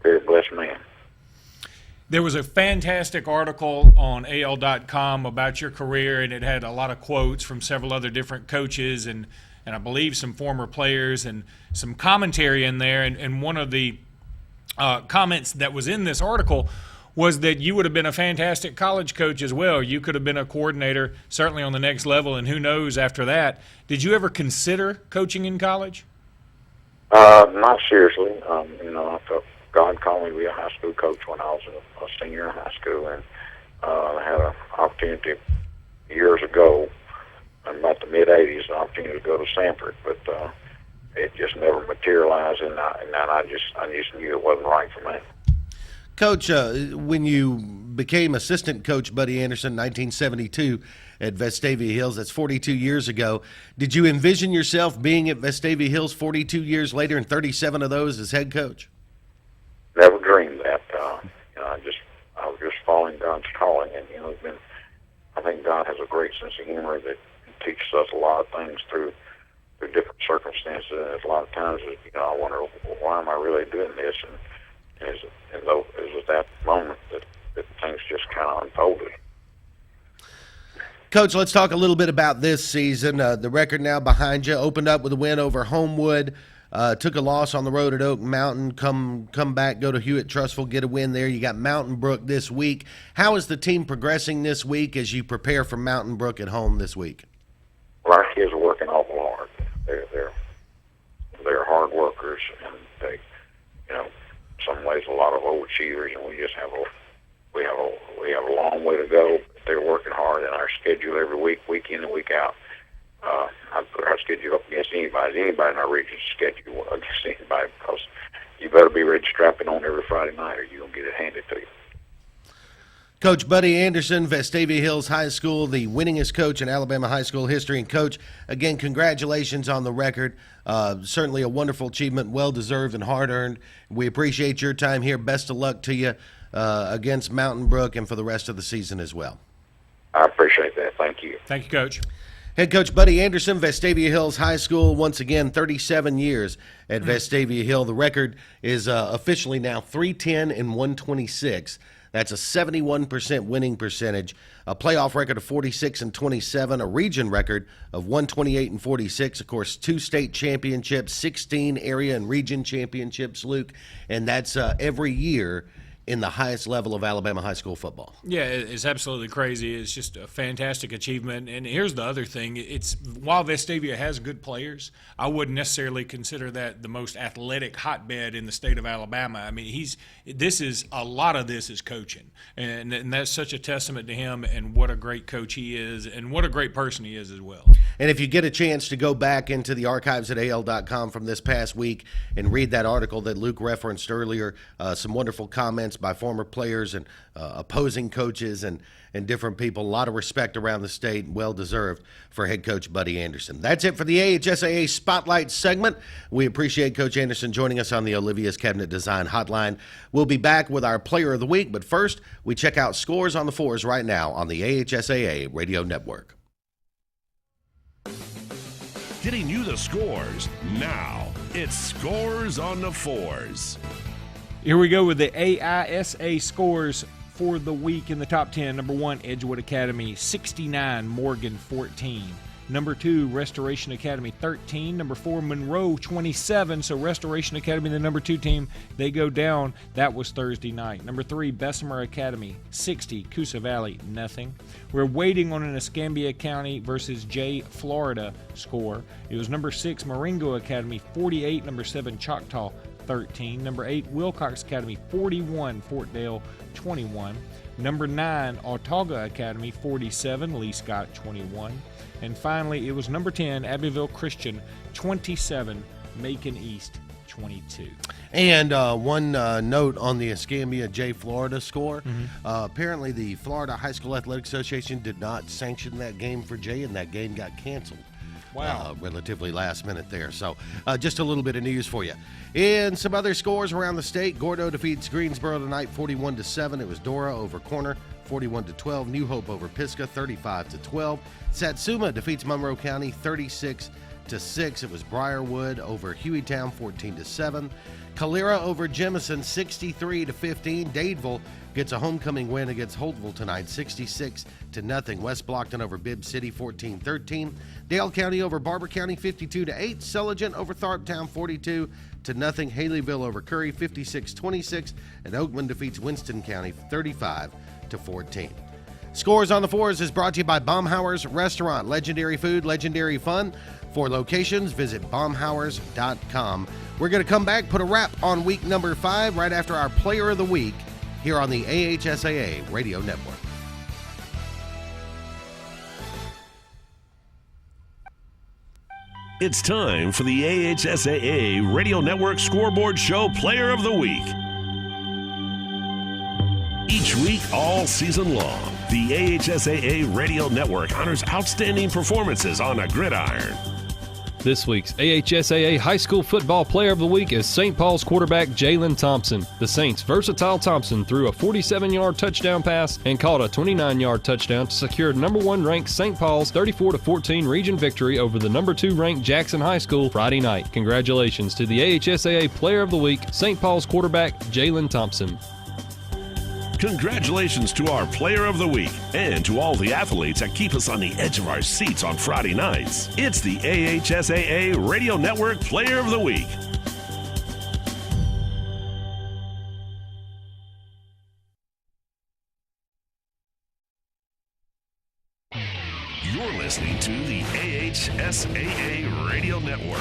very blessed man. There was a fantastic article on AL.com about your career, and it had a lot of quotes from several other different coaches and I believe some former players and some commentary in there. And one of the comments that was in this article was that you would have been a fantastic college coach as well. You could have been a coordinator, certainly on the next level, and who knows after that. Did you ever consider coaching in college? Not seriously. I felt God called me to be a high school coach when I was a senior in high school, and I had an opportunity years ago, about the mid-'80s, an opportunity to go to Sanford, but it just never materialized, and I just knew it wasn't right for me. Coach, when you became assistant coach Buddy Anderson in 1972 at Vestavia Hills, that's 42 years ago, did you envision yourself being at Vestavia Hills 42 years later and 37 of those as head coach? Never dreamed that. I was just following God's calling, and I think God has a great sense of humor that teaches us a lot of things through different circumstances. And a lot of times, I wonder, why am I really doing this? And it was at that moment that things just kind of unfolded. Coach, let's talk a little bit about this season. The record now behind you. Opened up with a win over Homewood. Took a loss on the road at Oak Mountain, come back, go to Hewitt-Trussville, get a win there. You got Mountain Brook this week. How is the team progressing this week as you prepare for Mountain Brook at home this week? Well, our kids are working awful hard. They're hard workers, and they, in some ways, a lot of overachievers, and we have a long way to go. They're working hard, and our schedule every week, week in and week out. I put our schedule up against anybody in our region's schedule against anybody, because you better be ready to strap it on every Friday night or you're going to get it handed to you. Coach Buddy Anderson, Vestavia Hills High School, the winningest coach in Alabama high school history. And, Coach, again, congratulations on the record. Certainly a wonderful achievement, well-deserved and hard-earned. We appreciate your time here. Best of luck to you against Mountain Brook and for the rest of the season as well. I appreciate that. Thank you. Thank you, Coach. Head coach Buddy Anderson, Vestavia Hills High School, once again, 37 years at Vestavia Hill. The record is officially now 310 and 126. That's a 71% winning percentage, a playoff record of 46-27, a region record of 128-46. Of course, 2 state championships, 16 area and region championships, Luke, and that's every year in the highest level of Alabama high school football. Yeah, it's absolutely crazy. It's just a fantastic achievement. And here's the other thing. It's while Vestavia has good players, I wouldn't necessarily consider that the most athletic hotbed in the state of Alabama. I mean, a lot of this is coaching. And that's such a testament to him and what a great coach he is and what a great person he is as well. And if you get a chance to go back into the archives at AL.com from this past week and read that article that Luke referenced earlier, some wonderful comments by former players and opposing coaches and different people. A lot of respect around the state, well-deserved for head coach Buddy Anderson. That's it for the AHSAA Spotlight segment. We appreciate Coach Anderson joining us on the Olivia's Cabinet Design Hotline. We'll be back with our Player of the Week, but first, we check out Scores on the Fours right now on the AHSAA Radio Network. Getting you the scores now. It's Scores on the Fours. Here we go with the AHSAA scores for the week in the top 10. Number 1, Edgewood Academy, 69, Morgan, 14. Number 2, Restoration Academy, 13. Number 4, Monroe, 27. So Restoration Academy, the number 2 team, they go down. That was Thursday night. Number 3, Bessemer Academy, 60. Coosa Valley, nothing. We're waiting on an Escambia County versus Jay, Florida score. It was number 6, Marengo Academy, 48. Number 7, Choctaw, 13. Number 8, Wilcox Academy, 41. Fort Dale, 21. Number 9, Autauga Academy, 47. Lee Scott, 21. And finally, it was number 10, Abbeville Christian, 27. Macon East, 22. And one note on the Escambia J Florida score. Apparently, the Florida High School Athletic Association did not sanction that game for Jay, and that game got canceled. Wow. Relatively last minute there. So just a little bit of news for you. In some other scores around the state, Gordo defeats Greensboro tonight 41-7. It was Dora over Corner, 41-12. New Hope over Pisgah, 35-12. Satsuma defeats Monroe County 36-6. It was Briarwood over Hueytown, 14-7. Calera over Jemison, 63-15. Dadeville gets a homecoming win against Holtville tonight, 66-0. West Blockton over Bibb City, 14-13. Dale County over Barber County, 52-8. Sulligent over Tharptown, 42-0. Haleyville over Curry, 56-26. And Oakman defeats Winston County, 35-14. Scores on the Fours is brought to you by Baumhauer's Restaurant. Legendary food, legendary fun. For locations, visit baumhauers.com. We're going to come back, put a wrap on week number 5 right after our Player of the Week here on the AHSAA Radio Network. It's time for the AHSAA Radio Network Scoreboard Show Player of the Week. Each week, all season long, the AHSAA Radio Network honors outstanding performances on a gridiron. This week's AHSAA High School Football Player of the Week is St. Paul's quarterback Jalen Thompson. The Saints' versatile Thompson threw a 47-yard touchdown pass and caught a 29-yard touchdown to secure number 1 ranked St. Paul's 34-14 region victory over the number 2 ranked Jackson High School Friday night. Congratulations to the AHSAA Player of the Week, St. Paul's quarterback Jalen Thompson. Congratulations to our Player of the Week and to all the athletes that keep us on the edge of our seats on Friday nights. It's the AHSAA Radio Network Player of the Week. You're listening to the AHSAA Radio Network.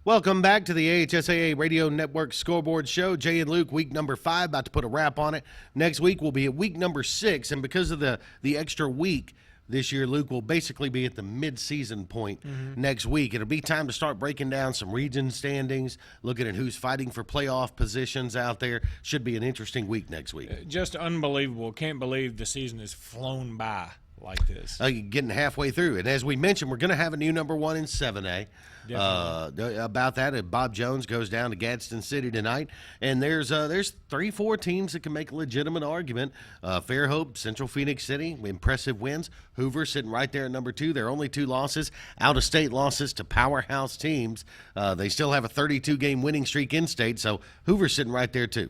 Welcome back to the AHSAA Radio Network Scoreboard Show. Jay and Luke, week number 5, about to put a wrap on it. Next week will be at week number 6, and because of the extra week this year, Luke will basically be at the mid-season point next week. It'll be time to start breaking down some region standings, looking at who's fighting for playoff positions out there. Should be an interesting week next week. Just unbelievable. Can't believe the season has flown by. like this. Getting halfway through. And as we mentioned, we're going to have a new number 1 in 7A. About that, Bob Jones goes down to Gadsden City tonight, and there's 3-4 teams that can make a legitimate argument. Fairhope, Central Phoenix City, impressive wins. Hoover sitting right there at number 2. Their only 2 losses, out-of-state losses to powerhouse teams. They still have a 32-game winning streak in state, so Hoover's sitting right there too.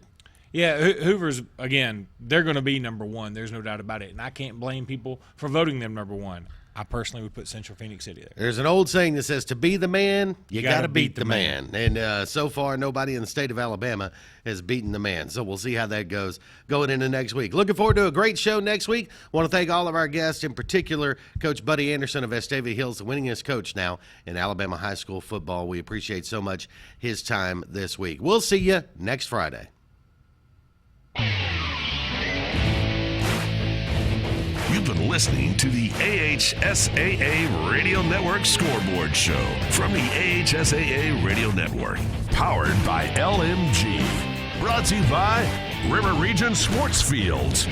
Yeah, Hoover's, again, they're going to be number 1. There's no doubt about it, and I can't blame people for voting them number 1. I personally would put Central Phoenix City there. There's an old saying that says, to be the man, you got to beat the man. And so far, nobody in the state of Alabama has beaten the man. So we'll see how that goes going into next week. Looking forward to a great show next week. Want to thank all of our guests, in particular Coach Buddy Anderson of Vestavia Hills, the winningest coach now in Alabama high school football. We appreciate so much his time this week. We'll see you next Friday. You've been listening to the AHSAA Radio Network Scoreboard Show from the AHSAA Radio Network, powered by LMG. Brought to you by River Region Sports Fields,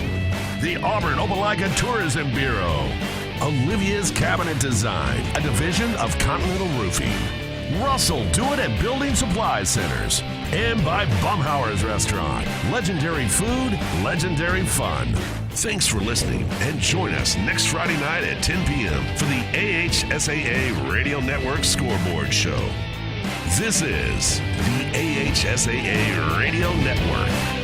the Auburn Opelika Tourism Bureau, Olivia's Cabinet Design, a division of Continental Roofing, Russell Do It and Building Supply Centers, and by Bumhauer's Restaurant. Legendary food, legendary fun. Thanks for listening, and join us next Friday night at 10 p.m. for the AHSAA Radio Network Scoreboard Show. This is the AHSAA Radio Network.